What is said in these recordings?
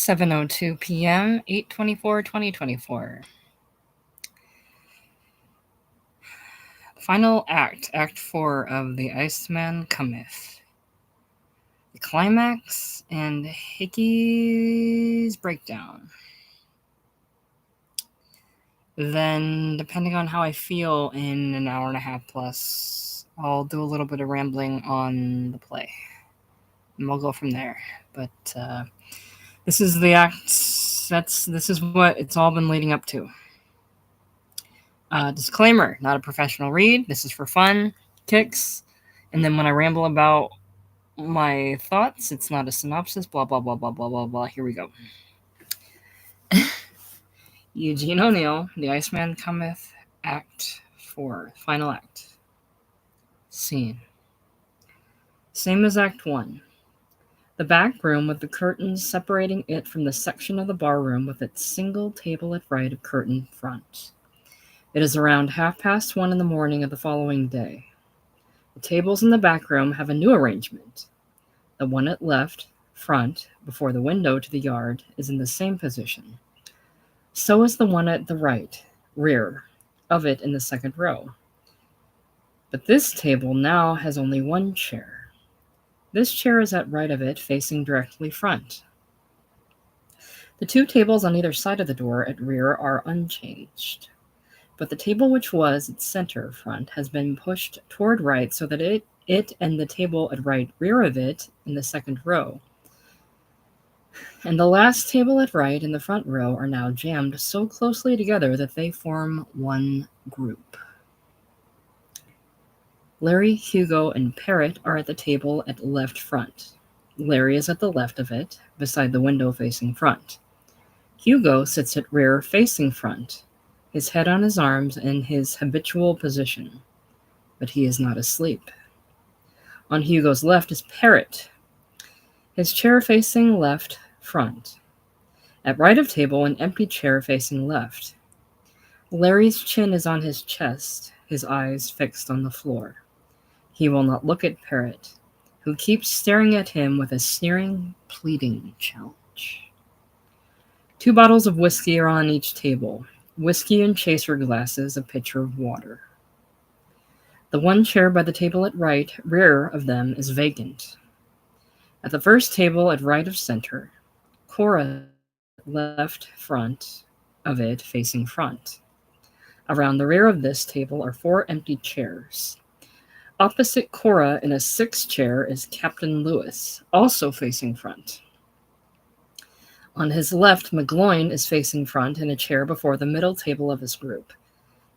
7:02 p.m., 8/24/2024. Final act, Act 4 of The Iceman Cometh. The climax and Hickey's breakdown. Then, depending on how I feel in an hour and a half plus, I'll do a little bit of rambling on the play. And we'll go from there. But this is the act. This is what it's all been leading up to. Disclaimer: not a professional read. This is for fun, kicks, and then when I ramble about my thoughts, it's not a synopsis. Blah blah blah blah blah blah blah. Here we go. Eugene O'Neill, The Iceman Cometh, Act 4, Final Act. Scene. Same as Act 1. The back room with the curtains separating it from the section of the bar room with its single table at right of curtain front. It is around 1:30 in the morning of the following day. The tables in the back room have a new arrangement. The one at left, front, before the window to the yard, is in the same position. So is the one at the right, rear, of it in the second row. But this table now has only one chair. This chair is at right of it, facing directly front. The two tables on either side of the door at rear are unchanged. But the table which was its center front has been pushed toward right so that it and the table at right rear of it in the second row and the last table at right in the front row are now jammed so closely together that they form one group. Larry, Hugo, and Parrot are at the table at left front. Larry is at the left of it, beside the window facing front. Hugo sits at rear facing front, his head on his arms in his habitual position, but he is not asleep. On Hugo's left is Parrot, his chair facing left front. At right of table, an empty chair facing left. Larry's chin is on his chest, his eyes fixed on the floor. He will not look at Parrot, who keeps staring at him with a sneering, pleading challenge. 2 bottles of whiskey are on each table, whiskey in chaser glasses, a pitcher of water. The one chair by the table at right, rear of them, is vacant. At the first table at right of center, Cora left front of it facing front. Around the rear of this table are 4 empty chairs. Opposite Cora in a 6th chair is Captain Lewis, also facing front. On his left, McGloin is facing front in a chair before the middle table of his group.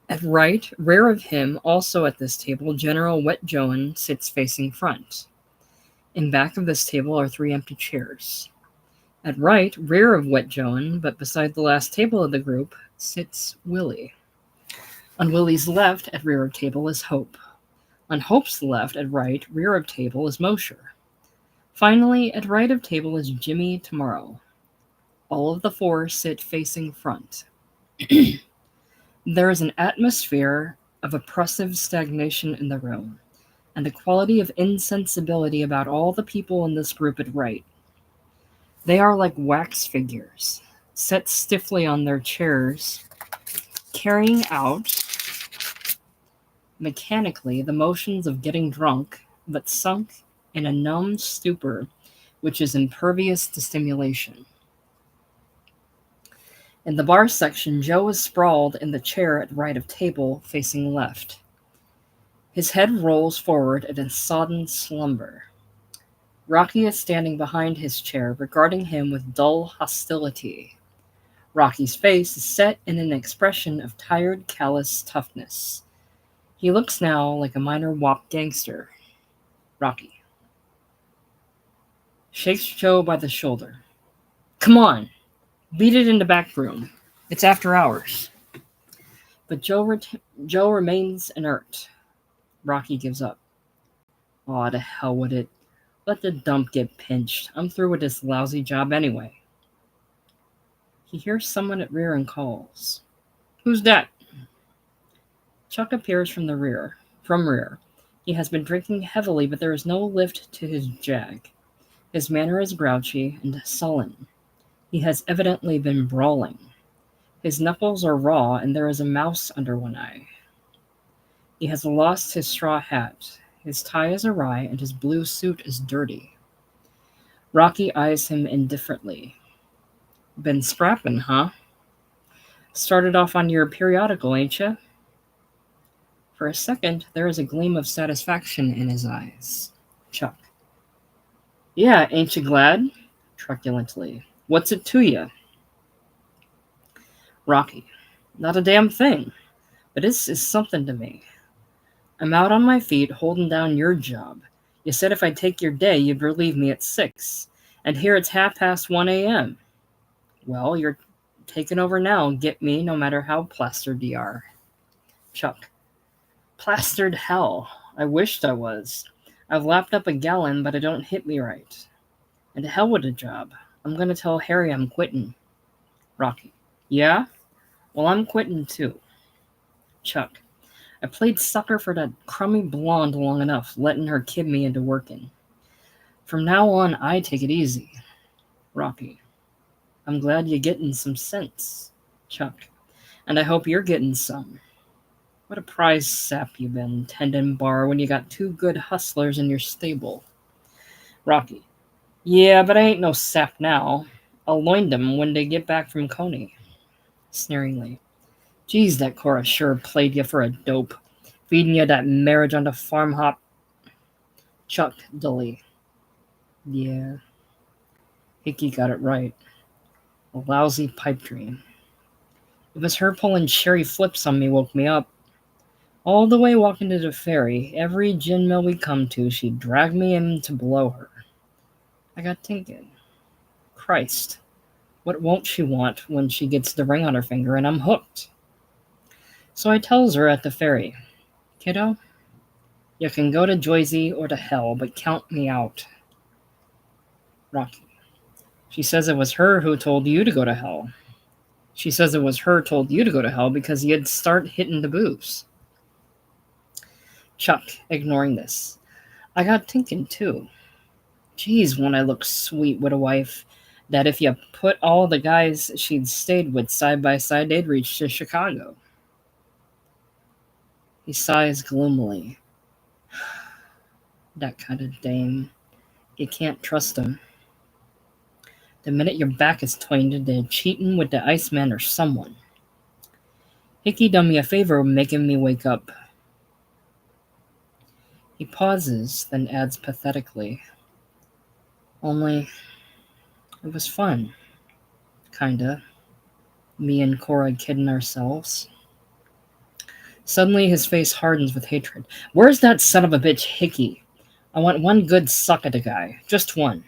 At right, rear of him, also at this table, General Wet Joan sits facing front. In back of this table are 3 empty chairs. At right, rear of Wet Joan, but beside the last table of the group, sits Willie. On Willie's left, at rear of table, is Hope. On Hope's left, at right, rear of table, is Mosher. Finally, at right of table is Jimmy Tomorrow. All of the 4 sit facing front. There is an atmosphere of oppressive stagnation in the room, and a quality of insensibility about all the people in this group at right. They are like wax figures, set stiffly on their chairs, carrying out mechanically the motions of getting drunk, but sunk in a numb stupor which is impervious to stimulation. In the bar section, Joe is sprawled in the chair at right of table, facing left. His head rolls forward in a sodden slumber. Rocky is standing behind his chair, regarding him with dull hostility. Rocky's face is set in an expression of tired, callous toughness. He looks now like a minor wop gangster. Rocky shakes Joe by the shoulder. "Come on, beat it in the back room. It's after hours." But Joe remains inert. Rocky gives up. "Aw, to hell with it. Let the dump get pinched. I'm through with this lousy job anyway." He hears someone at rear and calls. "Who's that?" Chuck appears from rear. He has been drinking heavily, but there is no lift to his jag. His manner is grouchy and sullen. He has evidently been brawling. His knuckles are raw, and there is a mouse under one eye. He has lost his straw hat. His tie is awry, and his blue suit is dirty. Rocky eyes him indifferently. Been scrappin', huh? Started off on your periodical, ain't ya? For a second, there is a gleam of satisfaction in his eyes. Chuck. Yeah, ain't you glad? Truculently. What's it to you? Rocky. Not a damn thing. But this is something to me. I'm out on my feet holding down your job. You said if I'd take your day, you'd relieve me at 6. And here it's 1:30 a.m. Well, you're taking over now. Get me, no matter how plastered you are. Chuck. Plastered hell. I wished I was. I've lapped up a gallon, but it don't hit me right. And to hell with the job. I'm going to tell Harry I'm quitting. Rocky. Yeah? Well, I'm quitting too. Chuck. I played sucker for that crummy blonde long enough, letting her kid me into working. From now on, I take it easy. Rocky. I'm glad you're getting some sense. Chuck. And I hope you're getting some. What a prize sap you been, tending bar, when you got 2 good hustlers in your stable. Rocky. Yeah, but I ain't no sap now. I'll loin them when they get back from Coney. Sneeringly. Geez, that Cora sure played you for a dope, feeding you that marriage on the farm hop. Chuck dully. Yeah. Hickey got it right. A lousy pipe dream. It was her pulling cherry flips on me woke me up. All the way walking to the ferry, every gin mill we come to, she'd drag me in to blow her. I got thinking. Christ, what won't she want when she gets the ring on her finger and I'm hooked? So I tells her at the ferry, Kiddo, you can go to Joyzy or to hell, but count me out. Rocky. She says it was her who told you to go to hell. She says it was her told you to go to hell because you'd start hitting the booze. Chuck, ignoring this. I got thinking too. Geez, when I look sweet with a wife, that if you put all the guys she'd stayed with side by side, they'd reach to Chicago. He sighs gloomily. That kind of dame. You can't trust him. The minute your back is twained, they're cheating with the Iceman or someone. Hickey done me a favor making me wake up. He pauses, then adds pathetically. Only, it was fun. Kinda. Me and Cora kidding ourselves. Suddenly his face hardens with hatred. Where's that son of a bitch Hickey? I want one good suck at the guy. Just one.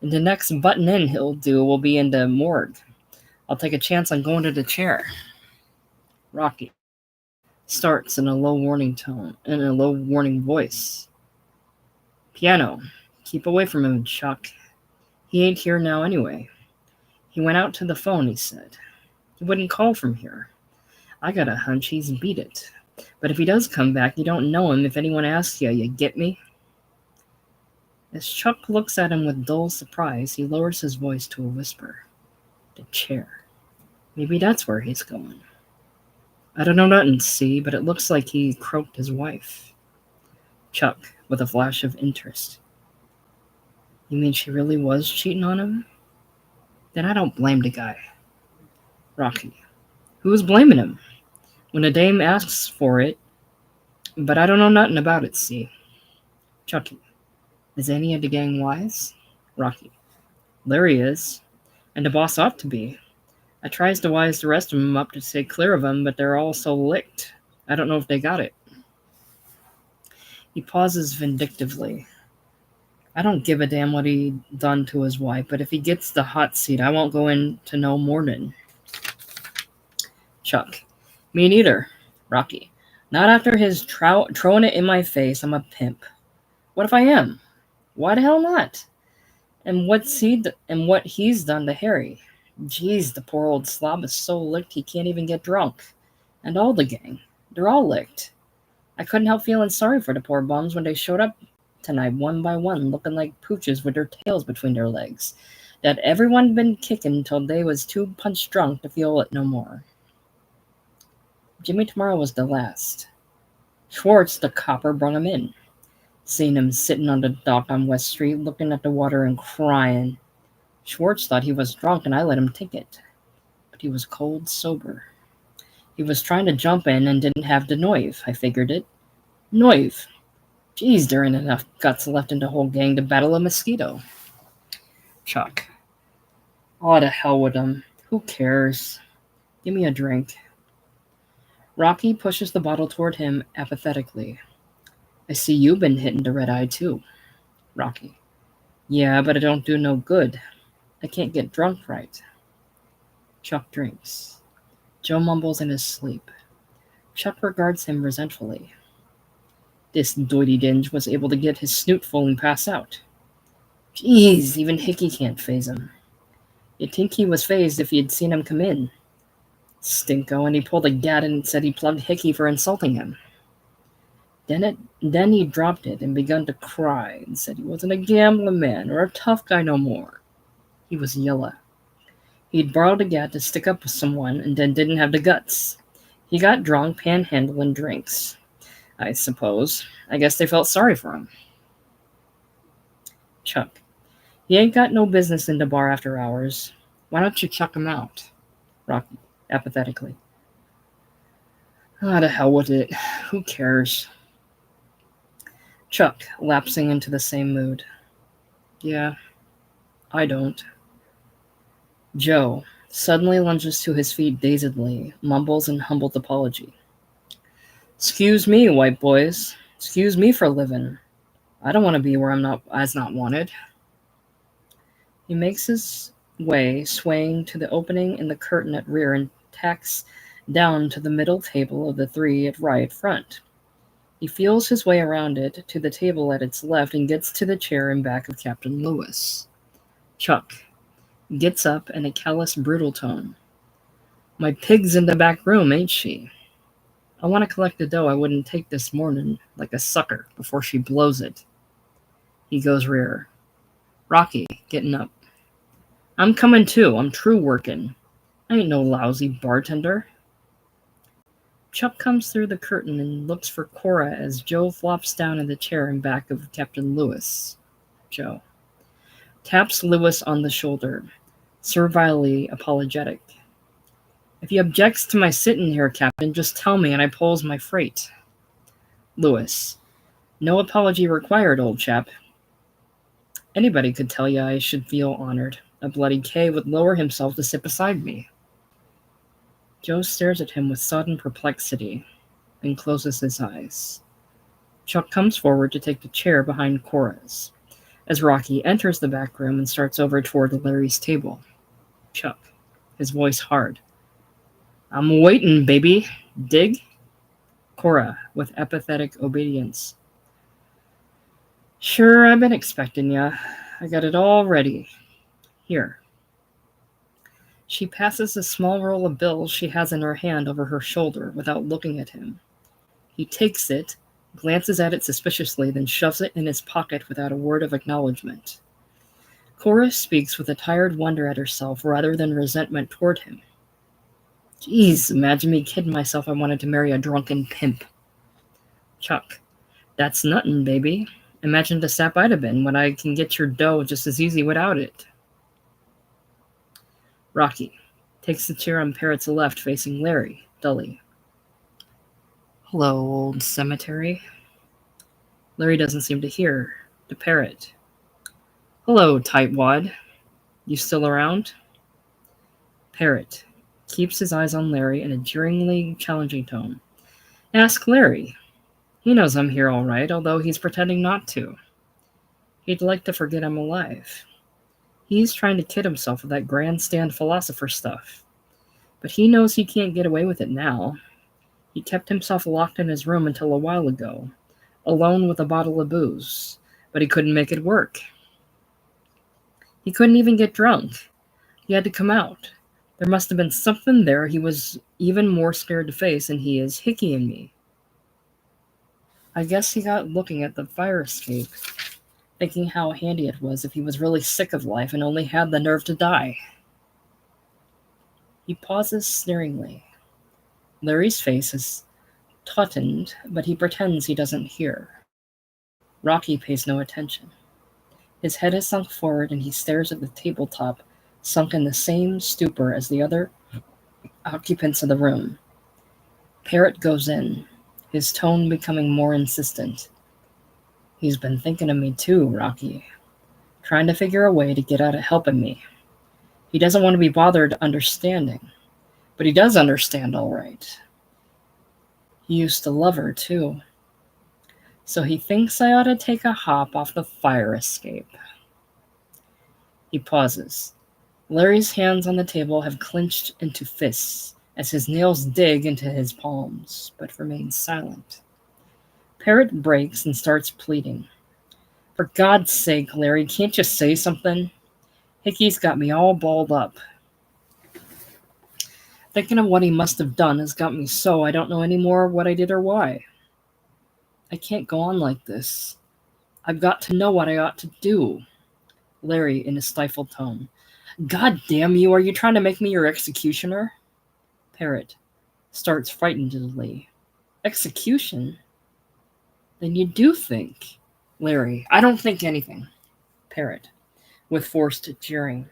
And the next button-in he'll do will be in the morgue. I'll take a chance on going to the chair. Rocky starts in a low warning voice. Piano. Keep away from him, Chuck. He ain't here now anyway. He went out to the phone, he said. He wouldn't call from here. I got a hunch he's beat it. But if he does come back, you don't know him. If anyone asks you, you get me? As Chuck looks at him with dull surprise, he lowers his voice to a whisper. The chair. Maybe that's where he's going. I don't know nothing, see, but it looks like he croaked his wife. Chuck, with a flash of interest. You mean she really was cheating on him? Then I don't blame the guy. Rocky. Who's blaming him? When a dame asks for it, but I don't know nothing about it, see. Chucky. Is any of the gang wise? Rocky. Larry is. And the boss ought to be. I tries to wise the rest of them up to stay clear of him, but they're all so licked. I don't know if they got it. He pauses vindictively. I don't give a damn what he done to his wife, but if he gets the hot seat, I won't go into no mourning. Chuck. Me neither. Rocky. Not after his throwing it in my face. I'm a pimp. What if I am? Why the hell not? And what he's done to Harry? Geez, the poor old slob is so licked he can't even get drunk. And all the gang. They're all licked. I couldn't help feeling sorry for the poor bums when they showed up tonight one by one, looking like pooches with their tails between their legs. that everyone been kicking till they was too punch drunk to feel it no more. Jimmy tomorrow was the last. Schwartz, the copper, brung him in. Seen him sitting on the dock on West Street, looking at the water and crying. Schwartz thought he was drunk, and I let him take it. But he was cold sober. He was trying to jump in and didn't have the noive. I figured it. Noive. Geez, there ain't enough guts left in the whole gang to battle a mosquito. Chuck. Oh, to hell with him. Who cares? Give me a drink. Rocky pushes the bottle toward him apathetically. I see you've been hitting the red eye too. Rocky. Yeah, but it don't do no good. I can't get drunk right. Chuck drinks. Joe mumbles in his sleep. Chuck regards him resentfully. This doity-dinge was able to get his snoot full and pass out. Jeez, even Hickey can't faze him. You'd think he was phased if you'd seen him come in. Stinko, and he pulled a gat and said he plugged Hickey for insulting him. Then he dropped it and begun to cry and said he wasn't a gambling man or a tough guy no more. He was yellow. He'd borrowed a gat to stick up with someone and then didn't have the guts. He got drunk panhandling drinks, I suppose. I guess they felt sorry for him. Chuck. He ain't got no business in the bar after hours. Why don't you chuck him out? Rocky, apathetically. Ah, to hell with it. Who cares? Chuck, lapsing into the same mood. Yeah, I don't. Joe suddenly lunges to his feet dazedly, mumbles in humbled apology. Excuse me, white boys. Excuse me for living. I don't want to be where I'm not wanted. He makes his way, swaying to the opening in the curtain at rear and tacks down to the middle table of the three at right front. He feels his way around it to the table at its left and gets to the chair in back of Captain Lewis. Chuck gets up in a callous, brutal tone. My pig's in the back room, ain't she? I want to collect the dough I wouldn't take this morning, like a sucker, before she blows it. He goes rear. Rocky, getting up. I'm coming too. I'm true working. I ain't no lousy bartender. Chuck comes through the curtain and looks for Cora as Joe flops down in the chair in back of Captain Lewis. Joe taps Lewis on the shoulder, servilely apologetic. If you objects to my sitting here, Captain, just tell me and I pulls my freight. Lewis. No apology required, old chap. Anybody could tell you I should feel honored. A bloody K would lower himself to sit beside me. Joe stares at him with sudden perplexity and closes his eyes. Chuck comes forward to take the chair behind Cora's, as Rocky enters the back room and starts over toward Larry's table. Chuck, his voice hard. I'm waiting, baby. Dig? Cora, with apathetic obedience. Sure, I've been expecting ya. I got it all ready. Here. She passes a small roll of bills she has in her hand over her shoulder without looking at him. He takes it, glances at it suspiciously, then shoves it in his pocket without a word of acknowledgement. Cora speaks with a tired wonder at herself rather than resentment toward him. Geez, imagine me kidding myself I wanted to marry a drunken pimp. Chuck. That's nuttin', baby. Imagine the sap I'd have been when I can get your dough just as easy without it. Rocky takes the chair on Parrot's left, facing Larry, dully. Hello, old cemetery. Larry doesn't seem to hear. To Parrot. Hello, tightwad. You still around? Parrot keeps his eyes on Larry in a jeeringly challenging tone. Ask Larry. He knows I'm here all right, although he's pretending not to. He'd like to forget I'm alive. He's trying to kid himself with that grandstand philosopher stuff. But he knows he can't get away with it now. He kept himself locked in his room until a while ago, alone with a bottle of booze, but he couldn't make it work. He couldn't even get drunk. He had to come out. There must have been something there he was even more scared to face than he is Hickey and me. I guess he got looking at the fire escape. thinking how handy it was if he was really sick of life and only had the nerve to die. He pauses sneeringly. Larry's face is tautened, but he pretends he doesn't hear. Rocky pays no attention. His head is sunk forward and he stares at the tabletop, sunk in the same stupor as the other occupants of the room. Parrot goes in, his tone becoming more insistent. He's been thinking of me too, Rocky, trying to figure a way to get out of helping me. He doesn't want to be bothered understanding, but he does understand all right. He used to love her too. So he thinks I ought to take a hop off the fire escape. He pauses. Larry's hands on the table have clenched into fists as his nails dig into his palms, but remains silent. Parrot breaks and starts pleading. For God's sake, Larry, can't you say something? Hickey's got me all balled up. Thinking of what he must have done has got me so I don't know any more what I did or why. I can't go on like this. I've got to know what I ought to do. Larry, in a stifled tone. God damn you, are you trying to make me your executioner? Parrot starts frightenedly. Execution? Then you do think. Larry, I don't think anything. Parrot, with forced jeering.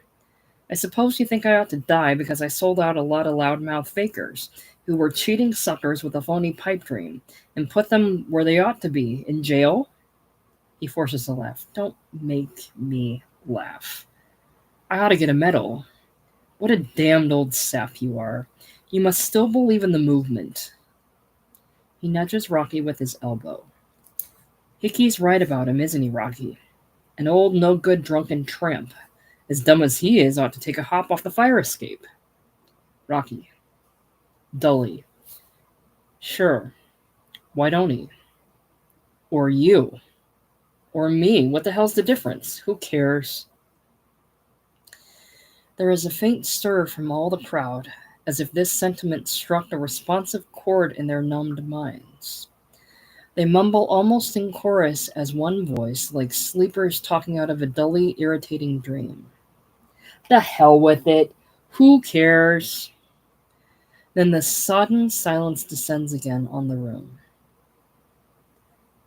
I suppose you think I ought to die because I sold out a lot of loudmouth fakers who were cheating suckers with a phony pipe dream and put them where they ought to be, in jail? He forces a laugh. Don't make me laugh. I ought to get a medal. What a damned old sap you are. You must still believe in the movement. He nudges Rocky with his elbow. Hickey's right about him, isn't he, Rocky? An old no-good drunken tramp. As dumb as he is, ought to take a hop off the fire escape. Rocky, dully. Sure. Why don't he? Or you. Or me. What the hell's the difference? Who cares? There is a faint stir from all the crowd, as if this sentiment struck a responsive chord in their numbed minds. They mumble almost in chorus as one voice, like sleepers talking out of a dully irritating dream. The hell with it. Who cares? Then the sodden silence descends again on the room.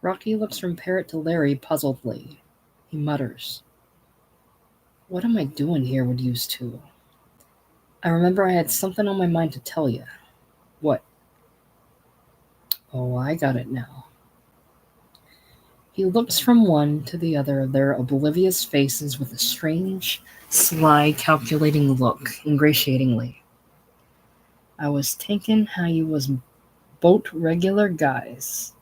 Rocky looks from Parrot to Larry puzzledly. He mutters, What am I doing here with yous two? I remember I had something on my mind to tell you. What? Oh, I got it now. He looks from one to the other of their oblivious faces with a strange, sly, calculating look, ingratiatingly. I was thinking how you was both regular guys.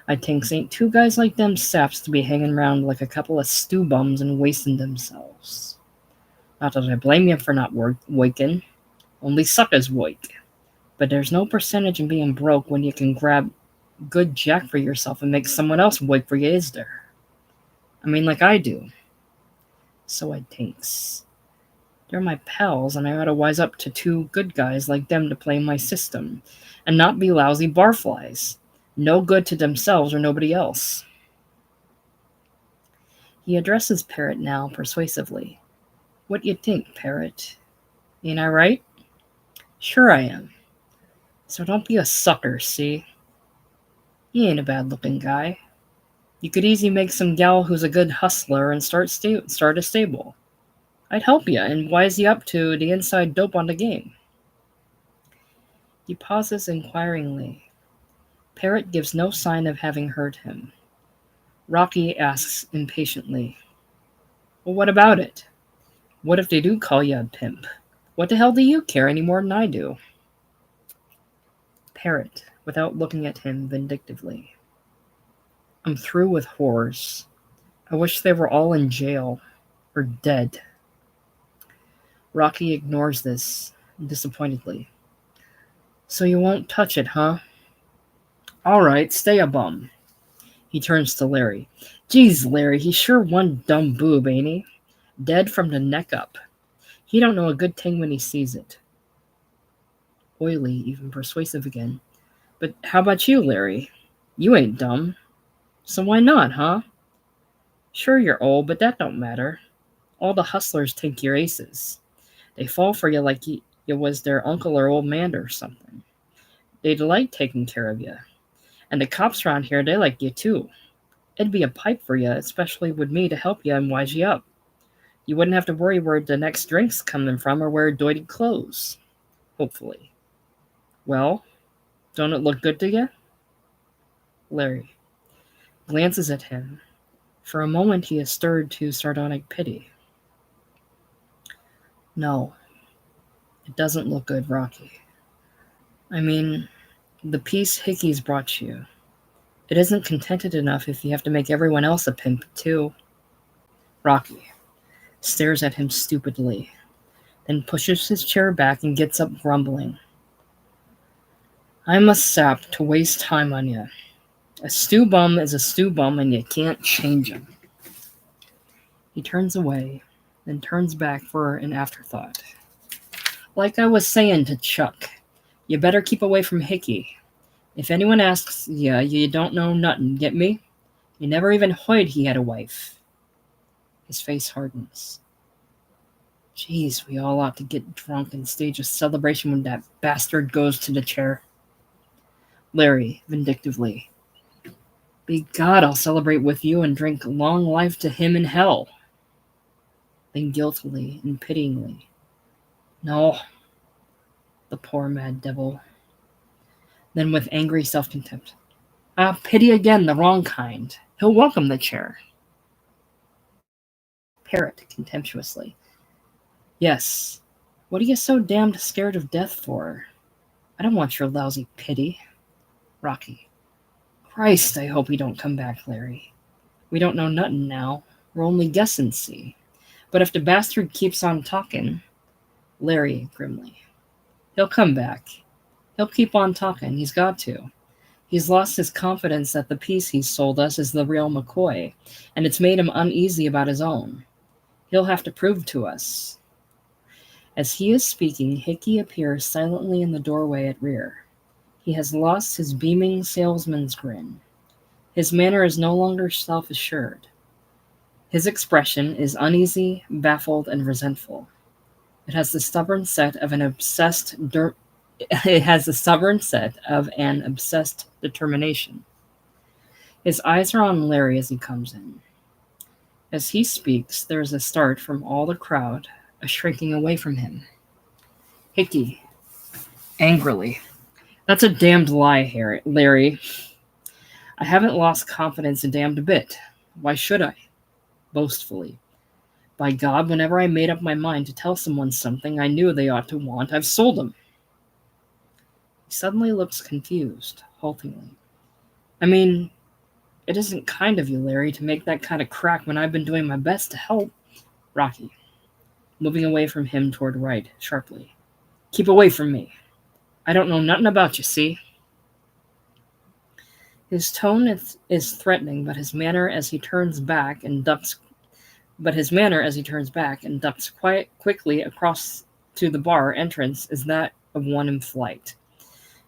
I tinks ain't two guys like them saps to be hanging round like a couple of stew bums and wasting themselves. Not that I blame you for not waking. Only suckers wake. But there's no percentage in being broke when you can grab good jack for yourself and make someone else wake for you, is there? I mean, like I do. So I tinks. They're my pals, and I ought to wise up to two good guys like them to play my system, and not be lousy barflies. No good to themselves or nobody else. He addresses Parrot now persuasively. What you think, Parrot? Ain't I right? Sure I am. So don't be a sucker, see? He ain't a bad-looking guy. You could easy make some gal who's a good hustler and start a stable. I'd help you and wise you up to the inside dope on the game. He pauses inquiringly. Parrot gives no sign of having heard him. Rocky asks impatiently, Well, what about it? What if they do call you a pimp? What the hell do you care any more than I do? Parrot, without looking at him vindictively. I'm through with whores. I wish they were all in jail or dead. Rocky ignores this disappointedly. So you won't touch it, huh? All right, stay a bum. He turns to Larry. Geez, Larry, he's sure one dumb boob, ain't he? Dead from the neck up. He don't know a good thing when he sees it. Oily, even persuasive again. But how about you, Larry? You ain't dumb. So why not, huh? Sure, you're old, but that don't matter. All the hustlers take your aces. They fall for you like you was their uncle or old man or something. They like taking care of you. And the cops around here, they like you too. It'd be a pipe for you, especially with me to help you and wise you up. You wouldn't have to worry where the next drink's coming from or where doity clothes. Hopefully. Well, don't it look good to you? Larry glances at him. For a moment he is stirred to sardonic pity. No, it doesn't look good, Rocky. I mean, the peace Hickey's brought you. It isn't contented enough if you have to make everyone else a pimp, too. Rocky stares at him stupidly, then pushes his chair back and gets up grumbling. I'm a sap to waste time on you. A stew bum is a stew bum and you can't change him. He turns away, then turns back for an afterthought. Like I was saying to Chuck, you better keep away from Hickey. If anyone asks you, you don't know nothing, get me? You never even heard he had a wife. His face hardens. Geez, we all ought to get drunk and stage a celebration when that bastard goes to the chair. Larry, vindictively. Be God, I'll celebrate with you and drink long life to him in hell. Then guiltily and pityingly. No, the poor mad devil. Then with angry self-contempt. Pity again, the wrong kind. He'll welcome the chair. Parrot, contemptuously. Yes. What are you so damned scared of death for? I don't want your lousy pity. Rocky. Christ, I hope he don't come back, Larry. We don't know nothing now. We're only guessing, see. But if the bastard keeps on talking... Larry, grimly. He'll come back. He'll keep on talking. He's got to. He's lost his confidence that the piece he's sold us is the real McCoy, and it's made him uneasy about his own. He'll have to prove to us. As he is speaking, Hickey appears silently in the doorway at rear. He has lost his beaming salesman's grin. His manner is no longer self-assured. His expression is uneasy, baffled, and resentful. It has the stubborn set of an obsessed determination. His eyes are on Larry as he comes in. As he speaks, there is a start from all the crowd, a shrinking away from him. Hickey, angrily. That's a damned lie, Larry. I haven't lost confidence a damned bit. Why should I? Boastfully. By God, whenever I made up my mind to tell someone something I knew they ought to want, I've sold them. He suddenly looks confused, haltingly. I mean, it isn't kind of you, Larry, to make that kind of crack when I've been doing my best to help. Rocky, moving away from him toward right, sharply. Keep away from me. I don't know nothing about you, see? His tone is threatening, but his manner as he turns back and ducks quickly across to the bar entrance is that of one in flight.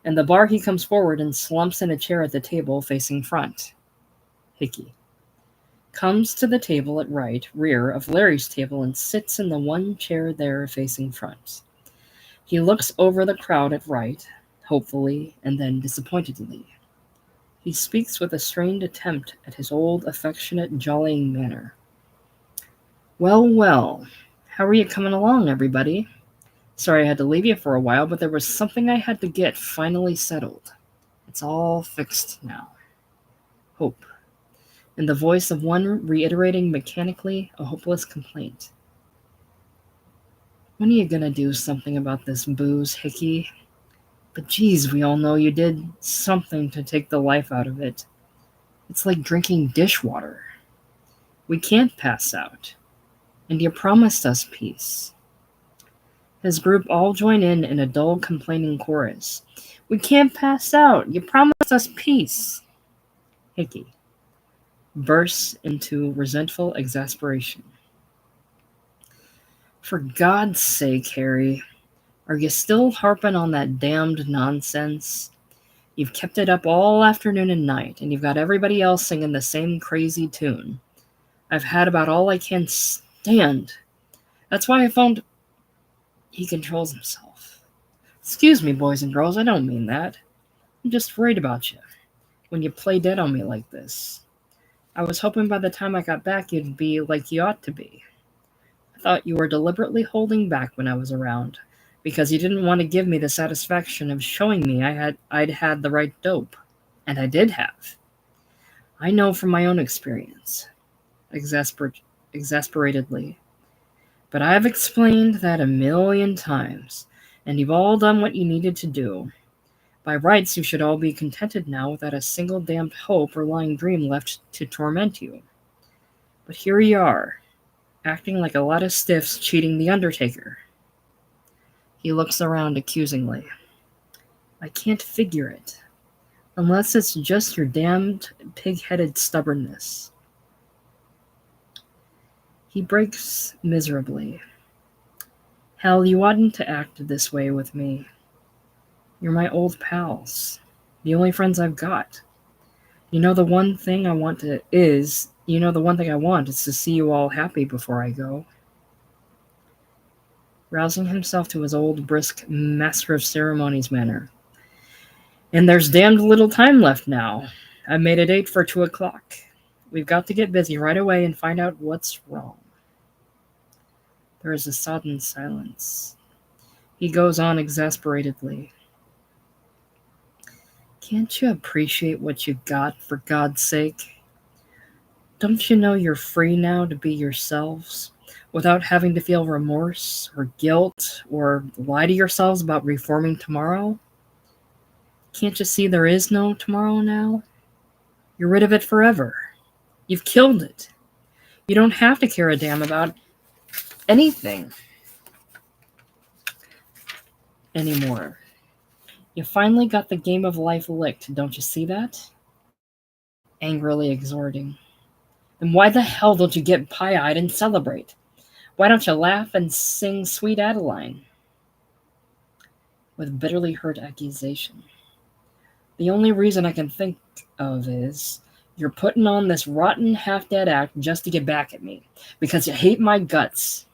In the bar he comes forward and slumps in a chair at the table facing front. Hickey comes to the table at rear of Larry's table and sits in the one chair there facing front. He looks over the crowd at right, hopefully, and then disappointedly. He speaks with a strained attempt at his old, affectionate, jollying manner. Well, well, how are you coming along, everybody? Sorry I had to leave you for a while, but there was something I had to get finally settled. It's all fixed now. Hope. In the voice of one reiterating mechanically a hopeless complaint. When are you gonna do something about this booze, Hickey? But geez, we all know you did something to take the life out of it. It's like drinking dishwater. We can't pass out. And you promised us peace. His group all join in a dull, complaining chorus. We can't pass out. You promised us peace. Hickey bursts into resentful exasperation. For God's sake, Harry, are you still harping on that damned nonsense? You've kept it up all afternoon and night, and you've got everybody else singing the same crazy tune. I've had about all I can stand. That's why I found he controls himself. Excuse me, boys and girls, I don't mean that. I'm just worried about you when you play dead on me like this. I was hoping by the time I got back you'd be like you ought to be. I thought you were deliberately holding back when I was around, because you didn't want to give me the satisfaction of showing me I'd had the right dope. And I did have. I know from my own experience. Exasperatedly. But I've explained that a million times, and you've all done what you needed to do. By rights, you should all be contented now without a single damned hope or lying dream left to torment you. But here you are, acting like a lot of stiffs cheating the Undertaker. He looks around accusingly. I can't figure it. Unless it's just your damned pig-headed stubbornness. He breaks miserably. Hell, you oughtn't to act this way with me. You're my old pals. The only friends I've got. You know the one thing I want is to see you all happy before I go. Rousing himself to his old brisk master of ceremonies manner. And there's damned little time left now. I made a date for 2 o'clock. We've got to get busy right away and find out what's wrong. There is a sodden silence. He goes on exasperatedly. Can't you appreciate what you got, for God's sake? Don't you know you're free now to be yourselves, without having to feel remorse or guilt or lie to yourselves about reforming tomorrow? Can't you see there is no tomorrow now? You're rid of it forever. You've killed it. You don't have to care a damn about anything anymore. You finally got the game of life licked, don't you see that? Angrily exhorting. Then why the hell don't you get pie-eyed and celebrate? Why don't you laugh and sing Sweet Adeline? With bitterly hurt accusation. The only reason I can think of is you're putting on this rotten half-dead act just to get back at me, because you hate my guts.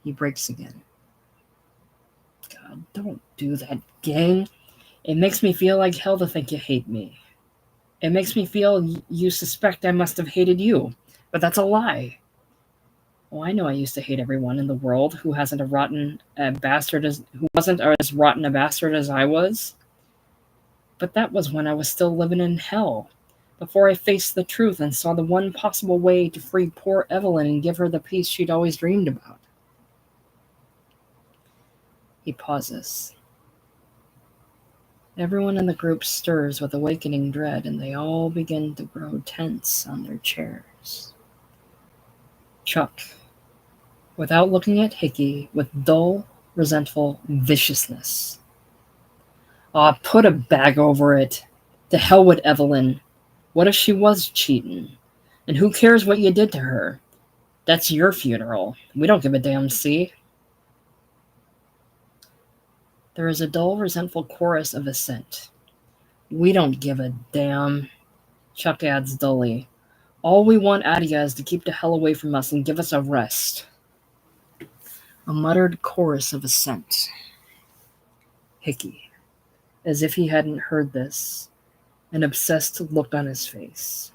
He breaks again. God, don't do that, gang. It makes me feel like hell to think you hate me. It makes me feel you suspect I must have hated you, but that's a lie. Oh, I know I used to hate everyone in the world who wasn't as rotten a bastard as I was. But that was when I was still living in hell, before I faced the truth and saw the one possible way to free poor Evelyn and give her the peace she'd always dreamed about. He pauses. Everyone in the group stirs with awakening dread, and they all begin to grow tense on their chairs. Chuck, without looking at Hickey, with dull, resentful viciousness. Aw, put a bag over it. To hell with Evelyn. What if she was cheating? And who cares what you did to her? That's your funeral. We don't give a damn, see? There is a dull, resentful chorus of assent. We don't give a damn, Chuck adds dully. All we want out of you is to keep the hell away from us and give us a rest. A muttered chorus of assent. Hickey, as if he hadn't heard this, an obsessed look on his face.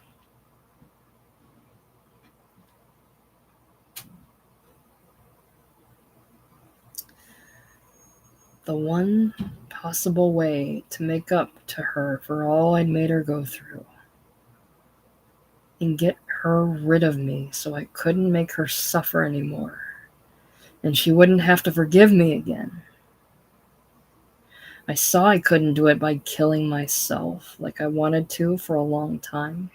The one possible way to make up to her for all I'd made her go through, and get her rid of me so I couldn't make her suffer anymore, and she wouldn't have to forgive me again. I saw I couldn't do it by killing myself like I wanted to for a long time.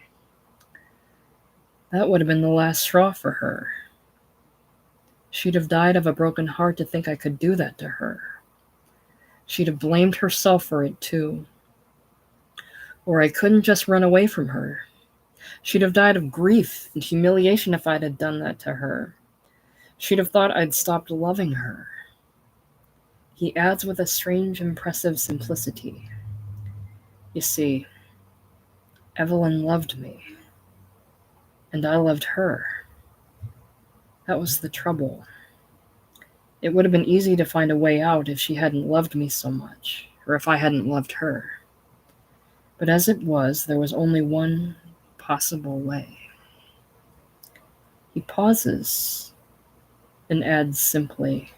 That would have been the last straw for her. She'd have died of a broken heart to think I could do that to her. She'd have blamed herself for it too. Or I couldn't just run away from her. She'd have died of grief and humiliation if I'd have done that to her. She'd have thought I'd stopped loving her. He adds with a strange, impressive simplicity. You see, Evelyn loved me. And I loved her. That was the trouble. It would have been easy to find a way out if she hadn't loved me so much, or if I hadn't loved her. But as it was, there was only one possible way. He pauses and adds simply,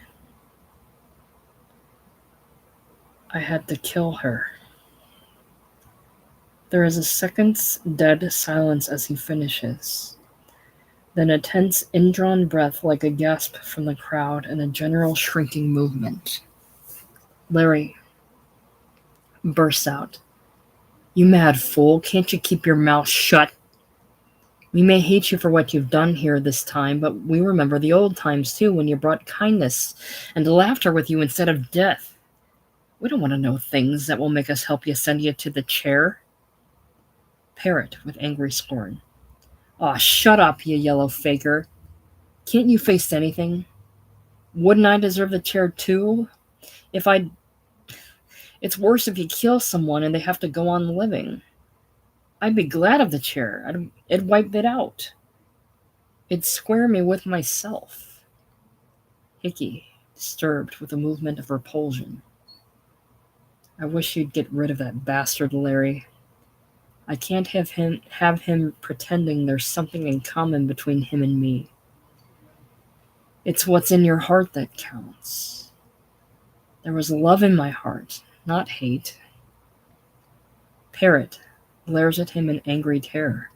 I had to kill her. There is a second's dead silence as he finishes. Then a tense, indrawn breath like a gasp from the crowd and a general shrinking movement. Larry bursts out. You mad fool, can't you keep your mouth shut? We may hate you for what you've done here this time, but we remember the old times too when you brought kindness and laughter with you instead of death. We don't want to know things that will make us help you send you to the chair. Parrot with angry scorn. Aw, shut up, you yellow faker. Can't you face anything? Wouldn't I deserve the chair too? It's worse if you kill someone and they have to go on living. I'd be glad of the chair. It'd wipe it out. It'd square me with myself. Hickey, disturbed with a movement of repulsion. I wish you'd get rid of that bastard, Larry. I can't have him pretending there's something in common between him and me. It's what's in your heart that counts. There was love in my heart, not hate. Parrot glares at him in angry terror.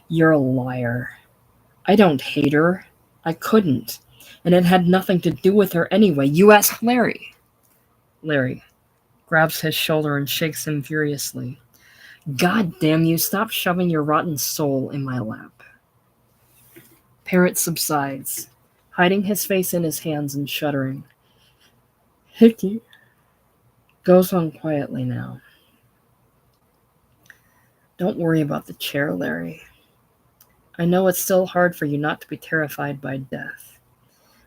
You're a liar. I don't hate her. I couldn't. And it had nothing to do with her anyway. You ask Larry. Larry grabs his shoulder and shakes him furiously. God damn you, stop shoving your rotten soul in my lap. Parrot subsides, hiding his face in his hands and shuddering. Hickey goes on quietly now. Don't worry about the chair, Larry. I know it's still hard for you not to be terrified by death.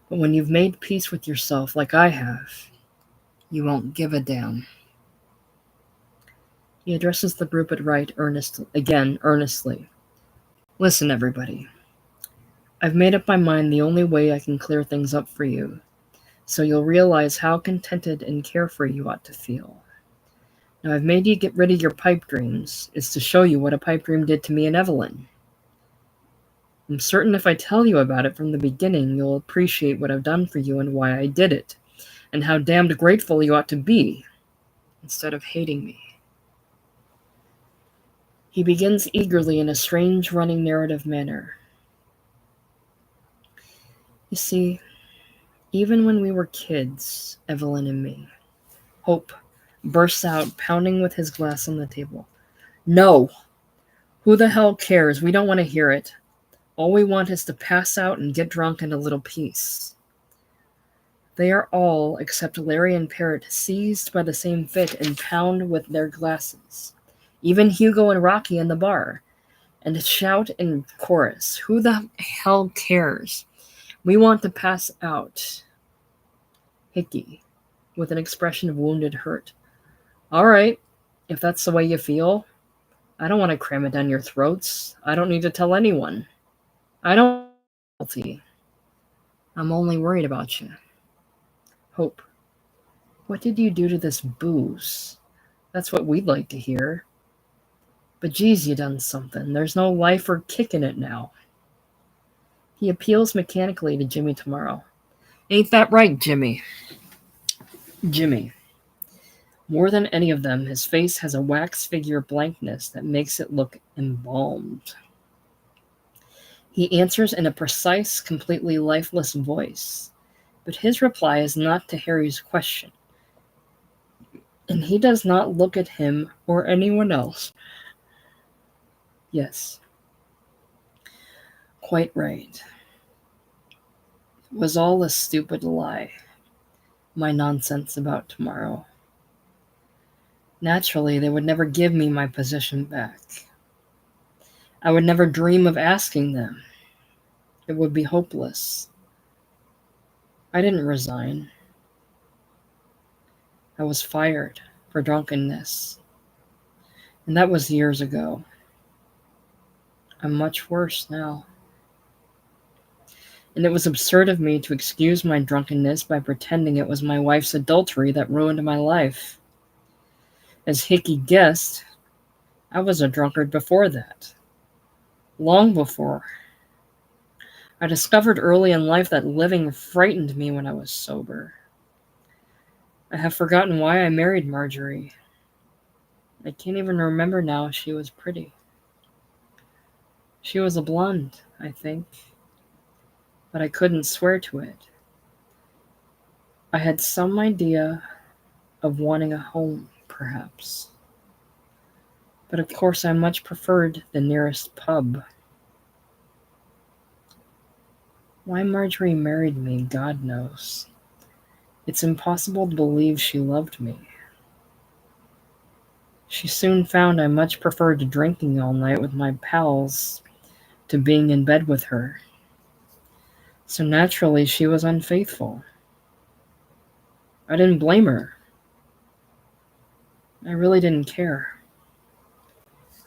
But when you've made peace with yourself like I have, you won't give a damn. He addresses the group at right earnestly. Listen, everybody. I've made up my mind the only way I can clear things up for you, so you'll realize how contented and carefree you ought to feel. Now, I've made you get rid of your pipe dreams, is to show you what a pipe dream did to me and Evelyn. I'm certain if I tell you about it from the beginning, you'll appreciate what I've done for you and why I did it, and how damned grateful you ought to be, instead of hating me. He begins eagerly in a strange running narrative manner. You see, even when we were kids, Evelyn and me, Hope bursts out, pounding with his glass on the table. No! Who the hell cares? We don't want to hear it. All we want is to pass out and get drunk in a little peace. They are all, except Larry and Parrot, seized by the same fit and pound with their glasses. Even Hugo and Rocky in the bar. And shout in chorus, who the hell cares? We want to pass out. Hickey, with an expression of wounded hurt. All right, if that's the way you feel. I don't want to cram it down your throats. I don't need to tell anyone. I don't guilty. I'm only worried about you. Hope, what did you do to this booze? That's what we'd like to hear. But geez, you done something. There's no life or kick in it now. He appeals mechanically to Jimmy tomorrow. Ain't that right, Jimmy? Jimmy. More than any of them, his face has a wax figure blankness that makes it look embalmed. He answers in a precise, completely lifeless voice, but his reply is not to Harry's question, and he does not look at him or anyone else. Yes. Quite right. It was all a stupid lie. My nonsense about tomorrow. Naturally, they would never give me my position back. I would never dream of asking them. It would be hopeless. I didn't resign. I was fired for drunkenness. And that was years ago. I'm much worse now. and it was absurd of me to excuse my drunkenness by pretending it was my wife's adultery that ruined my life. As Hickey guessed, I was a drunkard before that. Long before. I discovered early in life that living frightened me when I was sober. I have forgotten why I married Marjorie. I can't even remember now if she was pretty. She was a blonde, I think, but I couldn't swear to it. I had some idea of wanting a home, perhaps. But of course I much preferred the nearest pub. Why Marjorie married me, God knows. It's impossible to believe she loved me. She soon found I much preferred drinking all night with my pals to being in bed with her. So naturally she was unfaithful. I didn't blame her. I really didn't care.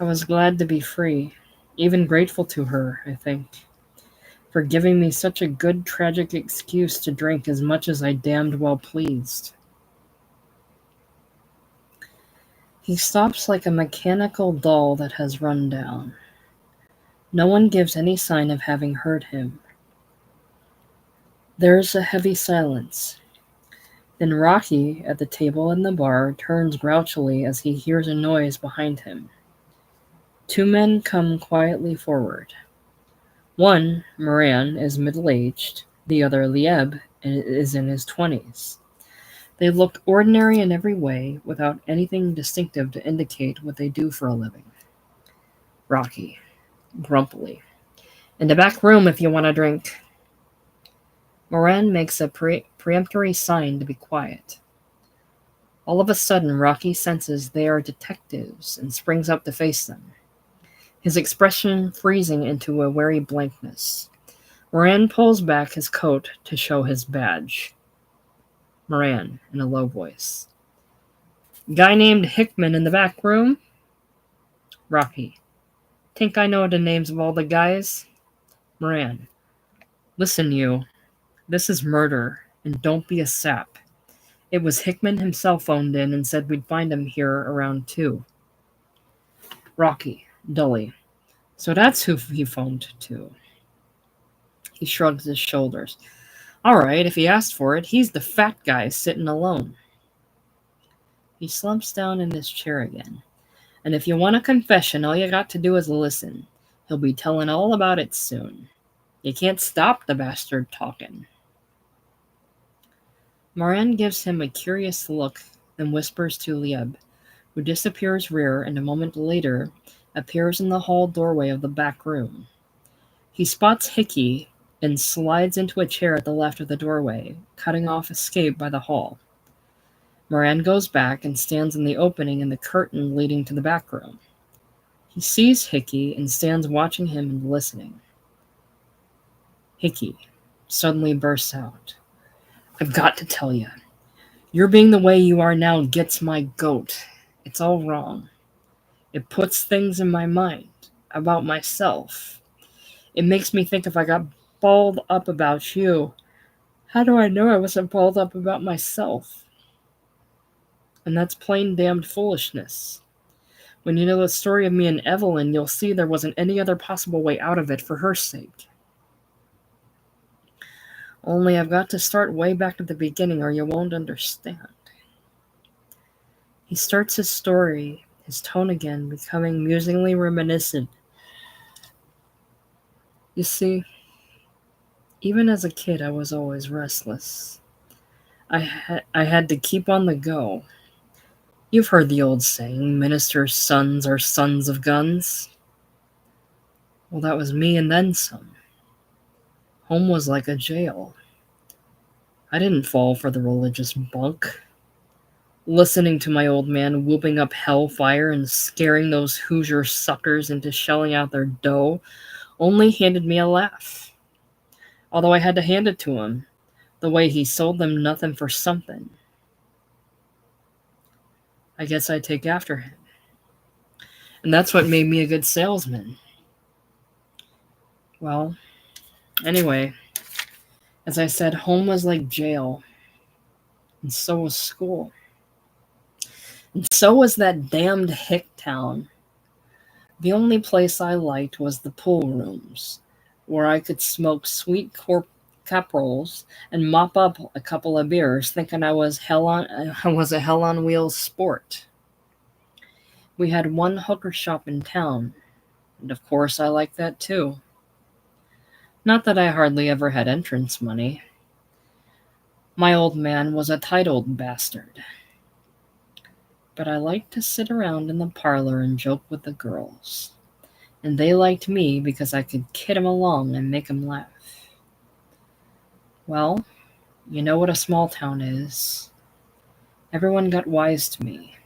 I was glad to be free, even grateful to her, I think, for giving me such a good tragic excuse to drink as much as I damned well pleased. He stops like a mechanical doll that has run down. No one gives any sign of having heard him. There is a heavy silence. Then Rocky, at the table in the bar, turns grouchily as he hears a noise behind him. Two men come quietly forward. One, Moran, is middle-aged. The other, Lieb, is in his 20s. They look ordinary in every way, without anything distinctive to indicate what they do for a living. Rocky, grumpily. In the back room if you want a drink. Moran makes a peremptory sign to be quiet. All of a sudden, Rocky senses they are detectives and springs up to face them, his expression freezing into a wary blankness. Moran pulls back his coat to show his badge. Moran, in a low voice. Guy named Hickman in the back room? Rocky. Think I know the names of all the guys? Moran. Listen, you. This is murder, and don't be a sap. It was Hickman himself phoned in and said we'd find him here around 2. Rocky, dully. So that's who he phoned to. He shrugs his shoulders. All right, if he asked for it, he's the fat guy sitting alone. He slumps down in his chair again. And if you want a confession, all you got to do is listen. He'll be telling all about it soon. You can't stop the bastard talking. Moran gives him a curious look, then whispers to Lieb, who disappears rear and a moment later appears in the hall doorway of the back room. He spots Hickey and slides into a chair at the left of the doorway, cutting off escape by the hall. Moran goes back and stands in the opening in the curtain leading to the back room. He sees Hickey and stands watching him and listening. Hickey suddenly bursts out. I've got to tell you, your being the way you are now gets my goat. It's all wrong. It puts things in my mind about myself. It makes me think if I got balled up about you, how do I know I wasn't balled up about myself? And that's plain damned foolishness. When you know the story of me and Evelyn, you'll see there wasn't any other possible way out of it for her sake. Only I've got to start way back at the beginning or you won't understand. He starts his story, his tone again becoming musingly reminiscent. You see, even as a kid I was always restless. I had to keep on the go. You've heard the old saying, ministers' sons are sons of guns. Well, that was me and then some. Home was like a jail. I didn't fall for the religious bunk. Listening to my old man whooping up hellfire and scaring those Hoosier suckers into shelling out their dough only handed me a laugh. Although I had to hand it to him, the way he sold them nothing for something. I guess I'd take after him. And that's what made me a good salesman. Well, anyway, As I said, home was like jail, and so was school. And so was that damned hick town. The only place I liked was the pool rooms, where I could smoke sweet cap rolls and mop up a couple of beers, thinking I was a hell on wheels sport. We had one hooker shop in town, and of course I liked that too. Not that I hardly ever had entrance money. My old man was a tight old bastard. But I liked to sit around in the parlor and joke with the girls. And they liked me because I could kid 'em along and make 'em laugh. Well, you know what a small town is. Everyone got wise to me.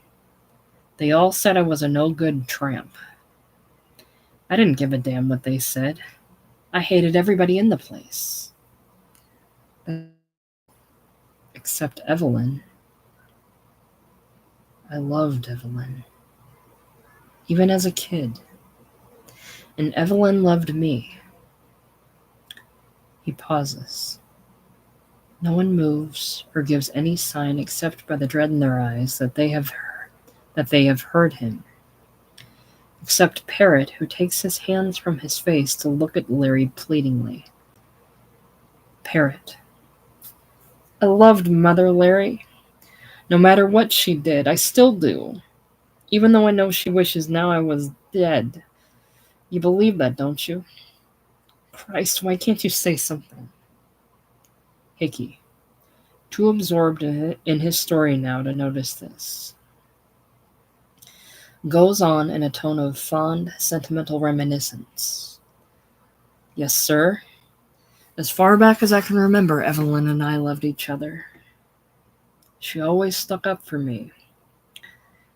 They all said I was a no-good tramp. I didn't give a damn what they said. I hated everybody in the place. Except Evelyn. I loved Evelyn. Even as a kid. And Evelyn loved me. He pauses. No one moves or gives any sign except by the dread in their eyes that they have heard him. Except Parrot, who takes his hands from his face to look at Larry pleadingly. Parrot. I loved Mother, Larry. No matter what she did, I still do. Even though I know she wishes now I was dead. You believe that, don't you? Christ, why can't you say something? Hickey, too absorbed in his story now to notice this, goes on in a tone of fond, sentimental reminiscence. Yes, sir. As far back as I can remember, Evelyn and I loved each other. She always stuck up for me.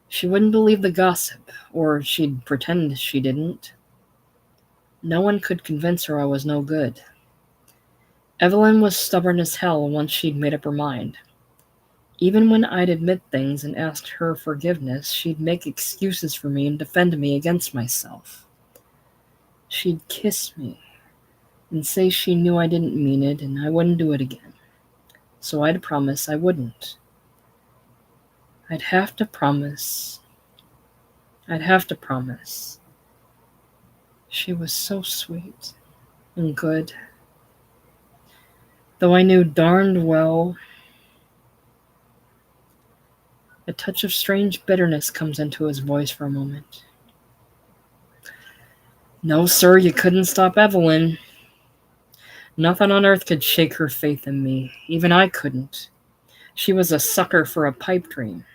She wouldn't believe the gossip, or she'd pretend she didn't. No one could convince her I was no good. Evelyn was stubborn as hell once she'd made up her mind. Even when I'd admit things and ask her forgiveness, she'd make excuses for me and defend me against myself. She'd kiss me and say she knew I didn't mean it and I wouldn't do it again. So I'd promise I wouldn't. I'd have to promise. She was so sweet and good. Though I knew darned well a touch of strange bitterness comes into his voice for a moment. No, sir, you couldn't stop Evelyn. Nothing on earth could shake her faith in me. Even I couldn't. She was a sucker for a pipe dream.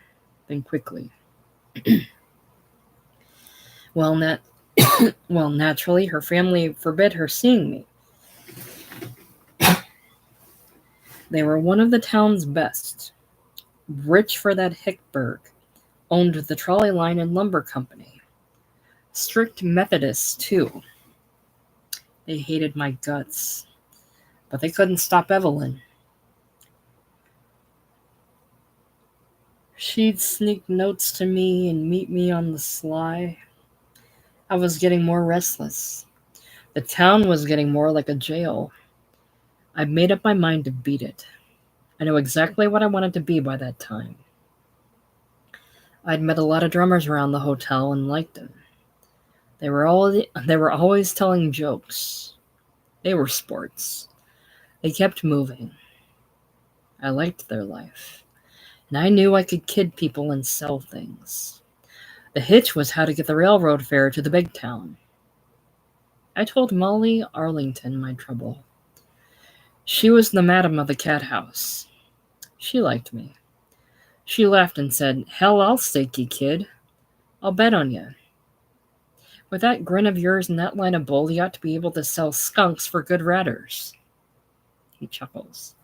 Then quickly. Well, naturally, her family forbid her seeing me. They were one of the town's best. Rich for that Hickburg. Owned the trolley line and lumber company. Strict Methodists, too. They hated my guts. But they couldn't stop Evelyn. She'd sneak notes to me and meet me on the sly. I was getting more restless. The town was getting more like a jail. I'd made up my mind to beat it. I knew exactly what I wanted to be by that time. I'd met a lot of drummers around the hotel and liked them. They were always telling jokes. They were sports. They kept moving. I liked their life. And I knew I could kid people and sell things. The hitch was how to get the railroad fare to the big town. I told Molly Arlington my trouble. She was the madam of the cat house. She liked me. She laughed and said, "Hell, I'll stake you, kid. I'll bet on you. With that grin of yours and that line of bull, you ought to be able to sell skunks for good ratters." He chuckles.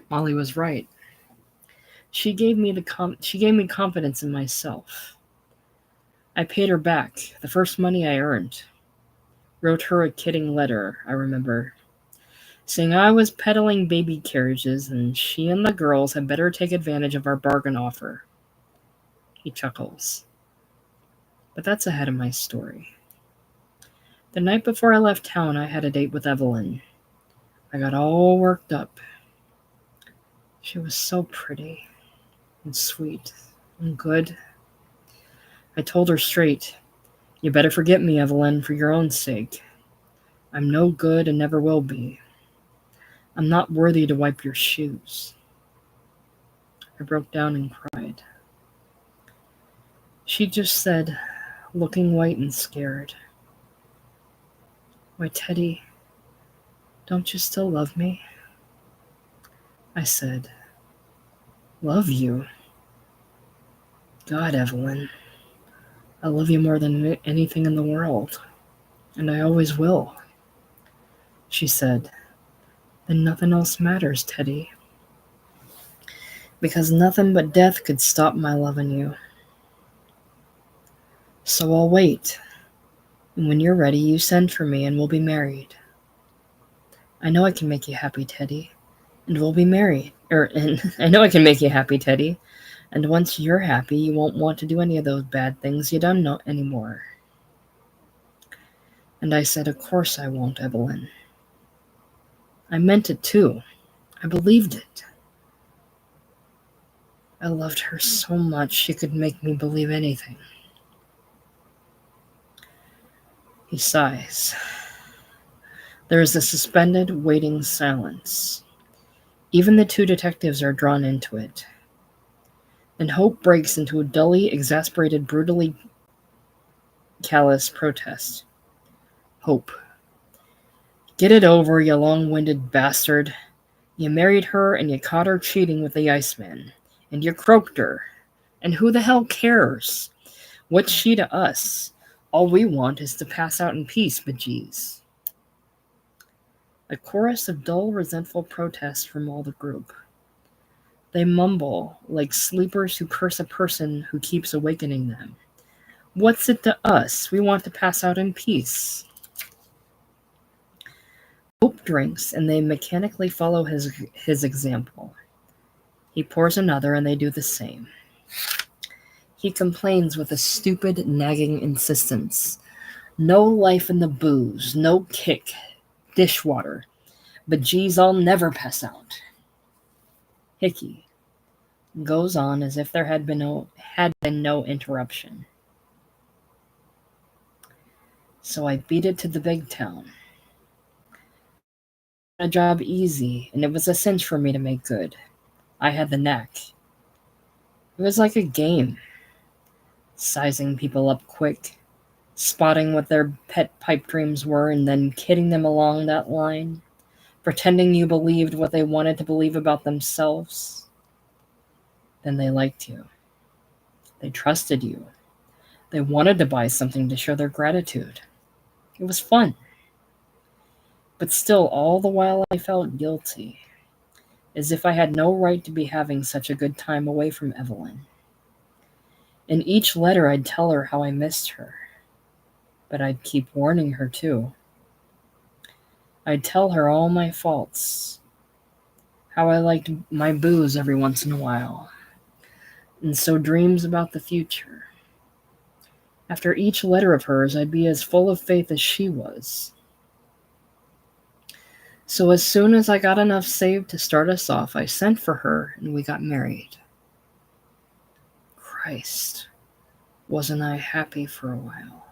Molly was right. She gave me confidence in myself. I paid her back, the first money I earned. Wrote her a kidding letter, I remember, saying I was peddling baby carriages and she and the girls had better take advantage of our bargain offer. He chuckles. But that's ahead of my story. The night before I left town, I had a date with Evelyn. I got all worked up. She was so pretty and sweet and good. I told her straight, "You better forget me, Evelyn, for your own sake. I'm no good and never will be. I'm not worthy to wipe your shoes." I broke down and cried. She just said, looking white and scared, "Why, Teddy, don't you still love me?" I said, "Love you? God, Evelyn, I love you more than anything in the world, and I always will." She said, "Then nothing else matters, Teddy, because nothing but death could stop my loving you. So I'll wait, and when you're ready, you send for me and we'll be married. I know I can make you happy, Teddy, and we'll be married. And I know I can make you happy, Teddy, and once you're happy, you won't want to do any of those bad things you don't know anymore." And I said, "Of course I won't, Evelyn." I meant it too. I believed it. I loved her so much she could make me believe anything. He sighs. There is a suspended, waiting silence. Even the two detectives are drawn into it. Then Hope breaks into a dully exasperated, brutally callous protest. Hope. "Get it over, you long-winded bastard. You married her and you caught her cheating with the Iceman. And you croaked her. And who the hell cares? What's she to us? All we want is to pass out in peace, bejeez." A chorus of dull, resentful protest from all the group. They mumble like sleepers who curse a person who keeps awakening them. "What's it to us? We want to pass out in peace." Hope drinks, and they mechanically follow his example. He pours another, and they do the same. He complains with a stupid, nagging insistence. No life in the booze, no kick, dishwater. But geez, I'll never pass out. Hickey goes on as if there had been no interruption. "So I beat it to the big town. A job easy, and it was a cinch for me to make good. I had the knack. It was like a game, sizing people up quick, spotting what their pet pipe dreams were, and then kidding them along that line, pretending you believed what they wanted to believe about themselves. Then they liked you. They trusted you. They wanted to buy something to show their gratitude. It was fun. But still, all the while I felt guilty, as if I had no right to be having such a good time away from Evelyn. In each letter I'd tell her how I missed her, but I'd keep warning her too. I'd tell her all my faults, how I liked my booze every once in a while, and so dreams about the future. After each letter of hers, I'd be as full of faith as she was. So as soon as I got enough saved to start us off, I sent for her and we got married. Christ, wasn't I happy for a while?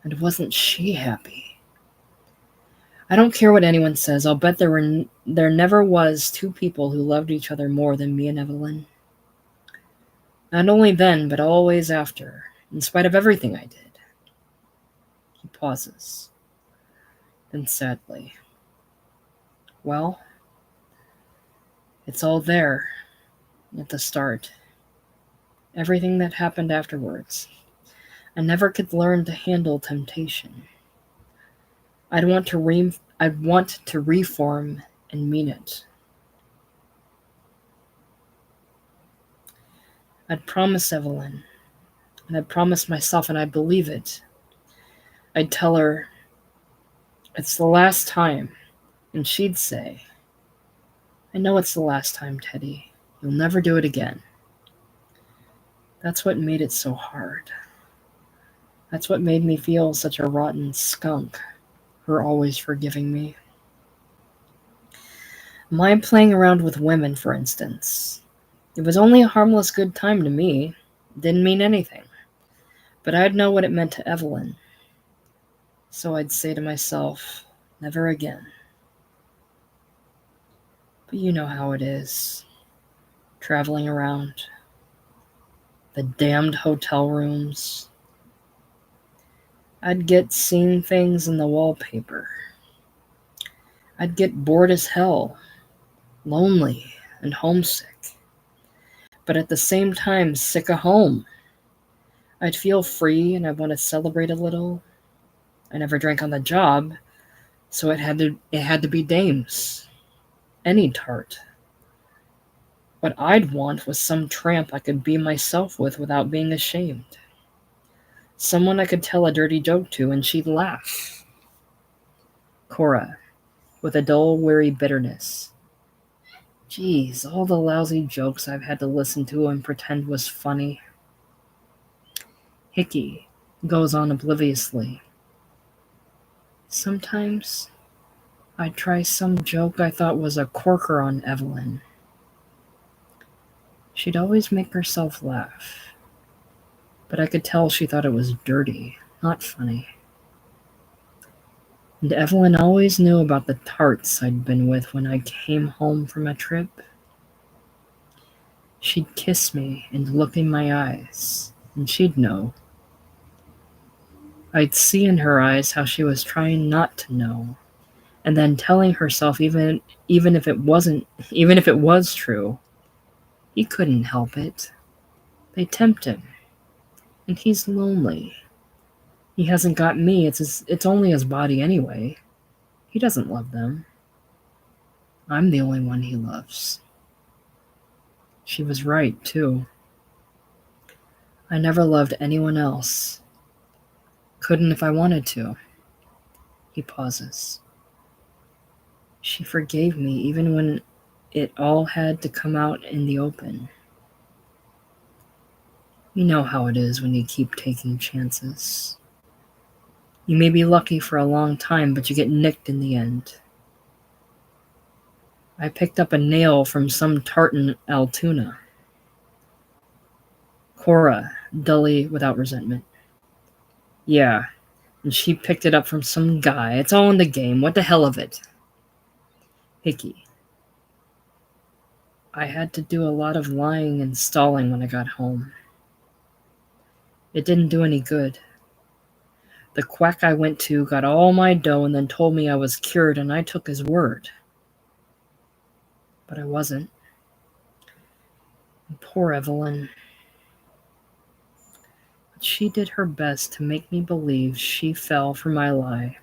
And wasn't she happy? I don't care what anyone says. I'll bet there never was two people who loved each other more than me and Evelyn. Not only then, but always after, in spite of everything I did. He pauses. Then sadly, "Well, it's all there at the start. Everything that happened afterwards. I never could learn to handle temptation. I'd want to reform and mean it. I'd promise Evelyn, and I'd promise myself, and I'd believe it. I'd tell her, 'It's the last time,' and she'd say, 'I know it's the last time, Teddy. You'll never do it again.' That's what made it so hard. That's what made me feel such a rotten skunk, her always forgiving me. My playing around with women, for instance. It was only a harmless good time to me. Didn't mean anything. But I'd know what it meant to Evelyn. So I'd say to myself, never again. But you know how it is. Traveling around. The damned hotel rooms. I'd get seeing things in the wallpaper. I'd get bored as hell. Lonely and homesick. But at the same time, sick of home. I'd feel free and I'd want to celebrate a little. I never drank on the job, so it had to be dames. Any tart. What I'd want was some tramp I could be myself with without being ashamed. Someone I could tell a dirty joke to and she'd laugh. Cora, with a dull, weary bitterness. Geez, all the lousy jokes I've had to listen to and pretend was funny. Hickey goes on obliviously. Sometimes I'd try some joke I thought was a corker on Evelyn. She'd always make herself laugh, but I could tell she thought it was dirty, not funny. And Evelyn always knew about the tarts I'd been with when I came home from a trip. She'd kiss me and look in my eyes, and she'd know. I'd see in her eyes how she was trying not to know, and then telling herself even if it was true, he couldn't help it. They tempt him, and he's lonely. He hasn't got me. It's only his body anyway. He doesn't love them. I'm the only one he loves. She was right, too. I never loved anyone else. Couldn't if I wanted to. He pauses. She forgave me even when it all had to come out in the open. You know how it is when you keep taking chances. You may be lucky for a long time, but you get nicked in the end. I picked up a nail from some tartan Altoona. Cora, dully without resentment. Yeah, and she picked it up from some guy. It's all in the game. What the hell of it? Hickey. I had to do a lot of lying and stalling when I got home. It didn't do any good. The quack I went to got all my dough and then told me I was cured, and I took his word. But I wasn't. And poor Evelyn. But she did her best to make me believe she fell for my lie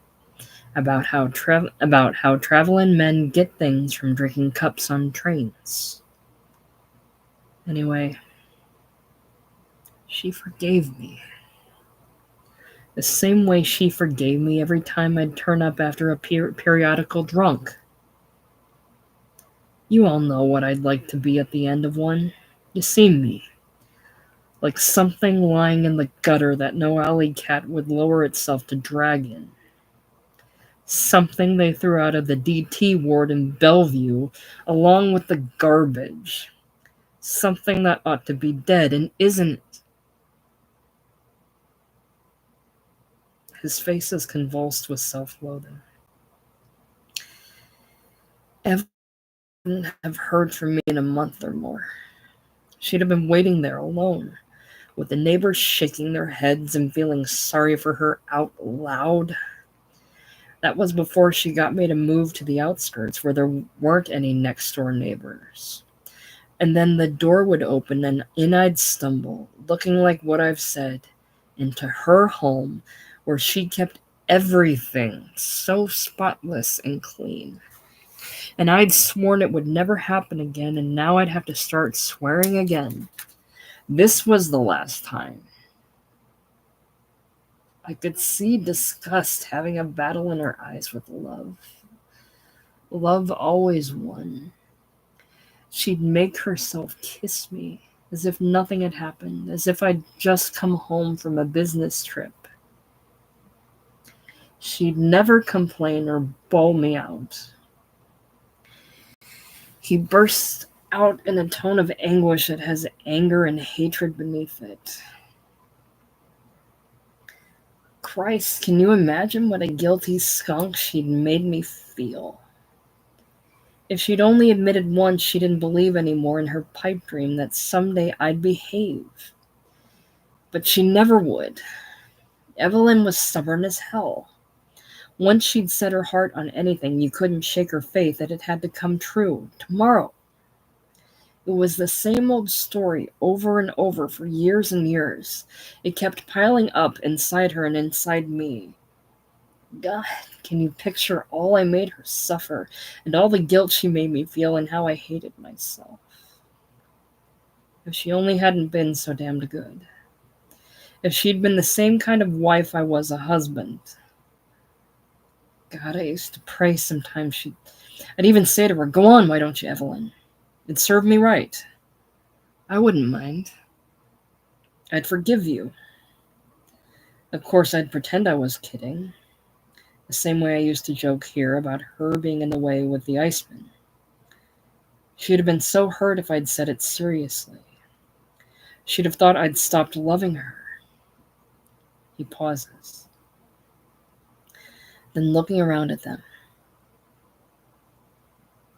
about how traveling men get things from drinking cups on trains. Anyway, she forgave me. The same way she forgave me every time I'd turn up after a periodical drunk. You all know what I'd like to be at the end of one. You see me. Like something lying in the gutter that no alley cat would lower itself to drag in. Something they threw out of the DT ward in Bellevue along with the garbage. Something that ought to be dead and isn't. His face is convulsed with self-loathing. Evelyn wouldn't have heard from me in a month or more. She'd have been waiting there alone, with the neighbors shaking their heads and feeling sorry for her out loud. That was before she got me to move to the outskirts where there weren't any next-door neighbors. And then the door would open and in I'd stumble, looking like what I've said, into her home where she kept everything so spotless and clean. And I'd sworn it would never happen again, and now I'd have to start swearing again. This was the last time. I could see disgust having a battle in her eyes with love. Love always won. She'd make herself kiss me, as if nothing had happened, as if I'd just come home from a business trip. She'd never complain or bawl me out. He bursts out in a tone of anguish that has anger and hatred beneath it. Christ, can you imagine what a guilty skunk she'd made me feel? If she'd only admitted once she didn't believe anymore in her pipe dream that someday I'd behave. But she never would. Evelyn was stubborn as hell. Once she'd set her heart on anything, you couldn't shake her faith that it had to come true tomorrow. It was the same old story over and over for years and years. It kept piling up inside her and inside me. God, can you picture all I made her suffer and all the guilt she made me feel and how I hated myself? If she only hadn't been so damned good. If she'd been the same kind of wife I was a husband. God, I used to pray sometimes I'd even say to her, "Go on, why don't you, Evelyn? It'd serve me right. I wouldn't mind. I'd forgive you." Of course, I'd pretend I was kidding. The same way I used to joke here about her being in the way with the Iceman. She'd have been so hurt if I'd said it seriously. She'd have thought I'd stopped loving her. He pauses. Then looking around at them.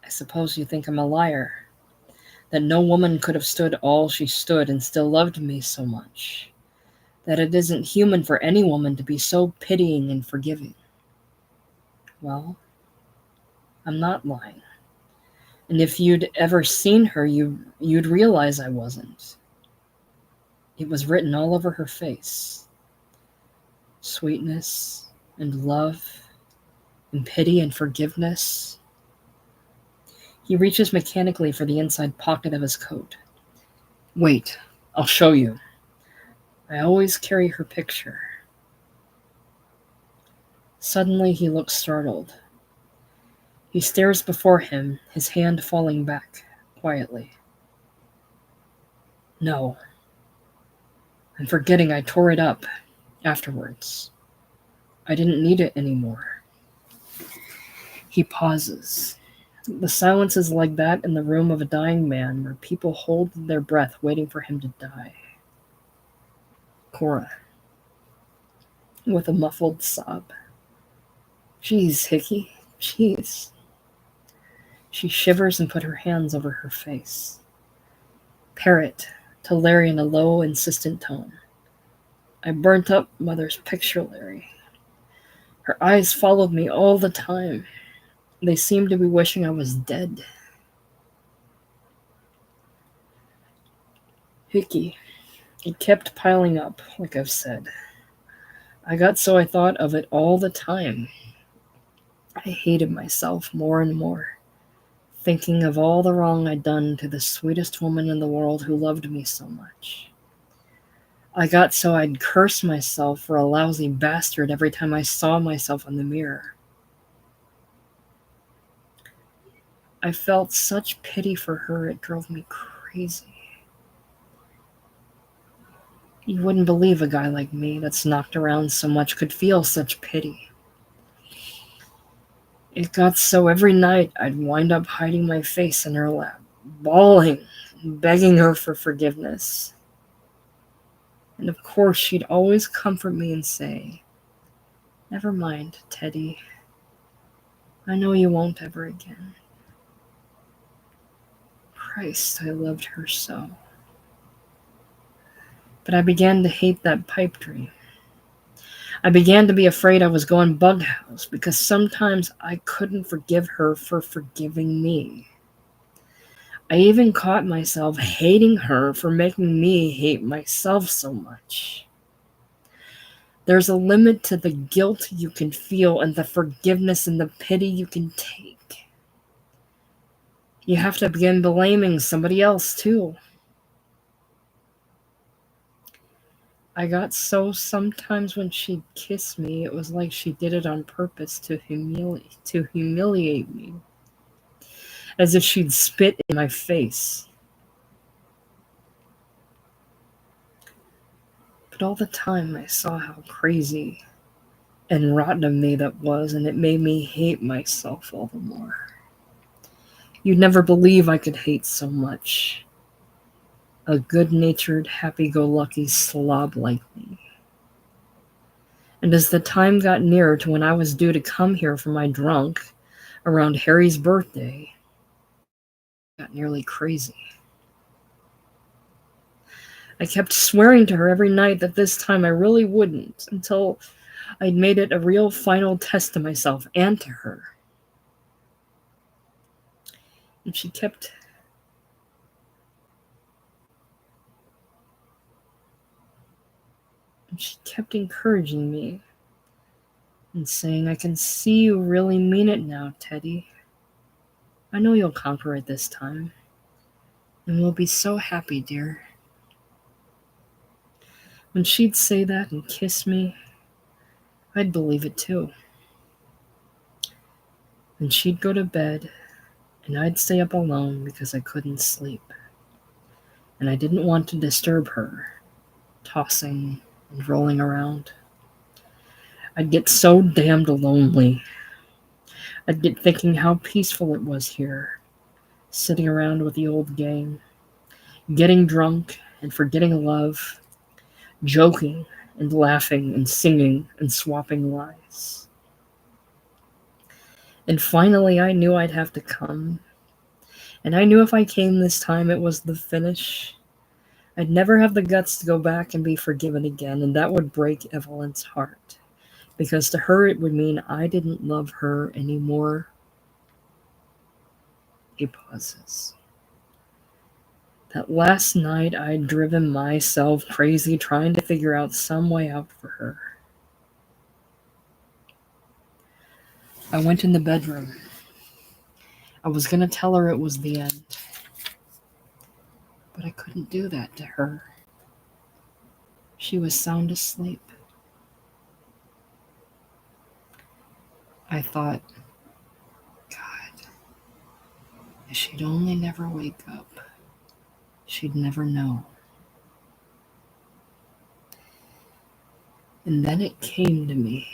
I suppose you think I'm a liar. That no woman could have stood all she stood and still loved me so much. That it isn't human for any woman to be so pitying and forgiving. Well, I'm not lying. And if you'd ever seen her, you'd realize I wasn't. It was written all over her face. Sweetness and love and pity and forgiveness. He reaches mechanically for the inside pocket of his coat. Wait, I'll show you. I always carry her picture. Suddenly he looks startled. He stares before him, his hand falling back, quietly. No. I'm forgetting I tore it up afterwards. I didn't need it anymore. He pauses. The silence is like that in the room of a dying man where people hold their breath waiting for him to die. Cora, with a muffled sob. Jeez, Hickey, jeez. She shivers and put her hands over her face. Parrot, to Larry in a low, insistent tone. I burnt up Mother's picture, Larry. Her eyes followed me all the time. They seemed to be wishing I was dead. Hickey, it kept piling up, like I've said. I got so I thought of it all the time. I hated myself more and more, thinking of all the wrong I'd done to the sweetest woman in the world who loved me so much. I got so I'd curse myself for a lousy bastard every time I saw myself in the mirror. I felt such pity for her, it drove me crazy. You wouldn't believe a guy like me that's knocked around so much could feel such pity. It got so every night I'd wind up hiding my face in her lap, bawling, begging her for forgiveness. And of course she'd always comfort me and say, "Never mind, Teddy. I know you won't ever again." Christ, I loved her so. But I began to hate that pipe dream. I began to be afraid I was going bughouse because sometimes I couldn't forgive her for forgiving me. I even caught myself hating her for making me hate myself so much. There's a limit to the guilt you can feel and the forgiveness and the pity you can take. You have to begin blaming somebody else too. I got so sometimes when she'd kiss me, it was like she did it on purpose to humiliate me. As if she'd spit in my face. But all the time I saw how crazy and rotten of me that was, and it made me hate myself all the more. You'd never believe I could hate so much. A good-natured, happy-go-lucky slob like me. And as the time got nearer to when I was due to come here for my drunk, around Harry's birthday, I got nearly crazy. I kept swearing to her every night that this time I really wouldn't, until I'd made it a real final test to myself and to her. And she kept encouraging me and saying, I can see you really mean it now, Teddy. I know you'll conquer it this time. And we'll be so happy, dear. When she'd say that and kiss me, I'd believe it too. And she'd go to bed, and I'd stay up alone because I couldn't sleep. And I didn't want to disturb her, tossing and rolling around. I'd get so damned lonely. I'd get thinking how peaceful it was here, sitting around with the old gang, getting drunk and forgetting love, joking and laughing and singing and swapping lies. And finally I knew I'd have to come. And I knew if I came this time it was the finish. I'd never have the guts to go back and be forgiven again, and that would break Evelyn's heart. Because to her it would mean I didn't love her anymore. He pauses. That last night I'd driven myself crazy trying to figure out some way out for her. I went in the bedroom. I was going to tell her it was the end. But I couldn't do that to her. She was sound asleep. I thought, God, if she'd only never wake up, she'd never know. And then it came to me.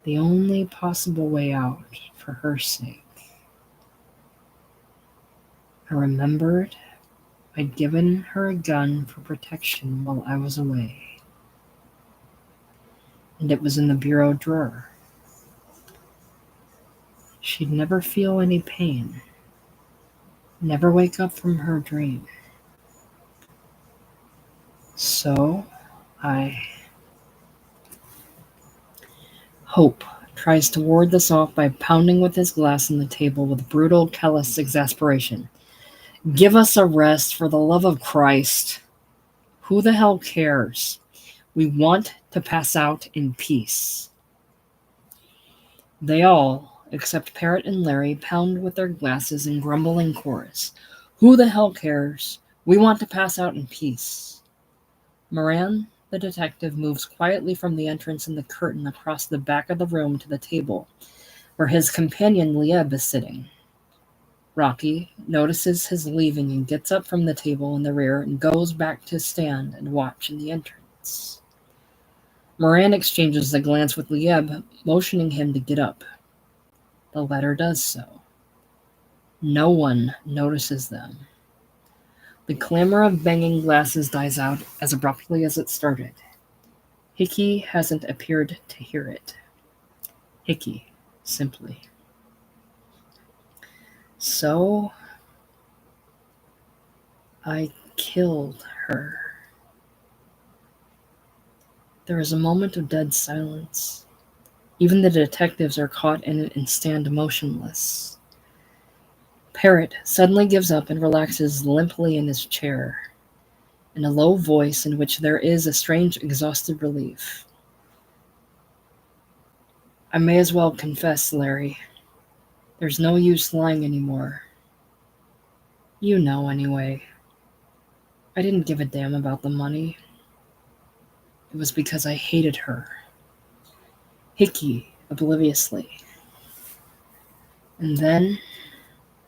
The only possible way out for her sake. I remembered I'd given her a gun for protection while I was away. And it was in the bureau drawer. She'd never feel any pain. Never wake up from her dream. So Hope tries to ward this off by pounding with his glass on the table with brutal, callous exasperation. Give us a rest, for the love of Christ. Who the hell cares? We want to pass out in peace. They all, except Parrot and Larry, pound with their glasses and grumble in chorus. Who the hell cares? We want to pass out in peace. Moran, the detective, moves quietly from the entrance in the curtain across the back of the room to the table, where his companion Lieb is sitting. Rocky notices his leaving and gets up from the table in the rear and goes back to stand and watch in the entrance. Moran exchanges a glance with Lieb, motioning him to get up. The latter does so. No one notices them. The clamor of banging glasses dies out as abruptly as it started. Hickey hasn't appeared to hear it. Hickey, simply. So, I killed her. There is a moment of dead silence. Even the detectives are caught in it and stand motionless. Parrot suddenly gives up and relaxes limply in his chair, in a low voice in which there is a strange exhausted relief. I may as well confess, Larry. There's no use lying anymore. You know, anyway. I didn't give a damn about the money. It was because I hated her. Hickey, obliviously. And then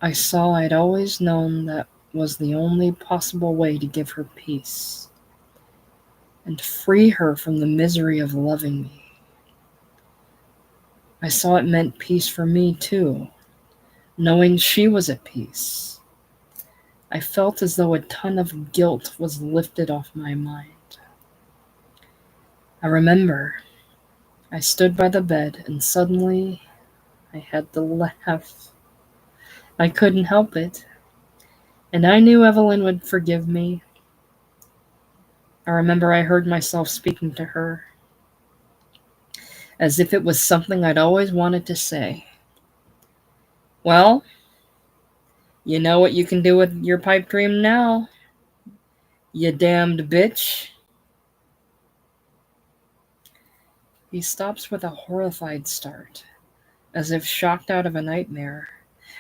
I saw I'd always known that was the only possible way to give her peace and free her from the misery of loving me. I saw it meant peace for me, too, Knowing she was at peace, I felt as though a ton of guilt was lifted off my mind. I remember I stood by the bed and suddenly I had to laugh. I couldn't help it. And I knew Evelyn would forgive me. I remember I heard myself speaking to her as if it was something I'd always wanted to say. Well, you know what you can do with your pipe dream now, you damned bitch. He stops with a horrified start, as if shocked out of a nightmare.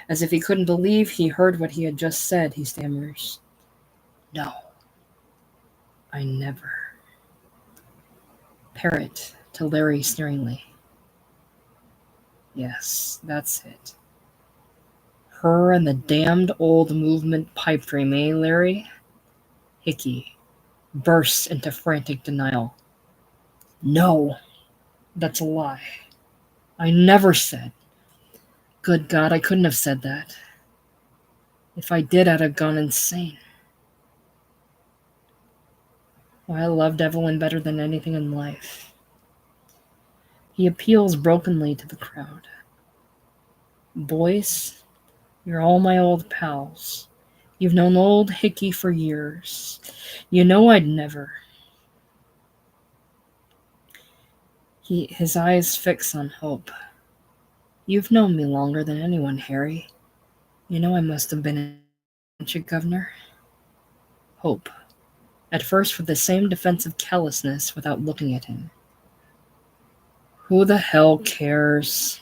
As if he couldn't believe he heard what he had just said, he stammers, "No, I never." Parrot to Larry sneeringly, "Yes, that's it. Her and the damned old movement pipe dream, eh, Larry?" Hickey bursts into frantic denial. "No, that's a lie. I never said. Good God, I couldn't have said that. If I did, I'd have gone insane. Why, I loved Evelyn better than anything in life." He appeals brokenly to the crowd. "Boys, you're all my old pals. You've known old Hickey for years. You know I'd never." His eyes fix on Hope. "You've known me longer than anyone, Harry. You know I must have been you, Governor." Hope, at first with the same defensive callousness without looking at him. "Who the hell cares?"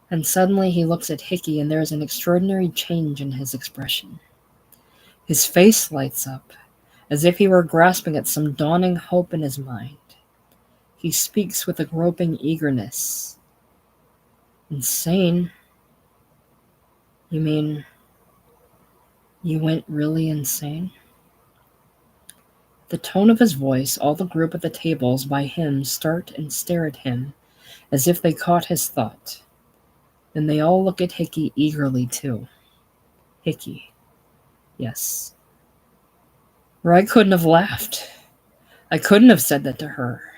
And suddenly he looks at Hickey and there is an extraordinary change in his expression. His face lights up, as if he were grasping at some dawning hope in his mind. He speaks with a groping eagerness. "Insane? You mean you went really insane?" The tone of his voice, all the group at the tables by him start and stare at him as if they caught his thought. Then they all look at Hickey eagerly too. Hickey. Yes. Or I couldn't have laughed. I couldn't have said that to her.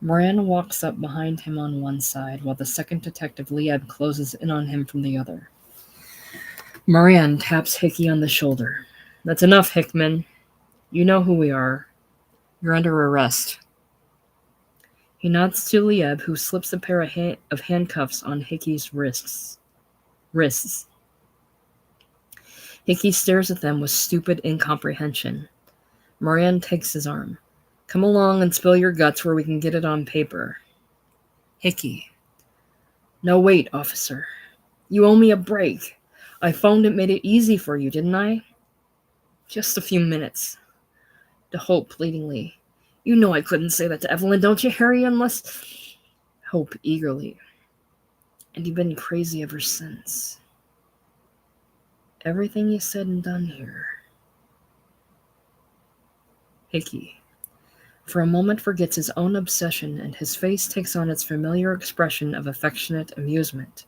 Moran walks up behind him on one side, while the second detective, Lieb, closes in on him from the other. Moran taps Hickey on the shoulder. "That's enough, Hickman. You know who we are. You're under arrest." He nods to Lieb, who slips a pair of handcuffs on Hickey's wrists. Hickey stares at them with stupid incomprehension. Moran takes his arm. "Come along and spill your guts where we can get it on paper." Hickey. "No, wait, officer. You owe me a break. I phoned and made it easy for you, didn't I?" "Just a few minutes." To Hope pleadingly. "You know I couldn't say that to Evelyn, don't you, Harry, unless—" Hope eagerly. "And you've been crazy ever since. Everything you said and done here." Hickey, for a moment, forgets his own obsession, and his face takes on its familiar expression of affectionate amusement.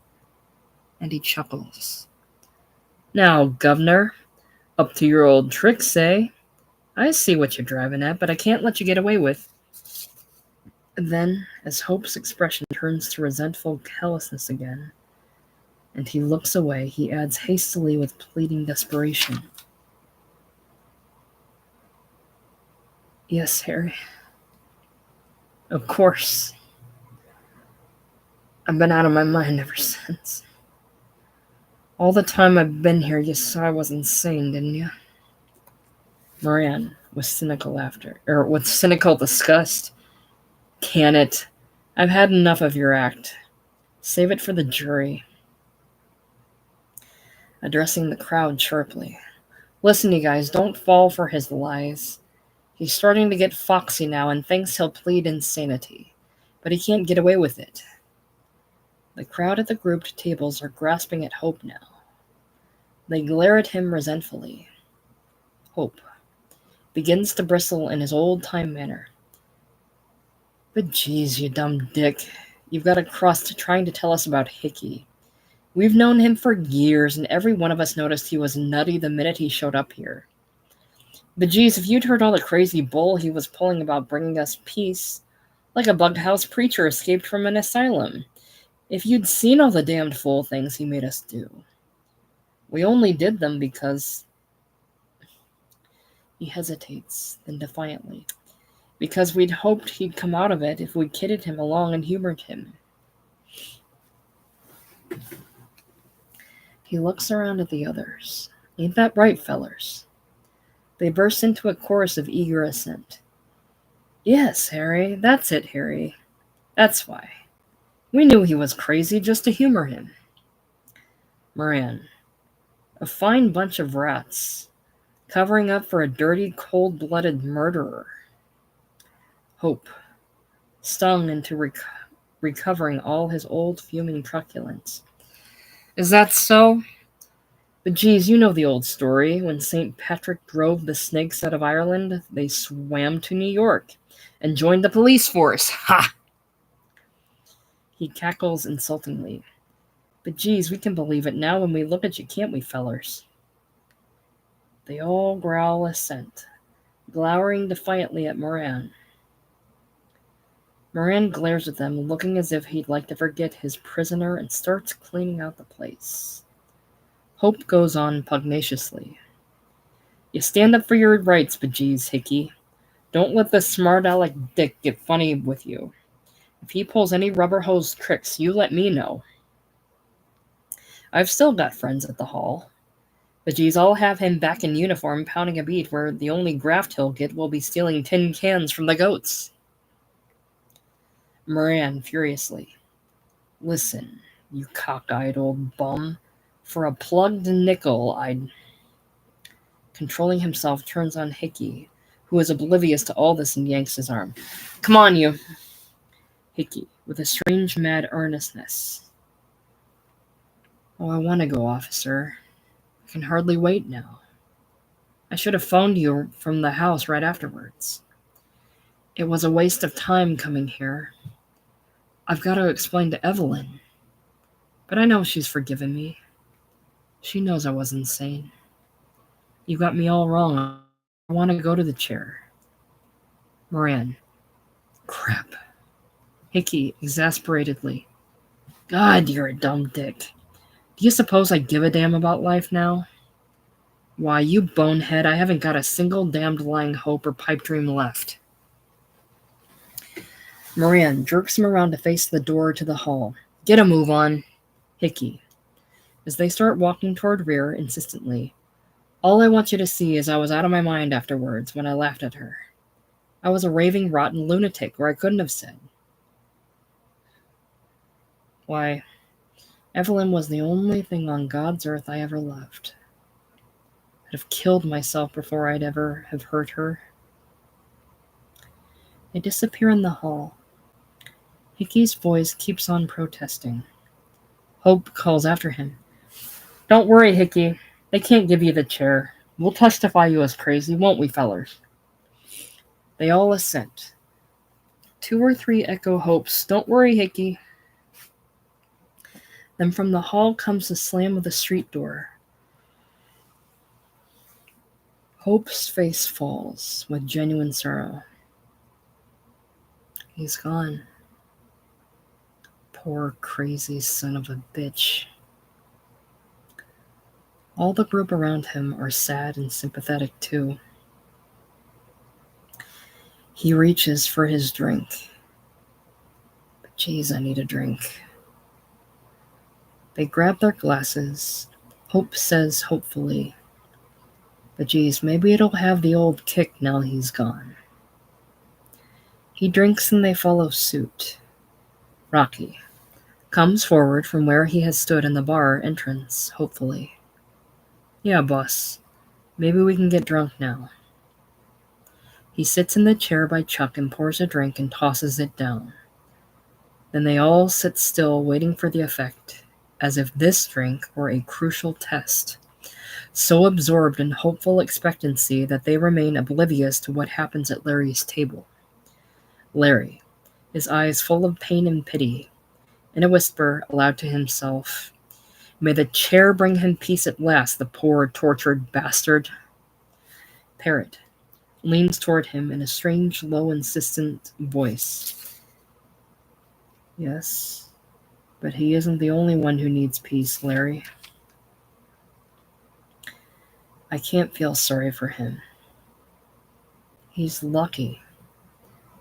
And he chuckles. "Now, Governor, up to your old tricks, eh? I see what you're driving at, but I can't let you get away with—" Then, as Hope's expression turns to resentful callousness again, and he looks away, he adds hastily with pleading desperation, "Yes, Harry. Of course. I've been out of my mind ever since. All the time I've been here, you saw I was insane, didn't you?" Moran, with cynical disgust. "Can it? I've had enough of your act. Save it for the jury." Addressing the crowd sharply. "Listen, you guys, don't fall for his lies. He's starting to get foxy now and thinks he'll plead insanity. But he can't get away with it." The crowd at the grouped tables are grasping at Hope now. They glare at him resentfully. Hope begins to bristle in his old-time manner. "But geez, you dumb dick. You've got a crust trying to tell us about Hickey. We've known him for years, and every one of us noticed he was nutty the minute he showed up here. But geez, if you'd heard all the crazy bull he was pulling about bringing us peace, like a bugged house preacher escaped from an asylum. If you'd seen all the damned fool things he made us do. We only did them because... He hesitates, then defiantly. Because we'd hoped he'd come out of it if we kidded him along and humored him. He looks around at the others. Ain't that right, fellers? They burst into a chorus of eager assent. Yes, Harry, that's it, Harry. That's why. We knew he was crazy just to humor him. Moran. A fine bunch of rats, covering up for a dirty, cold-blooded murderer. Hope. Stung into recovering all his old fuming truculence. Is that so? But geez, you know the old story. When St. Patrick drove the snakes out of Ireland, they swam to New York and joined the police force. Ha! He cackles insultingly. But geez, we can believe it now when we look at you, can't we, fellers? They all growl assent, glowering defiantly at Moran. Moran glares at them, looking as if he'd like to forget his prisoner, and starts cleaning out the place. Hope goes on pugnaciously. You stand up for your rights, bejeez, Hickey. Don't let this smart aleck Dick get funny with you. If he pulls any rubber hose tricks, you let me know. I've still got friends at the hall. Bejeez, I'll have him back in uniform pounding a beat where the only graft he'll get will be stealing tin cans from the goats. Moran furiously. Listen, you cockeyed old bum. For a plugged nickel, I'd... Controlling himself, turns on Hickey, who is oblivious to all this and yanks his arm. Come on, you! Hickey, with a strange mad earnestness. Oh, I want to go, officer. I can hardly wait now. I should have phoned you from the house right afterwards. It was a waste of time coming here. I've got to explain to Evelyn. But I know she's forgiven me. She knows I was insane. You got me all wrong. I want to go to the chair. Moran. Crap. Hickey, exasperatedly. God, you're a dumb dick. Do you suppose I give a damn about life now? Why, you bonehead, I haven't got a single damned lying hope or pipe dream left. Moran jerks him around to face the door to the hall. Get a move on. Hickey. As they start walking toward rear, insistently. All I want you to see is I was out of my mind afterwards when I laughed at her. I was a raving, rotten lunatic, or I couldn't have said. Why, Evelyn was the only thing on God's earth I ever loved. I'd have killed myself before I'd ever have hurt her. They disappear in the hall. Hickey's voice keeps on protesting. Hope calls after him. Don't worry, Hickey. They can't give you the chair. We'll testify you as crazy, won't we, fellers? They all assent. 2 or 3 echo Hope's, don't worry, Hickey. Then from the hall comes the slam of the street door. Hope's face falls with genuine sorrow. He's gone. Poor crazy son of a bitch. All the group around him are sad and sympathetic too. He reaches for his drink. But geez, I need a drink. They grab their glasses. Hope says hopefully, but geez, maybe it'll have the old kick now he's gone. He drinks and they follow suit. Rocky comes forward from where he has stood in the bar entrance, hopefully. Yeah, boss. Maybe we can get drunk now. He sits in the chair by Chuck and pours a drink and tosses it down. Then they all sit still, waiting for the effect, as if this drink were a crucial test, so absorbed in hopeful expectancy that they remain oblivious to what happens at Larry's table. Larry, his eyes full of pain and pity, In a whisper, aloud to himself, "May the chair bring him peace at last, the poor, tortured bastard." Parrot leans toward him in a strange, low, insistent voice. "Yes, but he isn't the only one who needs peace, Larry. I can't feel sorry for him. He's lucky.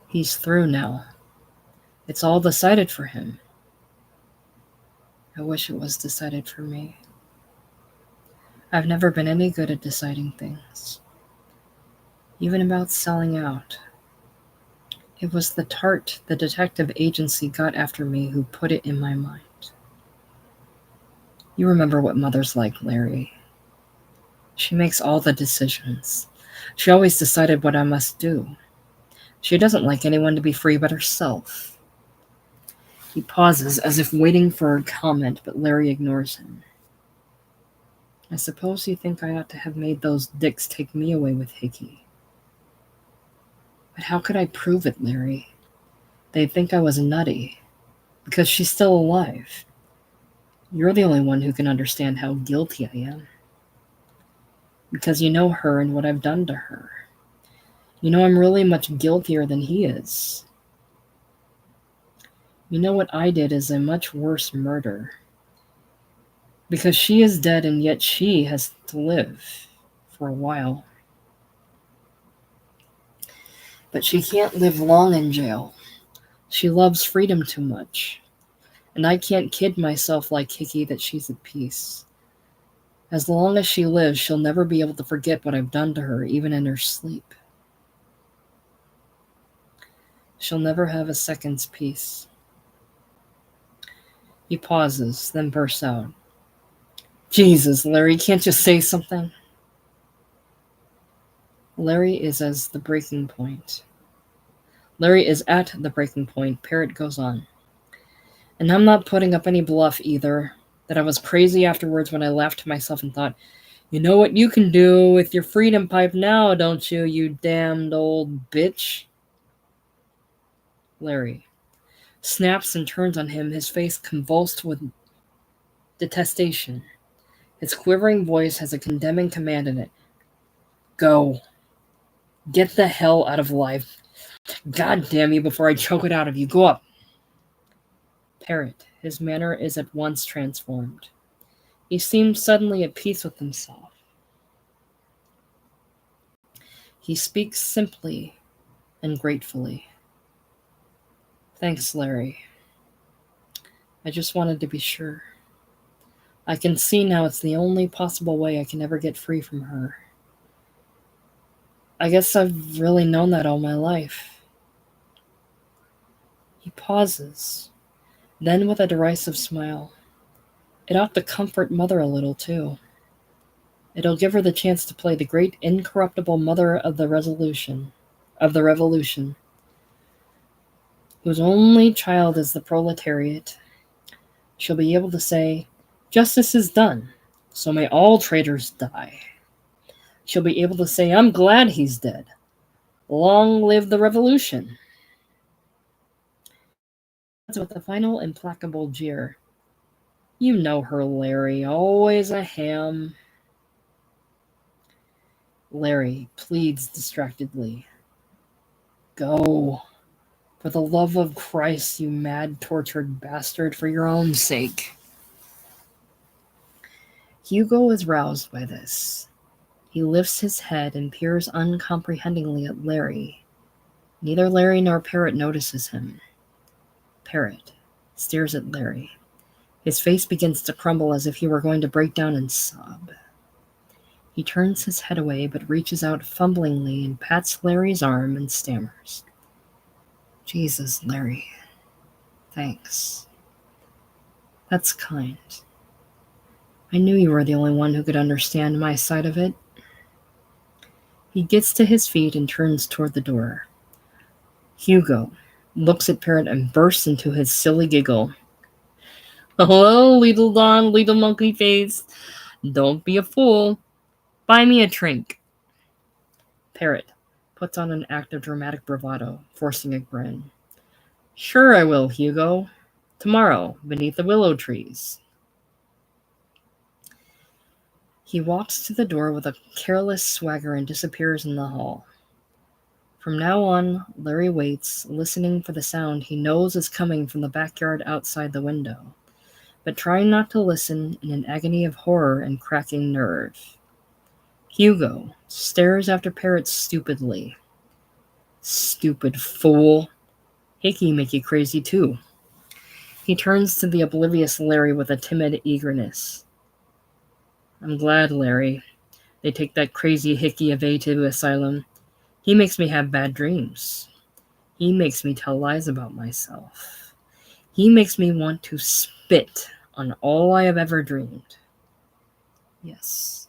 He's through now. It's all decided for him. I wish it was decided for me. I've never been any good at deciding things, even about selling out. It was the tart the detective agency got after me who put it in my mind. You remember what Mother's like, Larry. She makes all the decisions. She always decided what I must do. She doesn't like anyone to be free but herself." He pauses as if waiting for a comment, but Larry ignores him. "I suppose you think I ought to have made those dicks take me away with Hickey. But how could I prove it, Larry? They'd think I was nutty, because she's still alive. You're the only one who can understand how guilty I am. Because you know her and what I've done to her. You know I'm really much guiltier than he is. You know what I did is a much worse murder. Because she is dead and yet she has to live for a while. But she can't live long in jail. She loves freedom too much. And I can't kid myself like Hickey that she's at peace. As long as she lives, she'll never be able to forget what I've done to her, even in her sleep. She'll never have a second's peace." He pauses, then bursts out. "Jesus, Larry, can't you say something?" Larry is at the breaking point. Parrot goes on. "And I'm not putting up any bluff either, that I was crazy afterwards when I laughed to myself and thought, you know what you can do with your freedom pipe now, don't you, you damned old bitch?" Larry snaps and turns on him, his face convulsed with detestation. His quivering voice has a condemning command in it. "Go. Get the hell out of life. God damn you before I choke it out of you. Go up." Parrot, his manner is at once transformed. He seems suddenly at peace with himself. He speaks simply and gratefully. "Thanks, Larry. I just wanted to be sure. I can see now it's the only possible way I can ever get free from her. I guess I've really known that all my life." He pauses, then with a derisive smile. "It ought to comfort Mother a little, too. It'll give her the chance to play the great incorruptible mother of the revolution, whose only child is the proletariat. She'll be able to say, 'Justice is done, so may all traitors die.' She'll be able to say, 'I'm glad he's dead. Long live the revolution.'" With a final implacable jeer. "You know her, Larry, always a ham." Larry pleads distractedly. "Go. For the love of Christ, you mad, tortured bastard, for your own sake." Hugo is roused by this. He lifts his head and peers uncomprehendingly at Larry. Neither Larry nor Parrot notices him. Parrot stares at Larry. His face begins to crumble as if he were going to break down and sob. He turns his head away but reaches out fumblingly and pats Larry's arm and stammers. "Jesus, Larry. Thanks. That's kind. I knew you were the only one who could understand my side of it." He gets to his feet and turns toward the door. Hugo looks at Parrot and bursts into his silly giggle. "Hello, little Don, little monkey face. Don't be a fool. Buy me a drink." Parrot puts on an act of dramatic bravado, forcing a grin. "Sure I will, Hugo. Tomorrow, beneath the willow trees. He walks to the door with a careless swagger and disappears in the hall. From now on, Larry waits, listening for the sound he knows is coming from the backyard outside the window, but trying not to listen in an agony of horror and cracking nerve. Hugo stares after Parrot stupidly. Stupid fool. Hickey make you crazy too. He turns to the oblivious Larry with a timid eagerness. I'm glad, Larry. They take that crazy Hickey away to asylum. He makes me have bad dreams. He makes me tell lies about myself. He makes me want to spit on all I have ever dreamed. Yes,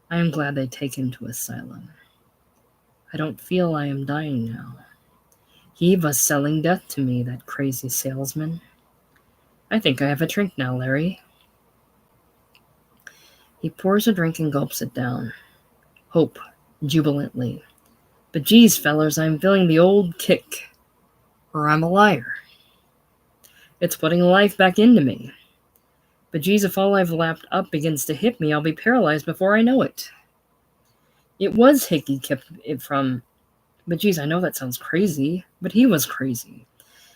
I am glad they take him to asylum. I don't feel I am dying now. He was selling death to me, that crazy salesman. I think I have a drink now, Larry. He pours a drink and gulps it down. Hope, jubilantly. But geez, fellas, I'm feeling the old kick. Or I'm a liar. It's putting life back into me. But geez, if all I've lapped up begins to hit me, I'll be paralyzed before I know it. It was Hickey kept it from... But geez, I know that sounds crazy, but he was crazy.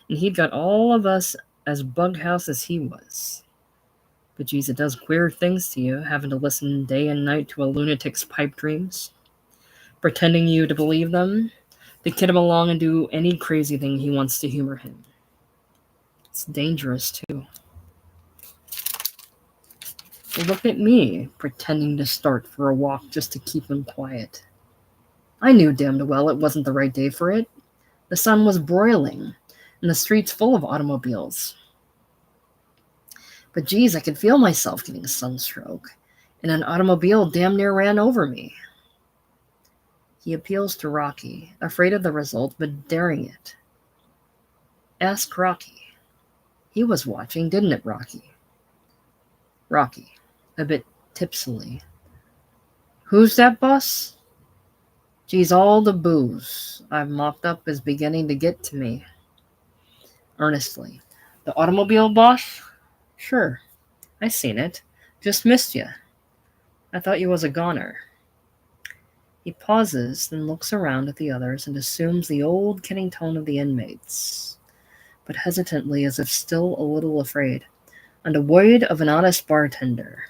And he'd got all of us as bughouse as he was. But geez, it does queer things to you, having to listen day and night to a lunatic's pipe dreams. Pretending you to believe them, to kid him along and do any crazy thing he wants to humor him. It's dangerous, too. Look at me, pretending to start for a walk just to keep him quiet. I knew damned well it wasn't the right day for it. The sun was broiling, and the streets full of automobiles. But geez, I could feel myself getting a sunstroke, and an automobile damn near ran over me. He appeals to Rocky, afraid of the result, but daring it. Ask Rocky. He was watching, didn't it, Rocky? Rocky, a bit tipsily. Who's that, boss? Geez, all the booze I've mopped up is beginning to get to me. Earnestly. The automobile, boss? Sure. I seen it. Just missed you. I thought you was a goner. He pauses, then looks around at the others and assumes the old kidding tone of the inmates, but hesitantly as if still a little afraid, and a word of an honest bartender.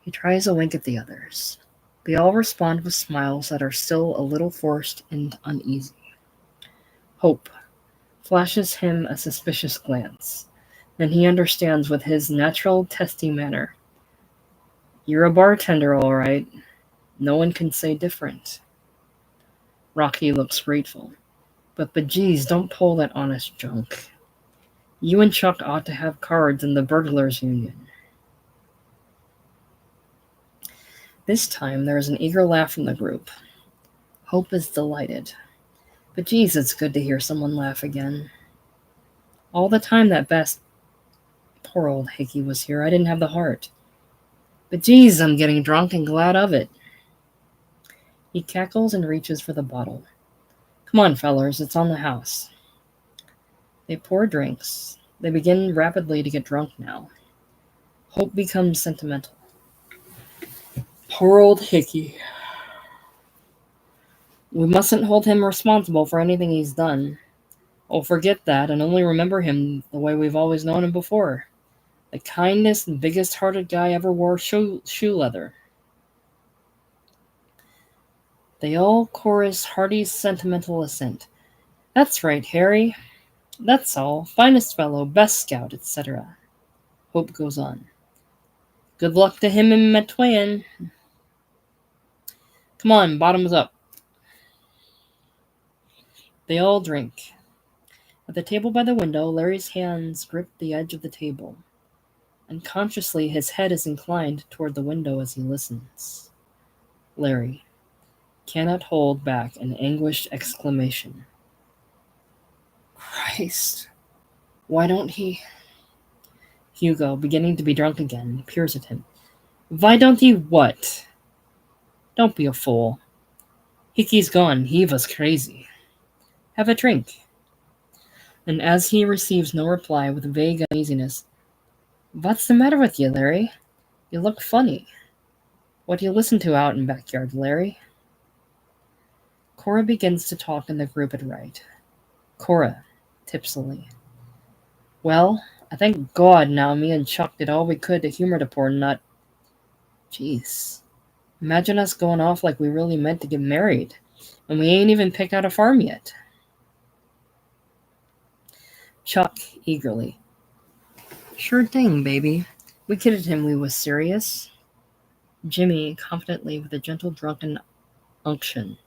He tries a wink at the others. They all respond with smiles that are still a little forced and uneasy. Hope flashes him a suspicious glance. Then he understands with his natural testy manner. You're a bartender, all right. No one can say different. Rocky looks grateful. But geez, don't pull that honest junk. You and Chuck ought to have cards in the burglars' union. This time there is an eager laugh from the group. Hope is delighted. But geez, it's good to hear someone laugh again. All the time that best poor old Hickey was here, I didn't have the heart. But geez, I'm getting drunk and glad of it. He cackles and reaches for the bottle. Come on, fellers, it's on the house. They pour drinks. They begin rapidly to get drunk now. Hope becomes sentimental. Poor old Hickey. We mustn't hold him responsible for anything he's done. Oh, forget that and only remember him the way we've always known him before. The kindest and biggest-hearted guy ever wore shoe leather. They all chorus hearty sentimental assent. That's right, Harry. That's all. Finest fellow, best scout, etc. Hope goes on. Good luck to him and Matwayan. Come on, bottoms up. They all drink. At the table by the window, Larry's hands grip the edge of the table. Unconsciously, his head is inclined toward the window as he listens. Larry cannot hold back an anguished exclamation. Christ, why don't he... Hugo, beginning to be drunk again, peers at him. Why don't he what? Don't be a fool. Hickey's gone. He was crazy. Have a drink. And as he receives no reply with vague uneasiness, "What's the matter with you, Larry? You look funny. What do you listen to out in backyard, Larry?" Cora begins to talk in the group at right. Cora, tipsily. "Well, I thank God now me and Chuck did all we could to humor the poor nut. Jeez. Imagine us going off like we really meant to get married, and we ain't even picked out a farm yet." Chuck, eagerly. "Sure thing, baby. We kidded him we was serious." Jimmy, confidently, with a gentle drunken unction.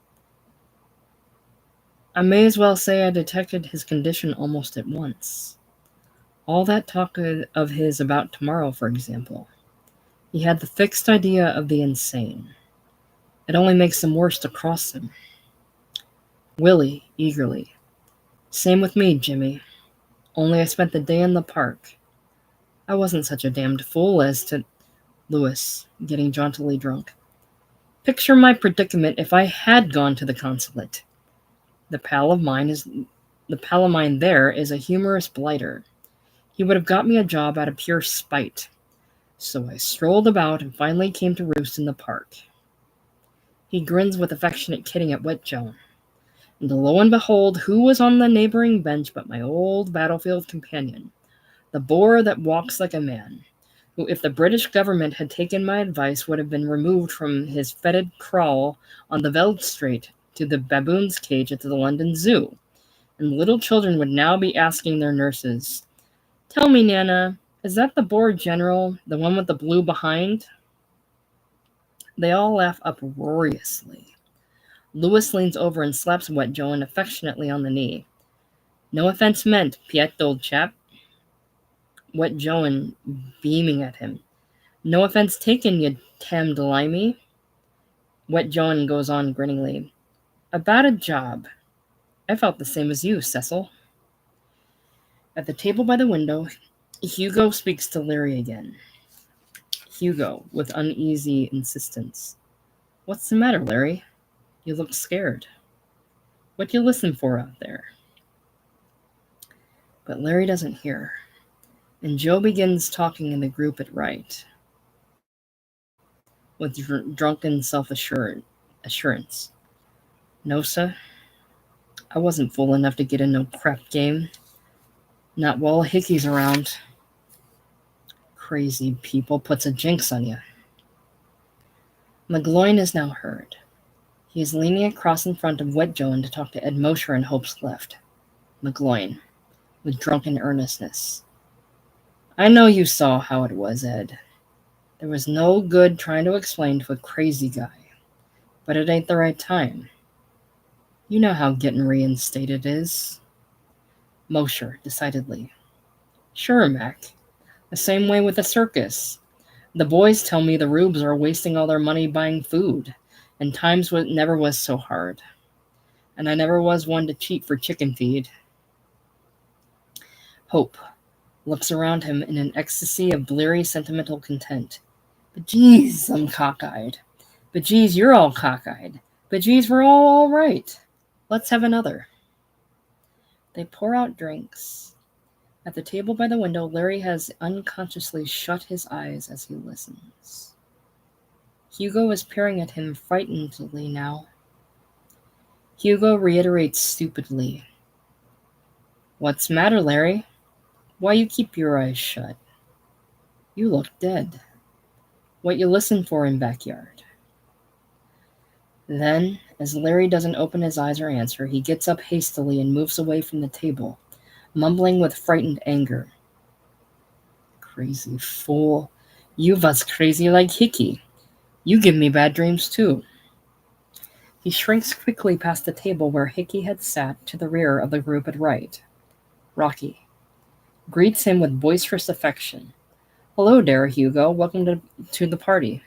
"I may as well say I detected his condition almost at once. All that talk of his about tomorrow, for example. He had the fixed idea of the insane. It only makes them worse to cross him." Willie, eagerly. "Same with me, Jimmy. Only I spent the day in the park. I wasn't such a damned fool as to—" Lewis, getting jauntily drunk. "Picture my predicament if I had gone to the consulate. The pal of mine there is a humorous blighter. He would have got me a job out of pure spite. So I strolled about and finally came to roost in the park." He grins with affectionate kidding at Wet Joan. And lo and behold, who was on the neighboring bench but my old battlefield companion, the boar that walks like a man, who, if the British government had taken my advice, would have been removed from his fetid kraal on the Veldstraat to the baboon's cage at the London Zoo, and little children would now be asking their nurses, "Tell me, Nana, is that the Boer General, the one with the blue behind?" They all laugh uproariously. Lewis leans over and slaps Wet Joan affectionately on the knee. "No offense meant, Piet, old chap." Wet Joan, beaming at him. "No offense taken, you Tam Delimey." Wet Joan goes on grinningly. "About a job. I felt the same as you, Cecil." At the table by the window, Hugo speaks to Larry again. Hugo, with uneasy insistence. "What's the matter, Larry? You look scared. What do you listen for out there?" But Larry doesn't hear, and Joe begins talking in the group at right, with drunken self-assurance. "No, sir, I wasn't fool enough to get in no crap game. Not while Hickey's around. Crazy people puts a jinx on you." McGloin is now heard. He is leaning across in front of Wet Joan to talk to Ed Mosher in Hope's left. McGloin, with drunken earnestness. "I know you saw how it was, Ed. There was no good trying to explain to a crazy guy. But it ain't the right time. You know how getting reinstated is." Mosher, decidedly. "Sure, Mac. The same way with the circus. The boys tell me the rubes are wasting all their money buying food, and times never was so hard. And I never was one to cheat for chicken feed." Hope looks around him in an ecstasy of bleary sentimental content. "But geez, I'm cockeyed. But geez, you're all cockeyed. But geez, we're all right. Let's have another." They pour out drinks. At the table by the window, Larry has unconsciously shut his eyes as he listens. Hugo is peering at him frightenedly now. Hugo reiterates stupidly, "What's matter, Larry? Why you keep your eyes shut? You look dead. What you listen for in backyard?" Then, as Larry doesn't open his eyes or answer, he gets up hastily and moves away from the table, mumbling with frightened anger. "Crazy fool. You was crazy like Hickey. You give me bad dreams, too." He shrinks quickly past the table where Hickey had sat to the rear of the group at right. Rocky greets him with boisterous affection. "Hello there, Hugo. Welcome to the party."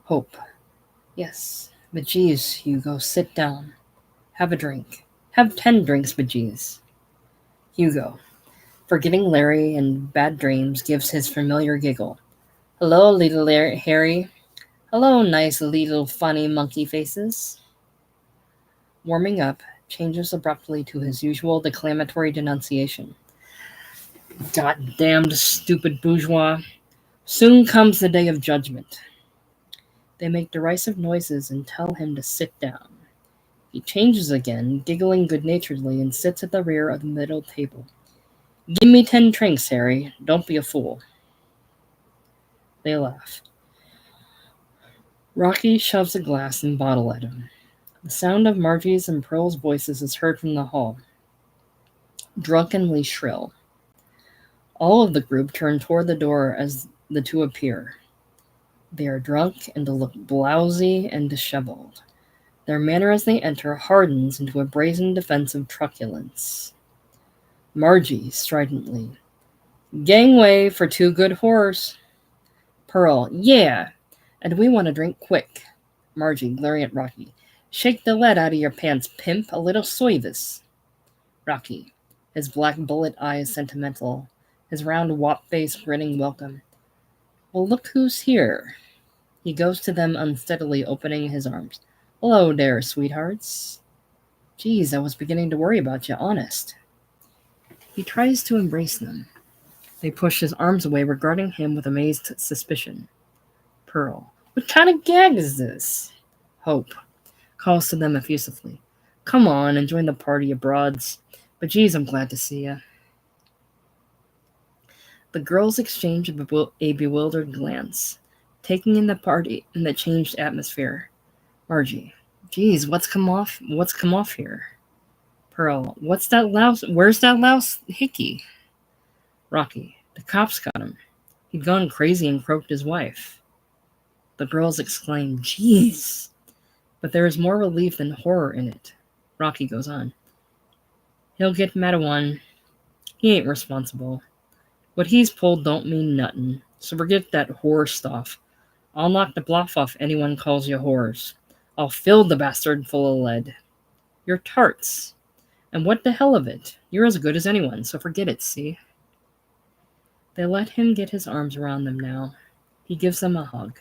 Hope. "Yes, but geez, Hugo, sit down. Have a drink. Have 10 drinks, but geez." Hugo, forgetting Larry and bad dreams, gives his familiar giggle. "Hello, little Harry. Hello, nice little funny monkey faces." Warming up, changes abruptly to his usual declamatory denunciation. Goddamned stupid bourgeois. Soon comes the day of judgment. They make derisive noises and tell him to sit down. He changes again, giggling good-naturedly, and sits at the rear of the middle table. Give me 10 drinks, Harry. Don't be a fool. They laugh. Rocky shoves a glass and bottle at him. The sound of Margie's and Pearl's voices is heard from the hall, drunkenly shrill. All of the group turn toward the door as the two appear. They are drunk and look blousy and disheveled. Their manner as they enter hardens into a brazen defensive truculence. Margie, stridently. Gangway for 2 good whores. Pearl, yeah, and we want to drink quick. Margie, glaring at Rocky. Shake the lead out of your pants, pimp. A little service. Rocky, his black bullet eyes sentimental, his round wop face grinning welcome. Well, look who's here. He goes to them unsteadily, opening his arms. Hello there, sweethearts. Geez, I was beginning to worry about you, honest. He tries to embrace them. They push his arms away, regarding him with amazed suspicion. Pearl. What kind of gag is this? Hope calls to them effusively. Come on and join the party, you broads. But geez, I'm glad to see you. The girls exchange a bewildered glance, taking in the party in the changed atmosphere. Margie. Geez, what's come off here? Pearl. Where's that louse Hickey? Rocky. The cops got him. He'd gone crazy and croaked his wife. The girls exclaim, Jeez! But there is more relief than horror in it. Rocky goes on. He'll get Madawan. He ain't responsible. What he's pulled don't mean nothin', so forget that whore stuff. I'll knock the bluff off anyone calls you whores. I'll fill the bastard full of lead. You're tarts. And what the hell of it? You're as good as anyone, so forget it, see? They let him get his arms around them now. He gives them a hug.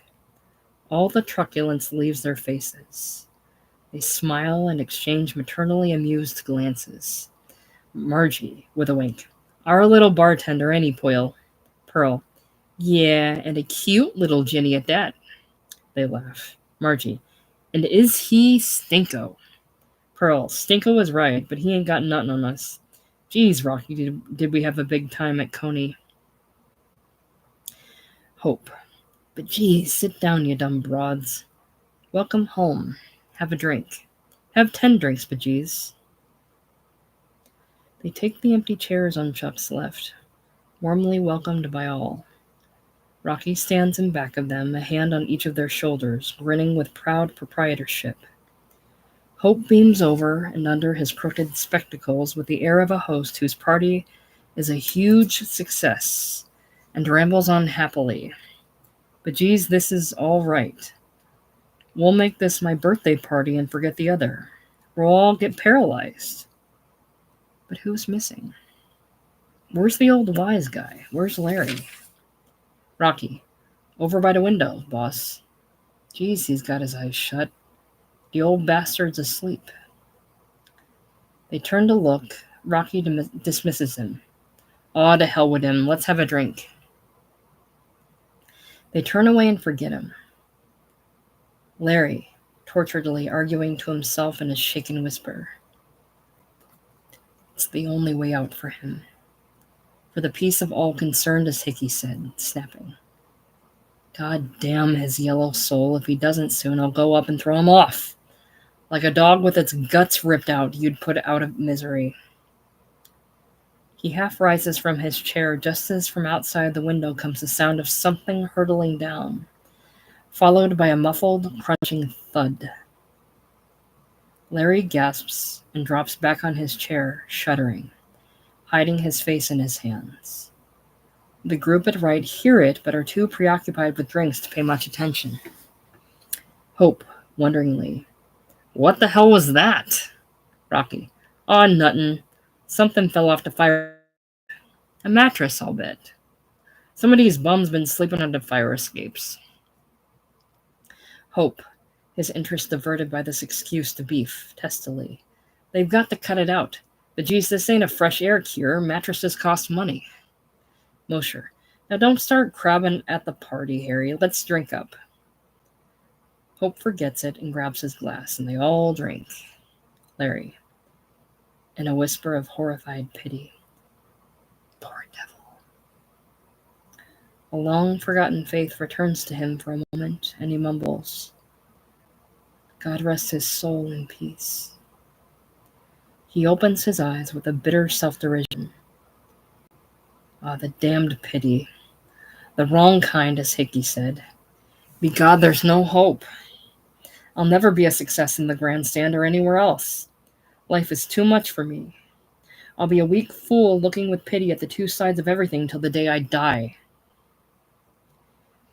All the truculence leaves their faces. They smile and exchange maternally amused glances. Margie, with a wink. Our little bartender, any Poyle. Pearl. Yeah, and a cute little Ginny at that. They laugh. Margie. And is he stinko? Pearl. Stinko is right, but he ain't got nothing on us. Geez, Rocky, did we have a big time at Coney? Hope. But geez, sit down, you dumb broads. Welcome home. Have a drink. Have 10 drinks, bejeez. They take the empty chairs on Chuck's left, warmly welcomed by all. Rocky stands in back of them, a hand on each of their shoulders, grinning with proud proprietorship. Hope beams over and under his crooked spectacles with the air of a host whose party is a huge success, and rambles on happily. But geez, this is all right. We'll make this my birthday party and forget the other. We'll all get paralyzed. But who's missing? Where's the old wise guy? Where's Larry? Rocky. Over by the window, boss. Geez, he's got his eyes shut. The old bastard's asleep. They turn to look. Rocky dismisses him. Aw, to hell with him. Let's have a drink. They turn away and forget him. Larry, torturedly arguing to himself in a shaken whisper. It's the only way out for him. For the peace of all concerned, as Hickey said, snapping. God damn his yellow soul. If he doesn't soon, I'll go up and throw him off. Like a dog with its guts ripped out, you'd put out of misery. He half rises from his chair just as from outside the window comes the sound of something hurtling down, followed by a muffled, crunching thud. Larry gasps and drops back on his chair, shuddering, hiding his face in his hands. The group at right hear it, but are too preoccupied with drinks to pay much attention. Hope, wonderingly. What the hell was that? Rocky. Aw, nuttin'. Something fell off the fire. A mattress, I'll bet. Some of these bums been sleeping under fire escapes. Hope, his interest diverted by this excuse to beef, testily. They've got to cut it out. But geez, this ain't a fresh air cure. Mattresses cost money. Mosher. Now don't start crabbing at the party, Harry. Let's drink up. Hope forgets it and grabs his glass, and they all drink. Larry. In a whisper of horrified pity. Poor devil. A long-forgotten faith returns to him for a moment, and he mumbles, God rest his soul in peace. He opens his eyes with a bitter self-derision. Ah, the damned pity. The wrong kind, as Hickey said. Begod, there's no hope. I'll never be a success in the grandstand or anywhere else. Life is too much for me. I'll be a weak fool looking with pity at the two sides of everything till the day I die.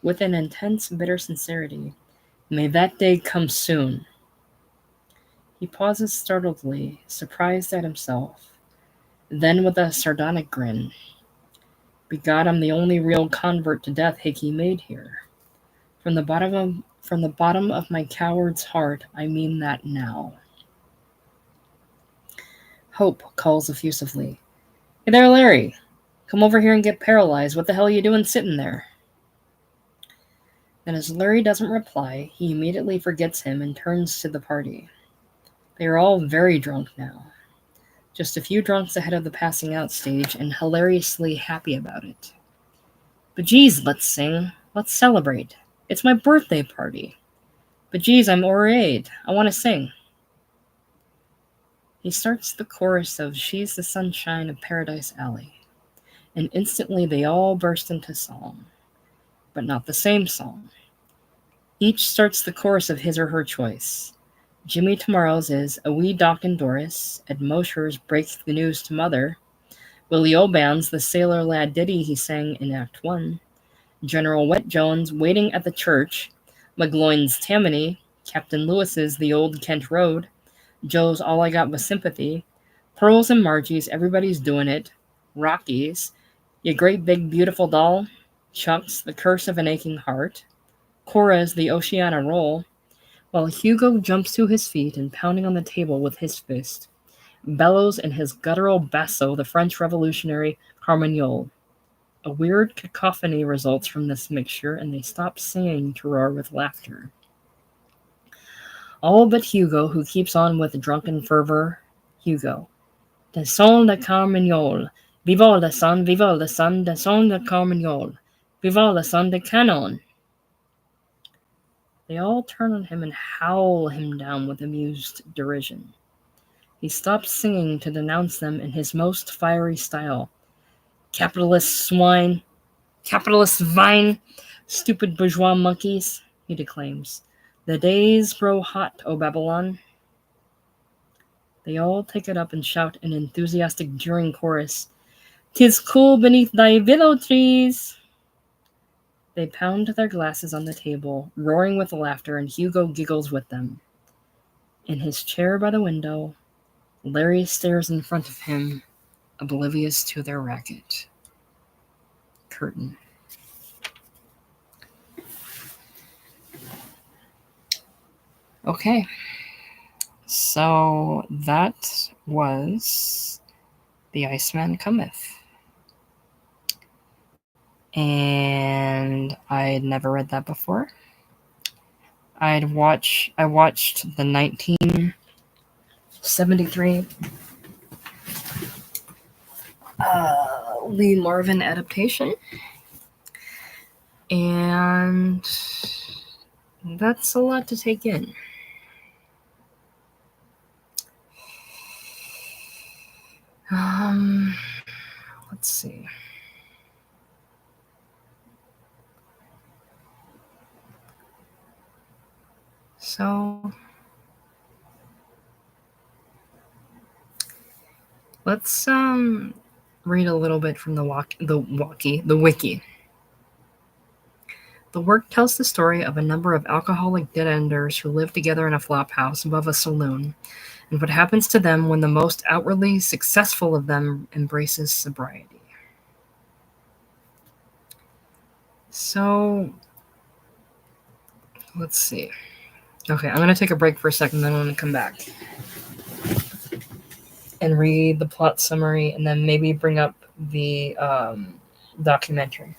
With an intense, bitter sincerity, may that day come soon. He pauses startledly, surprised at himself. Then with a sardonic grin, Begod, I'm the only real convert to death Hickey made here. From the bottom of my coward's heart, I mean that now. Hope calls effusively. Hey there, Larry. Come over here and get paralyzed. What the hell are you doing sitting there? Then as Larry doesn't reply, he immediately forgets him and turns to the party. They are all very drunk now. Just a few drunks ahead of the passing out stage and hilariously happy about it. But geez, let's sing. Let's celebrate. It's my birthday party. But geez, I'm overage. I want to sing. He starts the chorus of She's the Sunshine of Paradise Alley, and instantly they all burst into song. But not the same song. Each starts the chorus of his or her choice. Jimmy Tomorrow's is A Wee Doc and Doris, Ed Mosher's Breaks the News to Mother, Willie Oban's The Sailor Lad Ditty he sang in Act 1, General Wet Jones' Waiting at the Church, McGloin's Tammany, Captain Lewis's The Old Kent Road, Joe's All I Got Was Sympathy, Pearl's and Margie's Everybody's Doing It, Rocky's You Great Big Beautiful Doll, Chuck's The Curse of an Aching Heart, Cora's The Oceana Roll, while Hugo jumps to his feet and pounding on the table with his fist, bellows in his guttural basso the French Revolutionary Carmagnole. A weird cacophony results from this mixture, and they stop singing to roar with laughter. All but Hugo, who keeps on with drunken fervor. Hugo. The son de Carmagnole. Viva le son de son de Carmagnole. Viva le son de Canon. They all turn on him and howl him down with amused derision. He stops singing to denounce them in his most fiery style. Capitalist swine, capitalist vine, stupid bourgeois monkeys, he declaims. The days grow hot, O Babylon. They all take it up and shout in enthusiastic jeering chorus, 'Tis cool beneath thy willow trees. They pound their glasses on the table, roaring with laughter, and Hugo giggles with them. In his chair by the window, Larry stares in front of him, oblivious to their racket. Curtain. Okay. So that was The Iceman Cometh. And I'd never read that before. I watched the 1973 Lee Marvin adaptation. And that's a lot to take in. Let's see. So let's read a little bit from the wiki. The work tells the story of a number of alcoholic dead-enders who live together in a flophouse above a saloon, and what happens to them when the most outwardly successful of them embraces sobriety. So, let's see. Okay, I'm going to take a break for a second, then I'm going to come back. and read the plot summary, and then maybe bring up the documentary.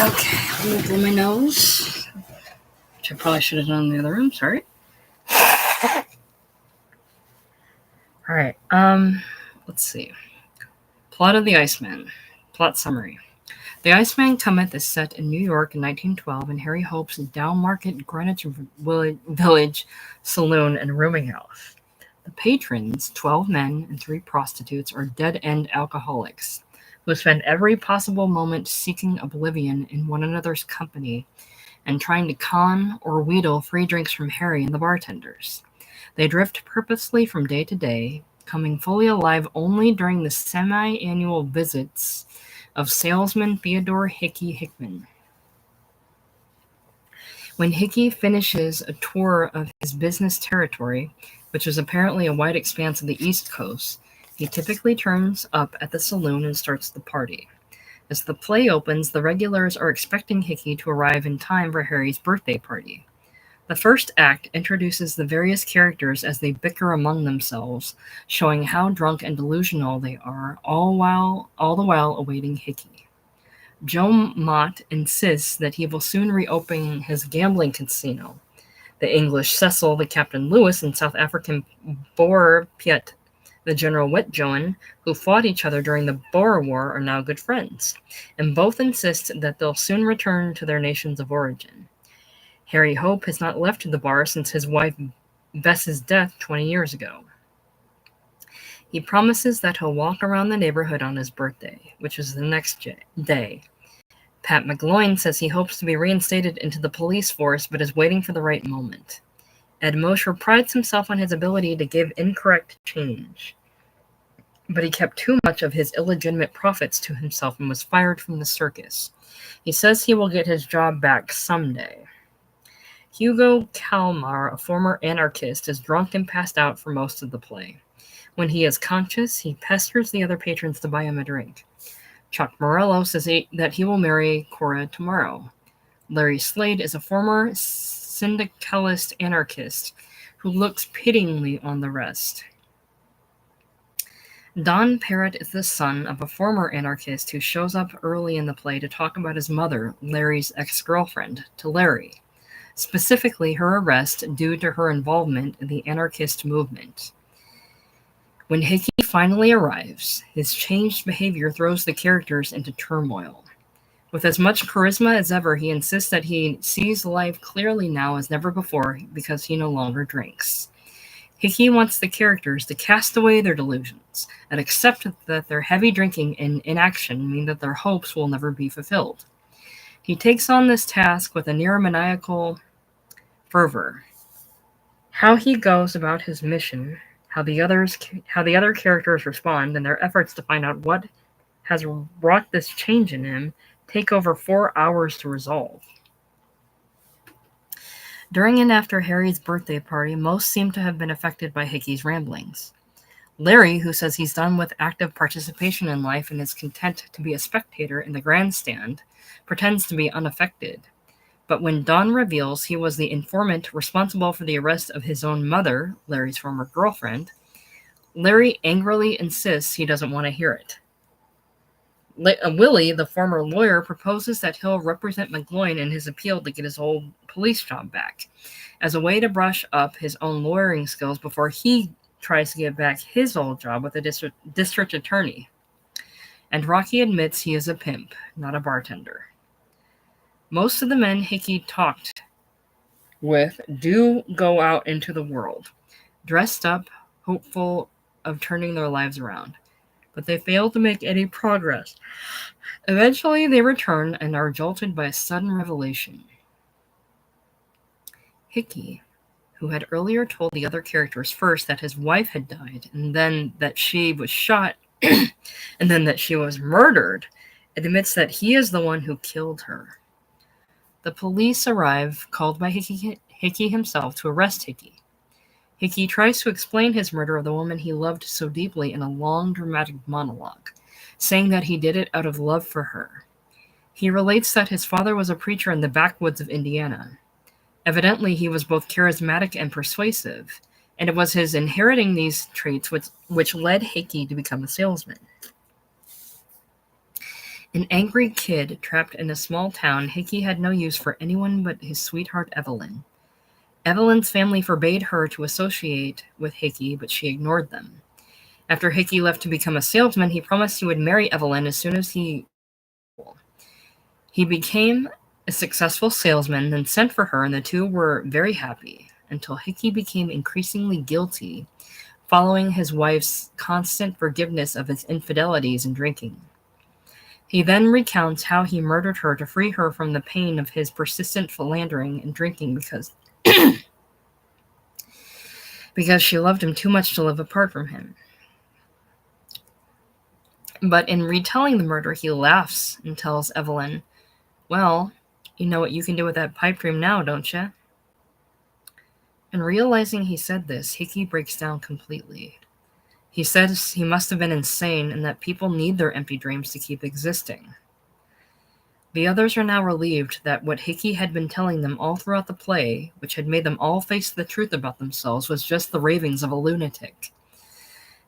Okay, I'm gonna blow my nose, which I probably should have done in the other room. Sorry. All right. Let's see. Plot of the Iceman. Plot summary. The Iceman Cometh is set in New York in 1912 in Harry Hope's downmarket Greenwich Village saloon and rooming house. The patrons, 12 men and 3 prostitutes, are dead-end alcoholics who spend every possible moment seeking oblivion in one another's company and trying to con or wheedle free drinks from Harry and the bartenders. They drift purposely from day to day, coming fully alive only during the semi-annual visits of salesman Theodore Hickey Hickman. When Hickey finishes a tour of his business territory, which is apparently a wide expanse of the East Coast, he typically turns up at the saloon and starts the party. As the play opens, the regulars are expecting Hickey to arrive in time for Harry's birthday party. The first act introduces the various characters as they bicker among themselves, showing how drunk and delusional they are, all the while awaiting Hickey. Joe Mott insists that he will soon reopen his gambling casino. The English Cecil, the Captain Lewis, and South African Boer Piet, the General Wetjoen, who fought each other during the Boer War, are now good friends, and both insist that they'll soon return to their nations of origin. Harry Hope has not left the bar since his wife Bess's death 20 years ago. He promises that he'll walk around the neighborhood on his birthday, which is the next day. Pat McGloin says he hopes to be reinstated into the police force but is waiting for the right moment. Ed Mosher prides himself on his ability to give incorrect change, but he kept too much of his illegitimate profits to himself and was fired from the circus. He says he will get his job back someday. Hugo Kalmar, a former anarchist, is drunk and passed out for most of the play. When he is conscious, he pesters the other patrons to buy him a drink. Chuck Morello says that he will marry Cora tomorrow. Larry Slade is a former syndicalist anarchist who looks pityingly on the rest. Don Parrott is the son of a former anarchist who shows up early in the play to talk about his mother, Larry's ex-girlfriend, to Larry, specifically her arrest due to her involvement in the anarchist movement. When Hickey finally arrives, his changed behavior throws the characters into turmoil. With as much charisma as ever, he insists that he sees life clearly now as never before because he no longer drinks. Hickey wants the characters to cast away their delusions and accept that their heavy drinking and inaction mean that their hopes will never be fulfilled. He takes on this task with a near maniacal fervor. How he goes about his mission, how the other characters respond, and their efforts to find out what has wrought this change in him take over 4 hours to resolve. During and after Harry's birthday party, most seem to have been affected by Hickey's ramblings. Larry, who says he's done with active participation in life and is content to be a spectator in the grandstand, pretends to be unaffected. But when Don reveals he was the informant responsible for the arrest of his own mother, Larry's former girlfriend, Larry angrily insists he doesn't want to hear it. Willie, the former lawyer, proposes that he'll represent McGloin in his appeal to get his old police job back, as a way to brush up his own lawyering skills before he tries to get back his old job with a district attorney. And Rocky admits he is a pimp, not a bartender. Most of the men Hickey talked with do go out into the world, dressed up, hopeful of turning their lives around, but they fail to make any progress. Eventually, they return and are jolted by a sudden revelation. Hickey, who had earlier told the other characters first that his wife had died, and then that she was shot, and then that she was murdered, admits that he is the one who killed her. The police arrive, called by Hickey himself, to arrest Hickey. Hickey tries to explain his murder of the woman he loved so deeply in a long, dramatic monologue, saying that he did it out of love for her. He relates that his father was a preacher in the backwoods of Indiana. Evidently, he was both charismatic and persuasive, and it was his inheriting these traits which led Hickey to become a salesman. An angry kid trapped in a small town, Hickey had no use for anyone but his sweetheart Evelyn. Evelyn's family forbade her to associate with Hickey, but she ignored them. After Hickey left to become a salesman, he promised he would marry Evelyn as soon as he became a successful salesman, then sent for her, and the two were very happy, until Hickey became increasingly guilty, following his wife's constant forgiveness of his infidelities and drinking. He then recounts how he murdered her to free her from the pain of his persistent philandering and drinking because she loved him too much to live apart from him. But in retelling the murder, he laughs and tells Evelyn, "Well, you know what you can do with that pipe dream now, don't you?" And realizing he said this, Hickey breaks down completely. He says he must have been insane and that people need their empty dreams to keep existing. The others are now relieved that what Hickey had been telling them all throughout the play, which had made them all face the truth about themselves, was just the ravings of a lunatic.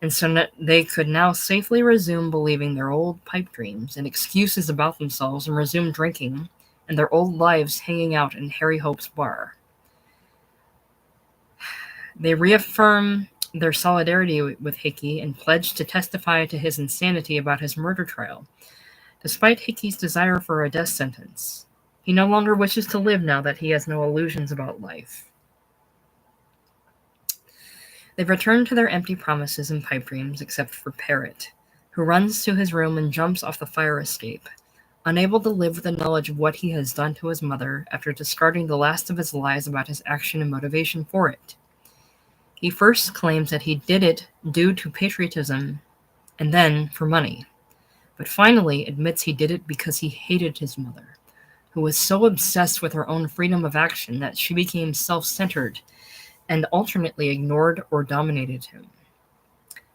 And so they could now safely resume believing their old pipe dreams and excuses about themselves and resume drinking and their old lives hanging out in Harry Hope's bar. They reaffirm their solidarity with Hickey and pledge to testify to his insanity about his murder trial, despite Hickey's desire for a death sentence. He no longer wishes to live now that he has no illusions about life. They return to their empty promises and pipe dreams, except for Parrot, who runs to his room and jumps off the fire escape, unable to live with the knowledge of what he has done to his mother after discarding the last of his lies about his action and motivation for it. He first claims that he did it due to patriotism and then for money, but finally admits he did it because he hated his mother, who was so obsessed with her own freedom of action that she became self-centered and alternately ignored or dominated him.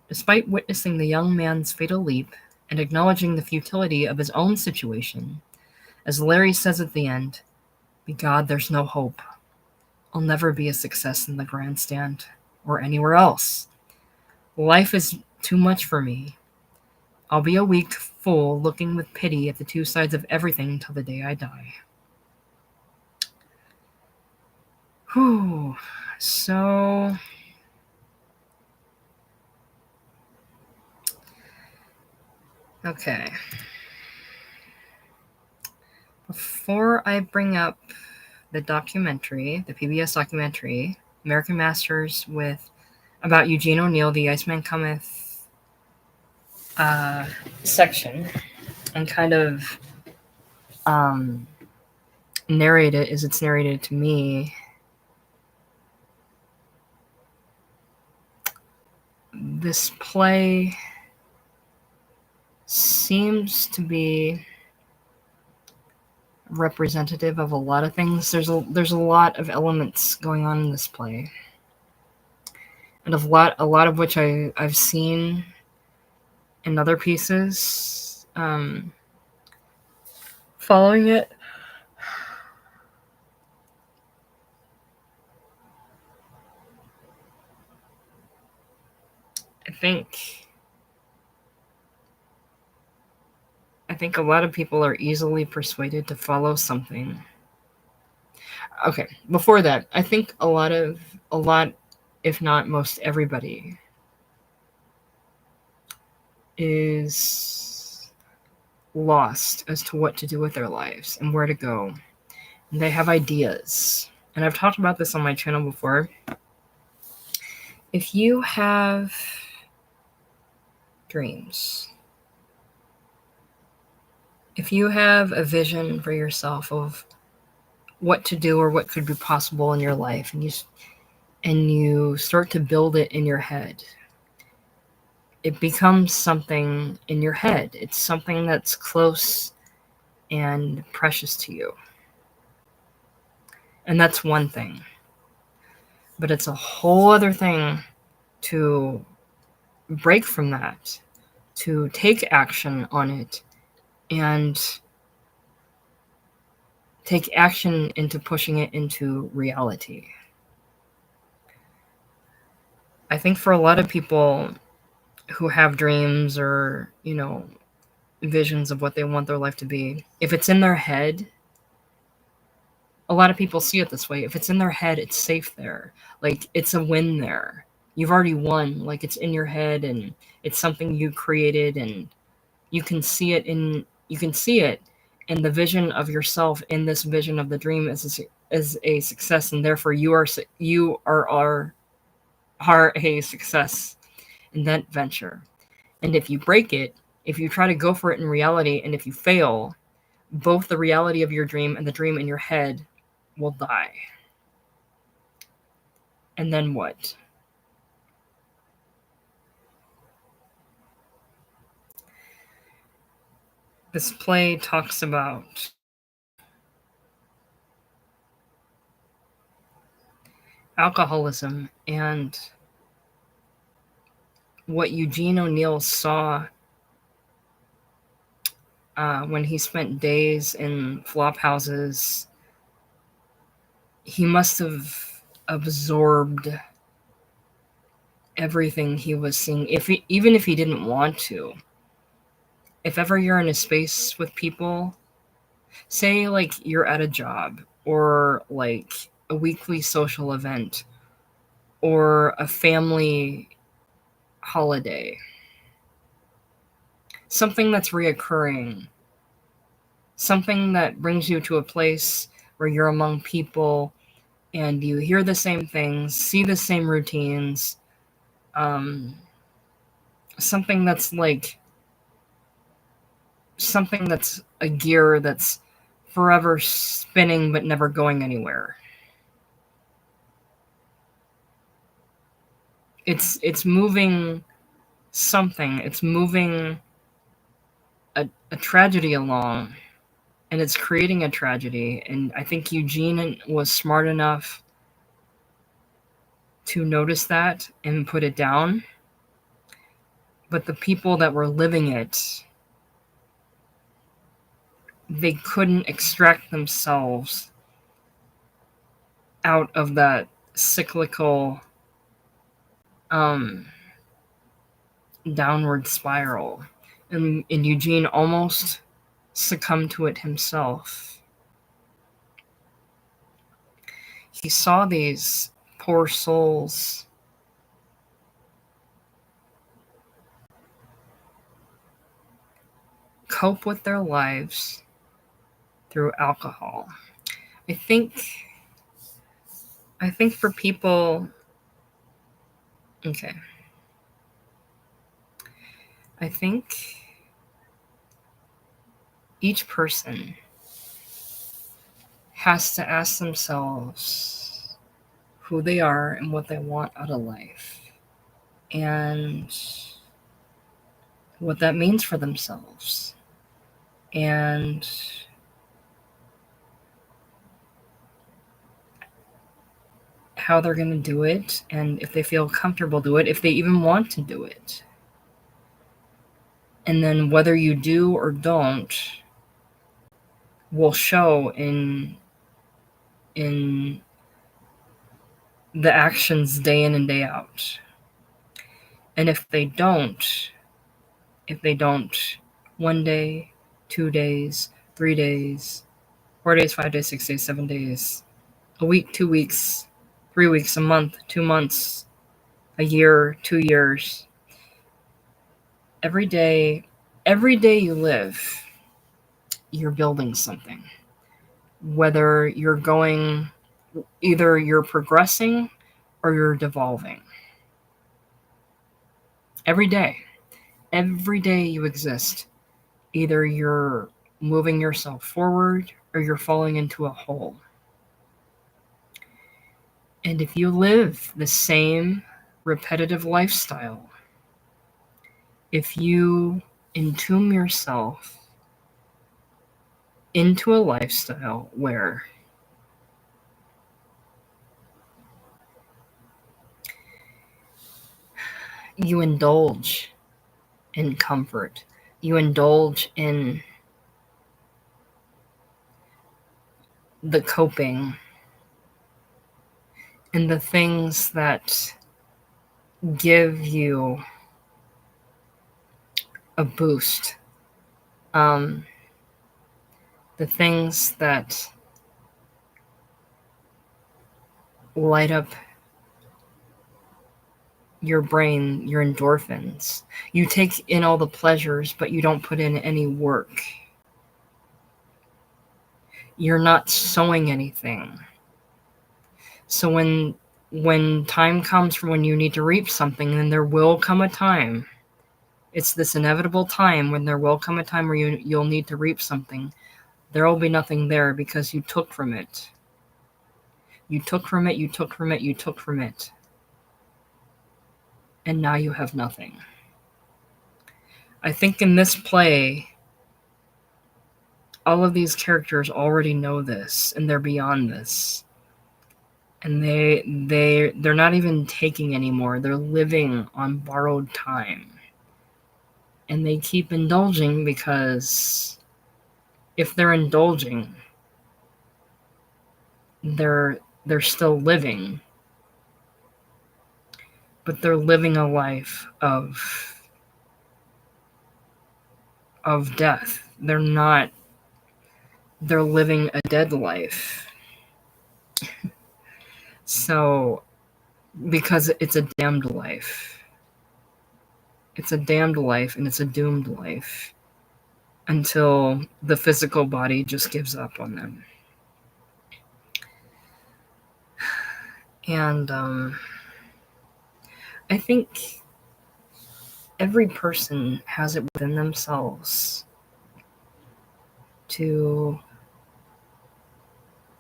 Despite witnessing the young man's fatal leap and acknowledging the futility of his own situation, as Larry says at the end, "By God, there's no hope. I'll never be a success in the grandstand or anywhere else. Life is Too much for me. I'll be a weak fool looking with pity at the two sides of everything till the day I die. Whew. So... okay. Before I bring up the documentary, the PBS documentary, American Masters about Eugene O'Neill, the Iceman Cometh section, and kind of narrate it as it's narrated to me, this play seems to be representative of a lot of things. There's a lot of elements going on in this play, and a lot of which I've seen in other pieces. Following it, I think a lot of people are easily persuaded to follow something. Okay, before that, I think a lot, if not most everybody, is lost as to what to do with their lives and where to go. And they have ideas. And I've talked about this on my channel before. If you have dreams, if you have a vision for yourself of what to do or what could be possible in your life, and you start to build it in your head, it becomes something in your head. It's something that's close and precious to you. And that's one thing. But it's a whole other thing to break from that, to take action on it, and take action into pushing it into reality. I think for a lot of people who have dreams or, visions of what they want their life to be, if it's in their head, a lot of people see it this way. If it's in their head, it's safe there. Like, it's a win there. You've already won. Like, it's in your head, and it's something you created, and you can see it, and the vision of yourself in this vision of the dream is a success, and therefore you are a success in that venture. And if you break it, if you try to go for it in reality, and if you fail, both the reality of your dream and the dream in your head will die. And then what? This play talks about alcoholism and what Eugene O'Neill saw when he spent days in flop houses. He must have absorbed everything he was seeing, even if he didn't want to. If ever you're in a space with people, say like you're at a job or like a weekly social event or a family holiday, something that's reoccurring, something that brings you to a place where you're among people and you hear the same things, see the same routines, something that's a gear that's forever spinning but never going anywhere. It's moving something. It's moving a tragedy along, and it's creating a tragedy. And I think Eugene was smart enough to notice that and put it down. But the people that were living it, they couldn't extract themselves out of that cyclical downward spiral. And Eugene almost succumbed to it himself. He saw these poor souls cope with their lives through alcohol. I think for people, okay. I think each person has to ask themselves who they are and what they want out of life, and what that means for themselves, and how they're going to do it, and if they feel comfortable do it, if they even want to do it. And then whether you do or don't will show in the actions day in and day out. And if they don't 1 day, 2 days, 3 days, 4 days, 5 days, 6 days, 7 days, a week, 2 weeks, 3 weeks, a month, 2 months, a year, 2 years, every day you live, you're building something. Whether you're going, either you're progressing or you're devolving. Every day you exist. Either you're moving yourself forward or you're falling into a hole. And if you live the same repetitive lifestyle, if you entomb yourself into a lifestyle where you indulge in comfort, you indulge in the coping, and the things that give you a boost, the things that light up your brain, your endorphins. You take in all the pleasures, but you don't put in any work. You're not sowing anything. So when time comes for when you need to reap something, then there will come a time. It's this inevitable time when there will come a time where you'll need to reap something. There will be nothing there because you took from it. You took from it, you took from it, you took from it. And now you have nothing. I think in this play, all of these characters already know this, and they're beyond this. And they're not even taking anymore. They're living on borrowed time. And they keep indulging because if they're indulging, they're still living. But they're living a life of death. They're living a dead life. So, because it's a damned life. It's a damned life and it's a doomed life until the physical body just gives up on them. And I think every person has it within themselves to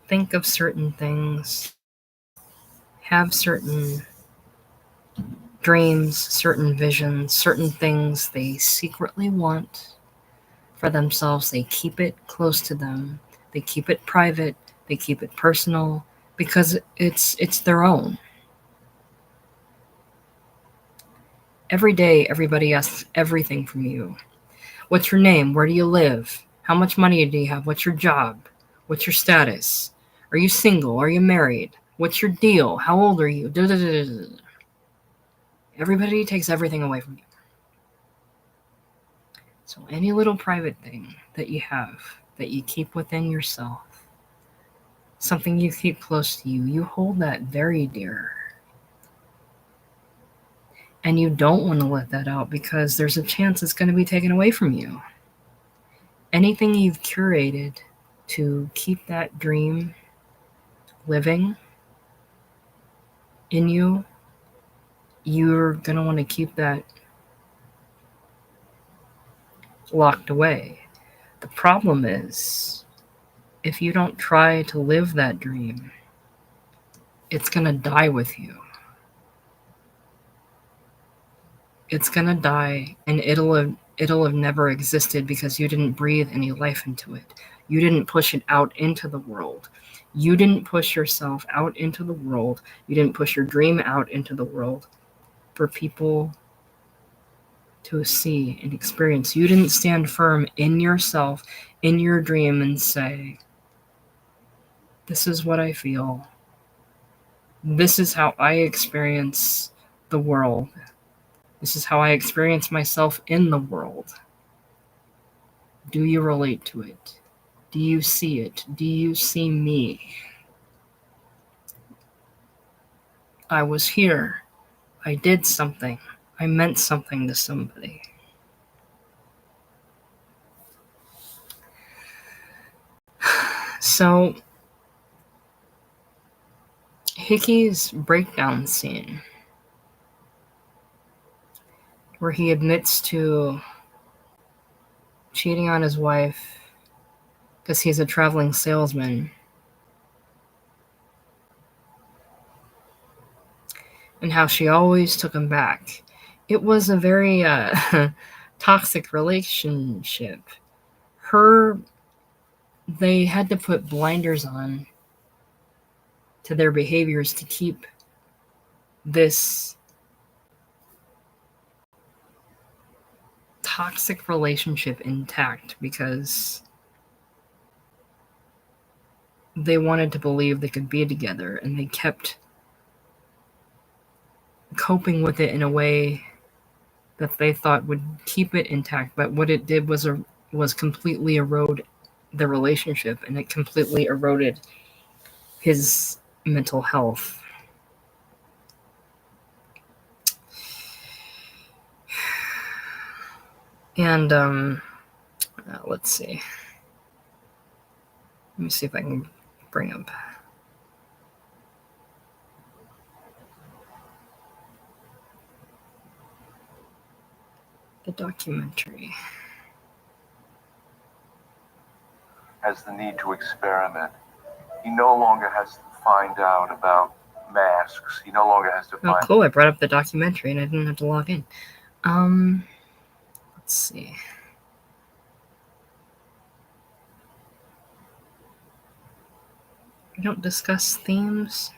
think of certain things, have certain dreams, certain visions, certain things they secretly want for themselves. They keep it close to them. They keep it private. They keep it personal because it's their own. Every day, everybody asks everything from you. What's your name? Where do you live? How much money do you have? What's your job? What's your status? Are you single? Are you married? What's your deal? How old are you? Everybody takes everything away from you. So any little private thing that you have, that you keep within yourself, something you keep close to you, you hold that very dear. And you don't want to let that out because there's a chance it's going to be taken away from you. Anything you've curated to keep that dream living in you, you're going to want to keep that locked away. The problem is, if you don't try to live that dream, it's going to die with you. It's going to die, and it'll have never existed because you didn't breathe any life into it. You didn't push it out into the world. You didn't push yourself out into the world. You didn't push your dream out into the world for people to see and experience. You didn't stand firm in yourself, in your dream, and say, this is what I feel. This is how I experience the world. This is how I experience myself in the world. Do you relate to it? Do you see it? Do you see me? I was here. I did something. I meant something to somebody. So, Hickey's breakdown scene, where he admits to cheating on his wife because he's a traveling salesman, and how she always took him back. It was a very toxic relationship. They had to put blinders on to their behaviors to keep this toxic relationship intact because they wanted to believe they could be together, and they kept coping with it in a way that they thought would keep it intact. But what it did was completely erode the relationship, and it completely eroded his mental health. And let's see. Let me see if I can bring up the documentary. Has the need to experiment. He no longer has to find out about masks. He no longer has to find... Oh, cool. I brought up the documentary and I didn't have to log in. Let's see. We don't discuss themes.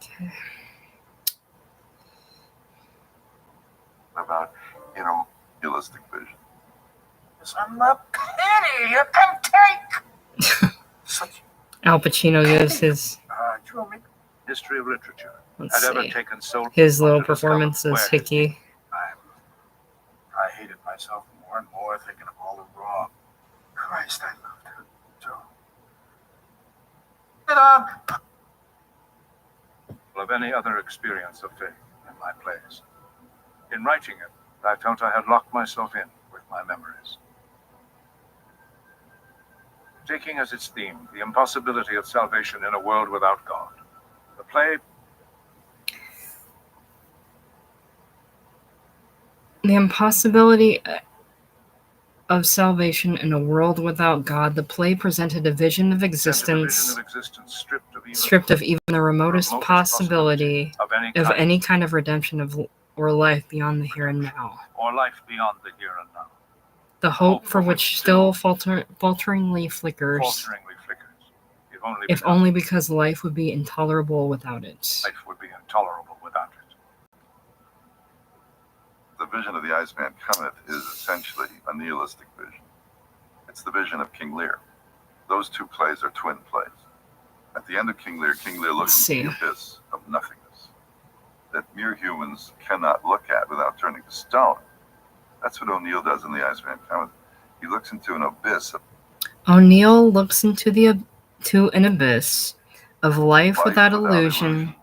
Okay. About realistic vision. I'm a penny you can take. Al Pacino gives his History of literature. let's Had ever see taken so his little long to discover performance as where Hickey. I hated myself more and more thinking of all the wrong. Christ, I loved her. So. Get on. of any other experience of faith in my plays. In writing it, I felt I had locked myself in with my memories. Taking as its theme the impossibility of salvation in a world without God, the play... The impossibility of salvation in a world without God, the play presented a vision of existence stripped of even the remotest possibility of any kind of redemption or life beyond the here and now. Or life beyond the here and now. The hope for which still falteringly flickers, if only because life would be intolerable without it. Life would be intolerable without it. The vision of the Iceman Cometh is essentially a nihilistic vision. It's the vision of King Lear. Those two plays are twin plays. At the end of King Lear looks into the abyss of nothingness that mere humans cannot look at without turning to stone. That's what O'Neill does in the Iceman Cometh. He looks into an abyss. O'Neill looks into an abyss of life without illusion,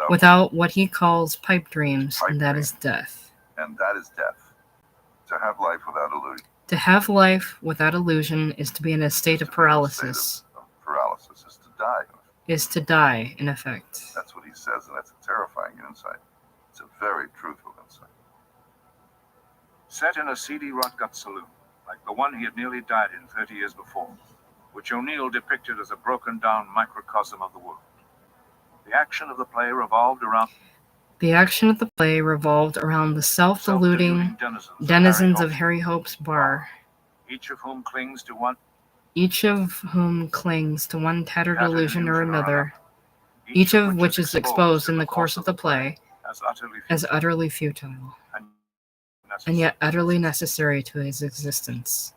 without what he calls pipe dreams, and that is death. And that is death. To have life without illusion. To have life without illusion is to be in a state of paralysis. Paralysis is to die. Is to die, in effect. That's what he says, and that's a terrifying insight. It's a very truthful insight. Set in a seedy rot-gut saloon, like the one he had nearly died in 30 years before, which O'Neill depicted as a broken-down microcosm of the world. The action of the play revolved around the self-deluding denizens of Harry Hope's bar, each of whom clings to one tattered illusion or another, each of which is exposed in the course of the play as utterly futile, and yet utterly necessary to his existence.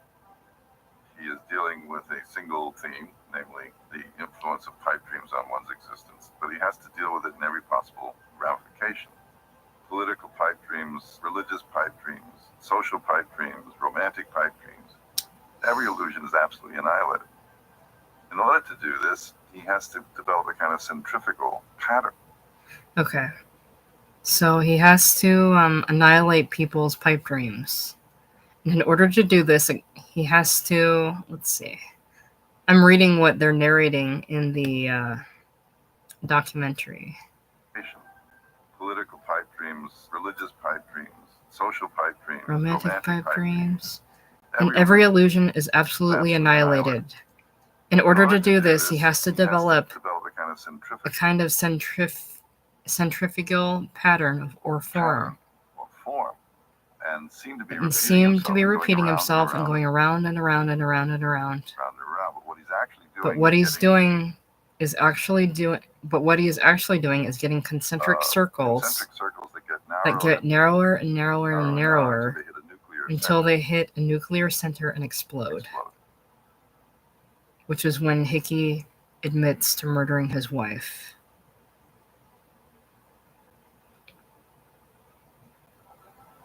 He is dealing with a single theme, namely the influence of pipe dreams on one's existence, but he has to deal with it in every possible ramification. Political pipe dreams, religious pipe dreams, social pipe dreams, romantic pipe dreams. Every illusion is absolutely annihilated. In order to do this, he has to develop a kind of centrifugal pattern. Okay. So he has to annihilate people's pipe dreams. And in order to do this, he has to, let's see. I'm reading what they're narrating in the documentary. Political pipe dreams, religious pipe dreams, social pipe dreams, romantic pipe dreams. And every illusion is absolutely annihilated. In order to do this, he has to develop a kind of centrifugal pattern or form. And seem to be repeating himself and going around and around and around and around. But what he is actually doing is getting concentric circles that get narrower and narrower and narrower until they hit a nuclear center and explode. Which is when Hickey admits to murdering his wife.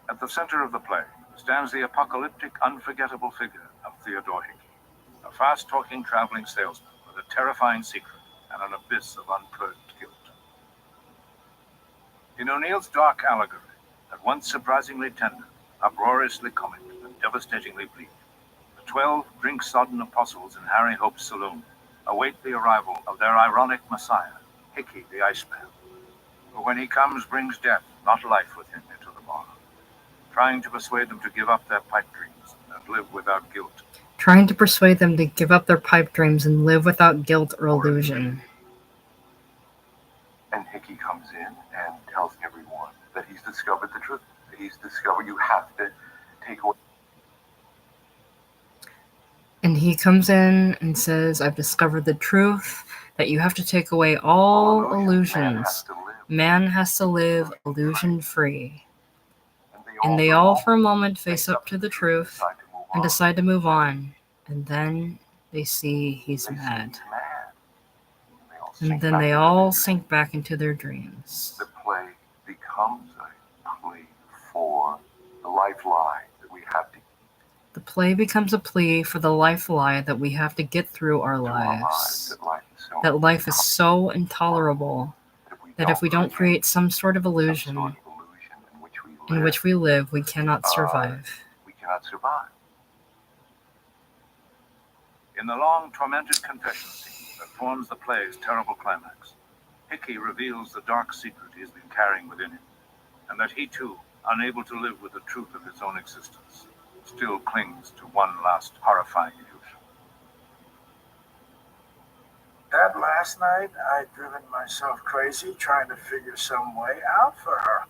At the center of the play stands the apocalyptic, unforgettable figure of Theodore Hickey, a fast-talking traveling salesman with a terrifying secret and an abyss of unpurged guilt. In O'Neill's dark allegory, at once surprisingly tender, uproariously comic, and devastatingly bleak, the 12 drink-sodden apostles in Harry Hope's saloon await the arrival of their ironic messiah, Hickey the Iceman, who when he comes brings death, not life, with him into the bar, trying to persuade them to give up their pipe dreams and live without guilt. Trying to persuade them to give up their pipe dreams and live without guilt or illusion. And Hickey comes in and tells everyone that he's discovered the truth. He's discovered you have to take away. And he comes in and says, I've discovered the truth, that you have to take away all illusions. Man has to live illusion-free. And they all for a moment face up to the truth and decide to move on. And then they see he's mad. And then they all sink back into their dreams. The play becomes a plea for the life lie that we have to. The play becomes a plea for the life lie that we have to get through our lives. That life is so intolerable that if we don't create some sort of illusion in which we live, we cannot survive. In the long, tormented confession scene that forms the play's terrible climax, Hickey reveals the dark secret he has been carrying within him, and that he too, unable to live with the truth of his own existence, still clings to one last horrifying illusion. That last night, I'd driven myself crazy trying to figure some way out for her.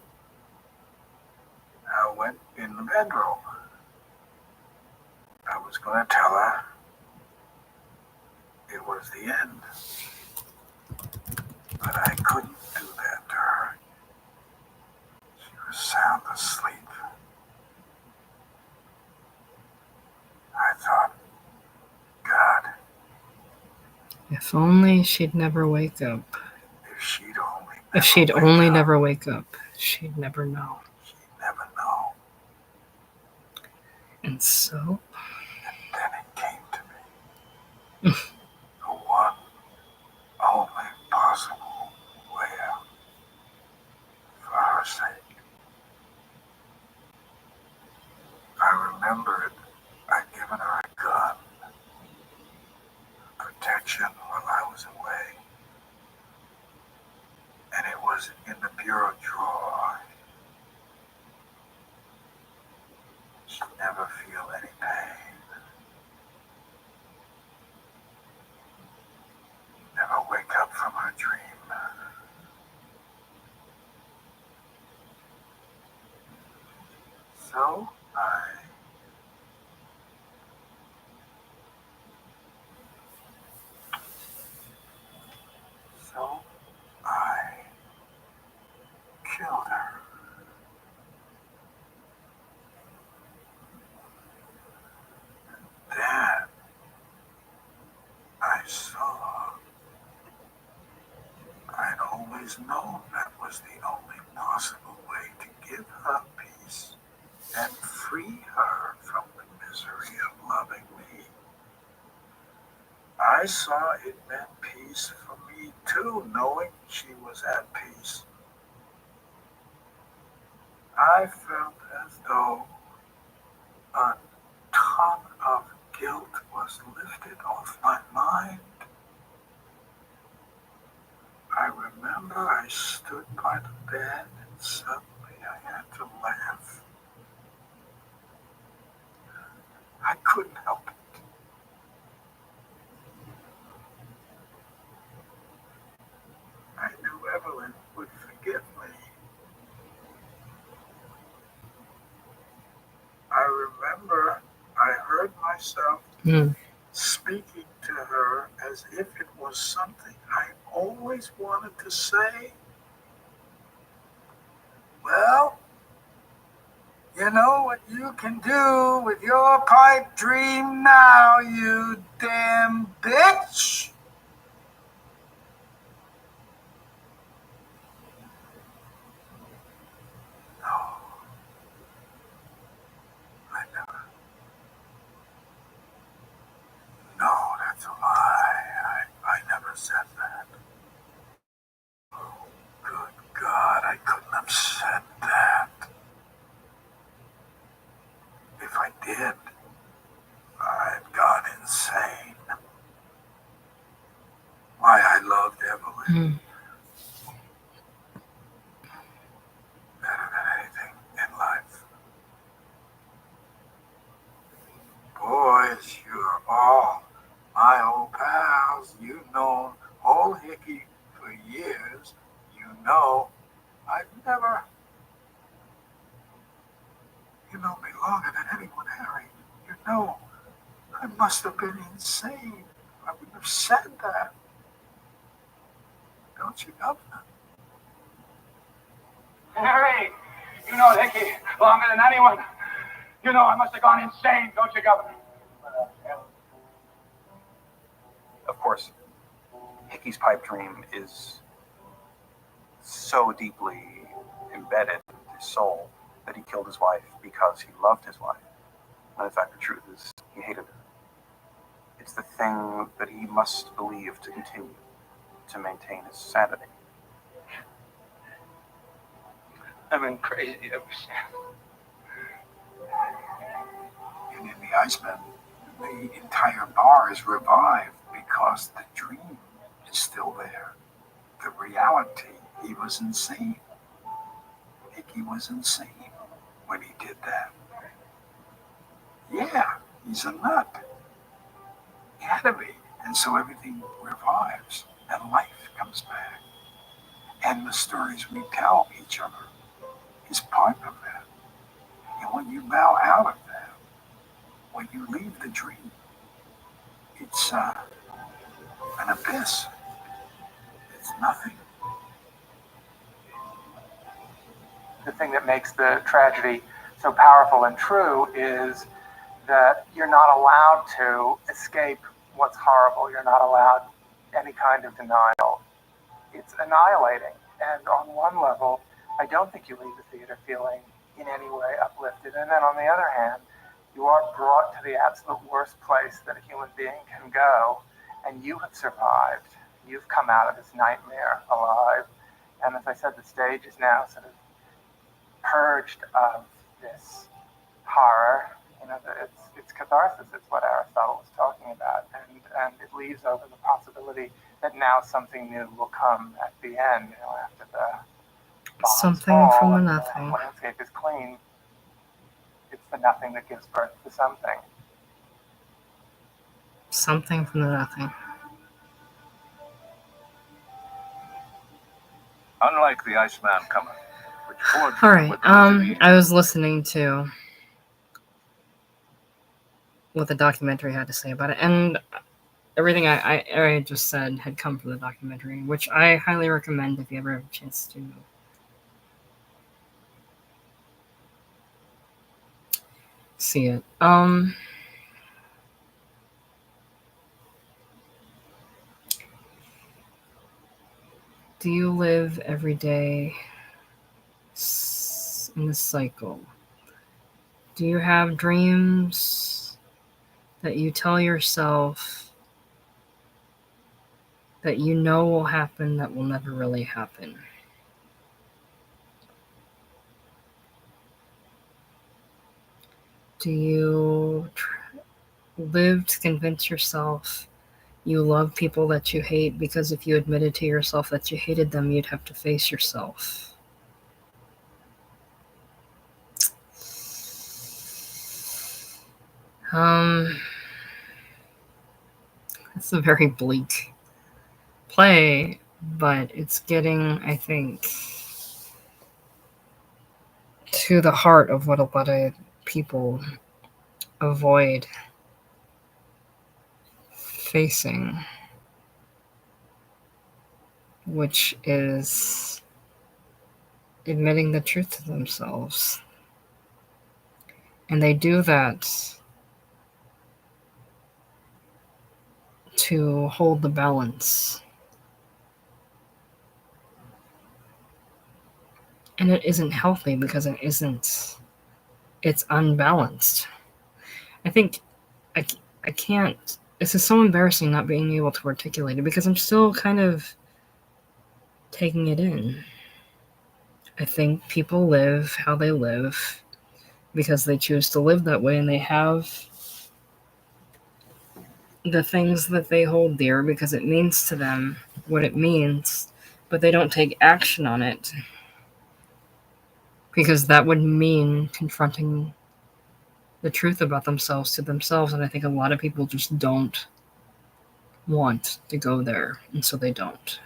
I went in the bedroom. I was going to tell her it was the end. But I couldn't do that to her. She was sound asleep. If only she'd never wake up. If she'd only never wake up, she'd never know. she'd never know. And so, Then it came to me. The one only possible way out. For her sake. I remembered I'd given her a gun. Protection while I was away. And it was in the bureau drawer. She'd never feel any pain. Never wake up from her dream. So I killed her. Then I saw. I'd always known that was the only possible way to give her peace and free her from the misery of loving me. I saw it meant peace for me too, knowing she was at peace. I felt as though a ton of guilt was lifted off my mind. I remember I stood by the bed and suddenly I had to laugh. I couldn't help it. I knew Evelyn would forgive me. I remember I heard myself speaking to her as if it was something I always wanted to say. Well, you know what you can do with your pipe dream now, you damn bitch. No, I never. No, that's a lie. I never said that. Oh, good God, I couldn't have said that. If I did, I'd gone insane. Why, I loved Evelyn better than anything in life. Boys, you're all my old pals. You've known old Hickey for years. You know I've never. You know me longer than anyone, Harry. You know I must have been insane. I wouldn't have said that. Don't you, Governor? Harry, you know Hickey longer than anyone. You know I must have gone insane, don't you, Governor? Of course, Hickey's pipe dream is so deeply embedded in his soul that he killed his wife because he loved his wife. And in fact, the truth is, he hated her. It's the thing that he must believe to continue to maintain his sanity. I've been crazy ever And in the Iceman, the entire bar is revived because the dream is still there. The reality, he was insane. Hickey was insane when he did that. Yeah, he's a nut. He had to be. And so everything revives and life comes back. And the stories we tell each other is part of that. And when you bow out of that, when you leave the dream, it's an abyss. It's nothing. The thing that makes the tragedy so powerful and true is that you're not allowed to escape what's horrible. You're not allowed any kind of denial, it's annihilating. And on one level, I don't think you leave the theater feeling in any way uplifted. And then on the other hand, you are brought to the absolute worst place that a human being can go, and you have survived. You've come out of this nightmare alive. And as I said, the stage is now sort of purged of this horror. You know, it's catharsis. It's what Aristotle was talking about, and it leaves over the possibility that now something new will come at the end. You know, after the bombs Something fall from the and nothing. the landscape is clean. It's the nothing that gives birth to something. Something from the nothing. Unlike the Iceman Cometh, which poured All right. with relatively I was listening to what the documentary had to say about it, and everything I just said had come from the documentary, which I highly recommend if you ever have a chance to see it. Do you live every day in this cycle? Do you have dreams that you tell yourself that you know will happen that will never really happen? Do you live to convince yourself you love people that you hate because if you admitted to yourself that you hated them, you'd have to face yourself? It's a very bleak play, but it's getting, I think, to the heart of what a lot of people avoid facing, which is admitting the truth to themselves. And they do that to hold the balance. And it isn't healthy because it's unbalanced. I think I can't, this is so embarrassing not being able to articulate it because I'm still kind of taking it in. I think people live how they live because they choose to live that way, and they have the things that they hold dear because it means to them what it means, but they don't take action on it because that would mean confronting the truth about themselves to themselves. And I think a lot of people just don't want to go there, and so they don't.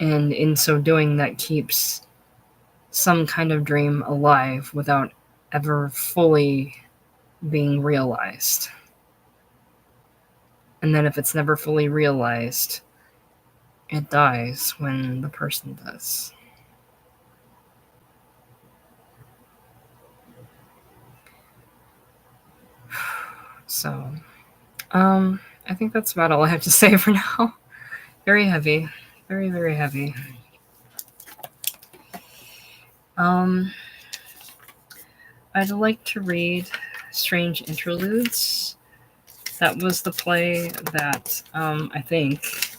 And in so doing, that keeps some kind of dream alive without ever fully being realized. And then if it's never fully realized, it dies when the person does. So, I think that's about all I have to say for now. Very heavy. Very, very heavy. I'd like to read Strange Interludes. That was the play that I think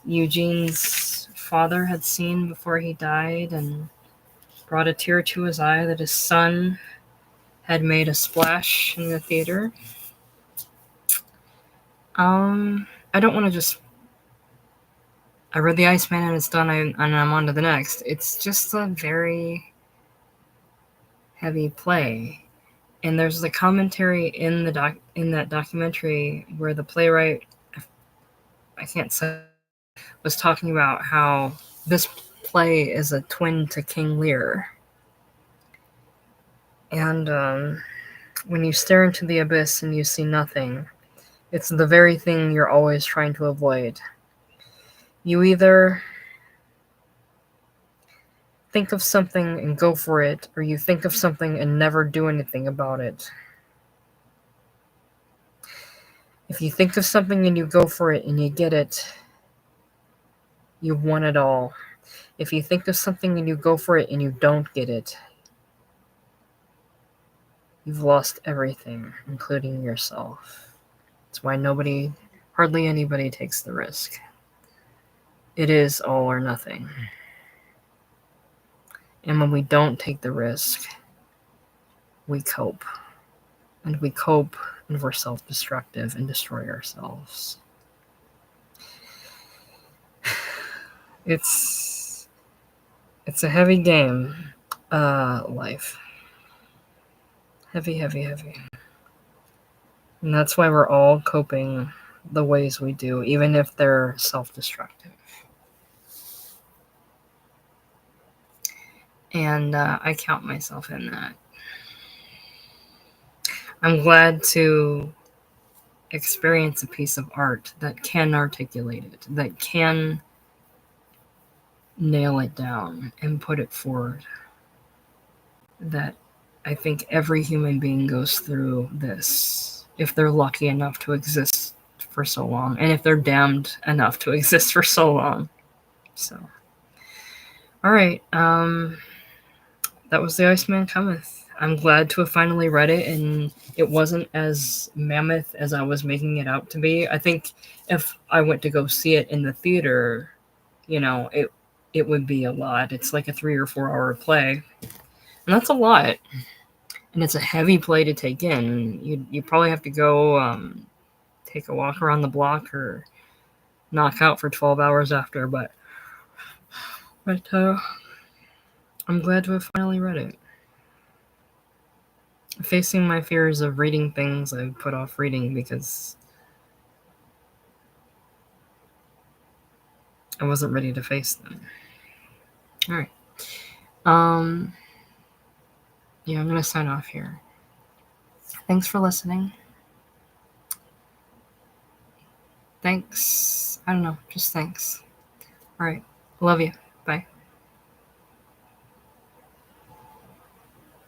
Eugene's father had seen before he died and brought a tear to his eye that his son had made a splash in the theater. I don't want to just... I read The Iceman and it's done, and I'm on to the next. It's just a very heavy play. And there's the commentary in that documentary where the playwright, I can't say, was talking about how this play is a twin to King Lear. And when you stare into the abyss and you see nothing, it's the very thing you're always trying to avoid. You either think of something and go for it, or you think of something and never do anything about it. If you think of something and you go for it and you get it, you've won it all. If you think of something and you go for it and you don't get it, you've lost everything, including yourself. That's why hardly anybody takes the risk. It is all or nothing. And when we don't take the risk, we cope. And we cope and we're self-destructive and destroy ourselves. It's a heavy game, life. Heavy, heavy, heavy. And that's why we're all coping the ways we do, even if they're self-destructive. And I count myself in that. I'm glad to experience a piece of art that can articulate it, that can nail it down and put it forward. That I think every human being goes through this if they're lucky enough to exist for so long, and if they're damned enough to exist for so long. So, all right, that was The Iceman Cometh. I'm glad to have finally read it, and it wasn't as mammoth as I was making it out to be. I think if I went to go see it in the theater, it would be a lot. It's like a 3 or 4 hour play, and that's a lot. And it's a heavy play to take in. You probably have to go take a walk around the block or knock out for 12 hours after. But I'm glad to have finally read it. Facing my fears of reading things I put off reading because I wasn't ready to face them. All right. Yeah, I'm going to sign off here. Thanks for listening. Thanks. I don't know. Just thanks. All right. Love you. Bye.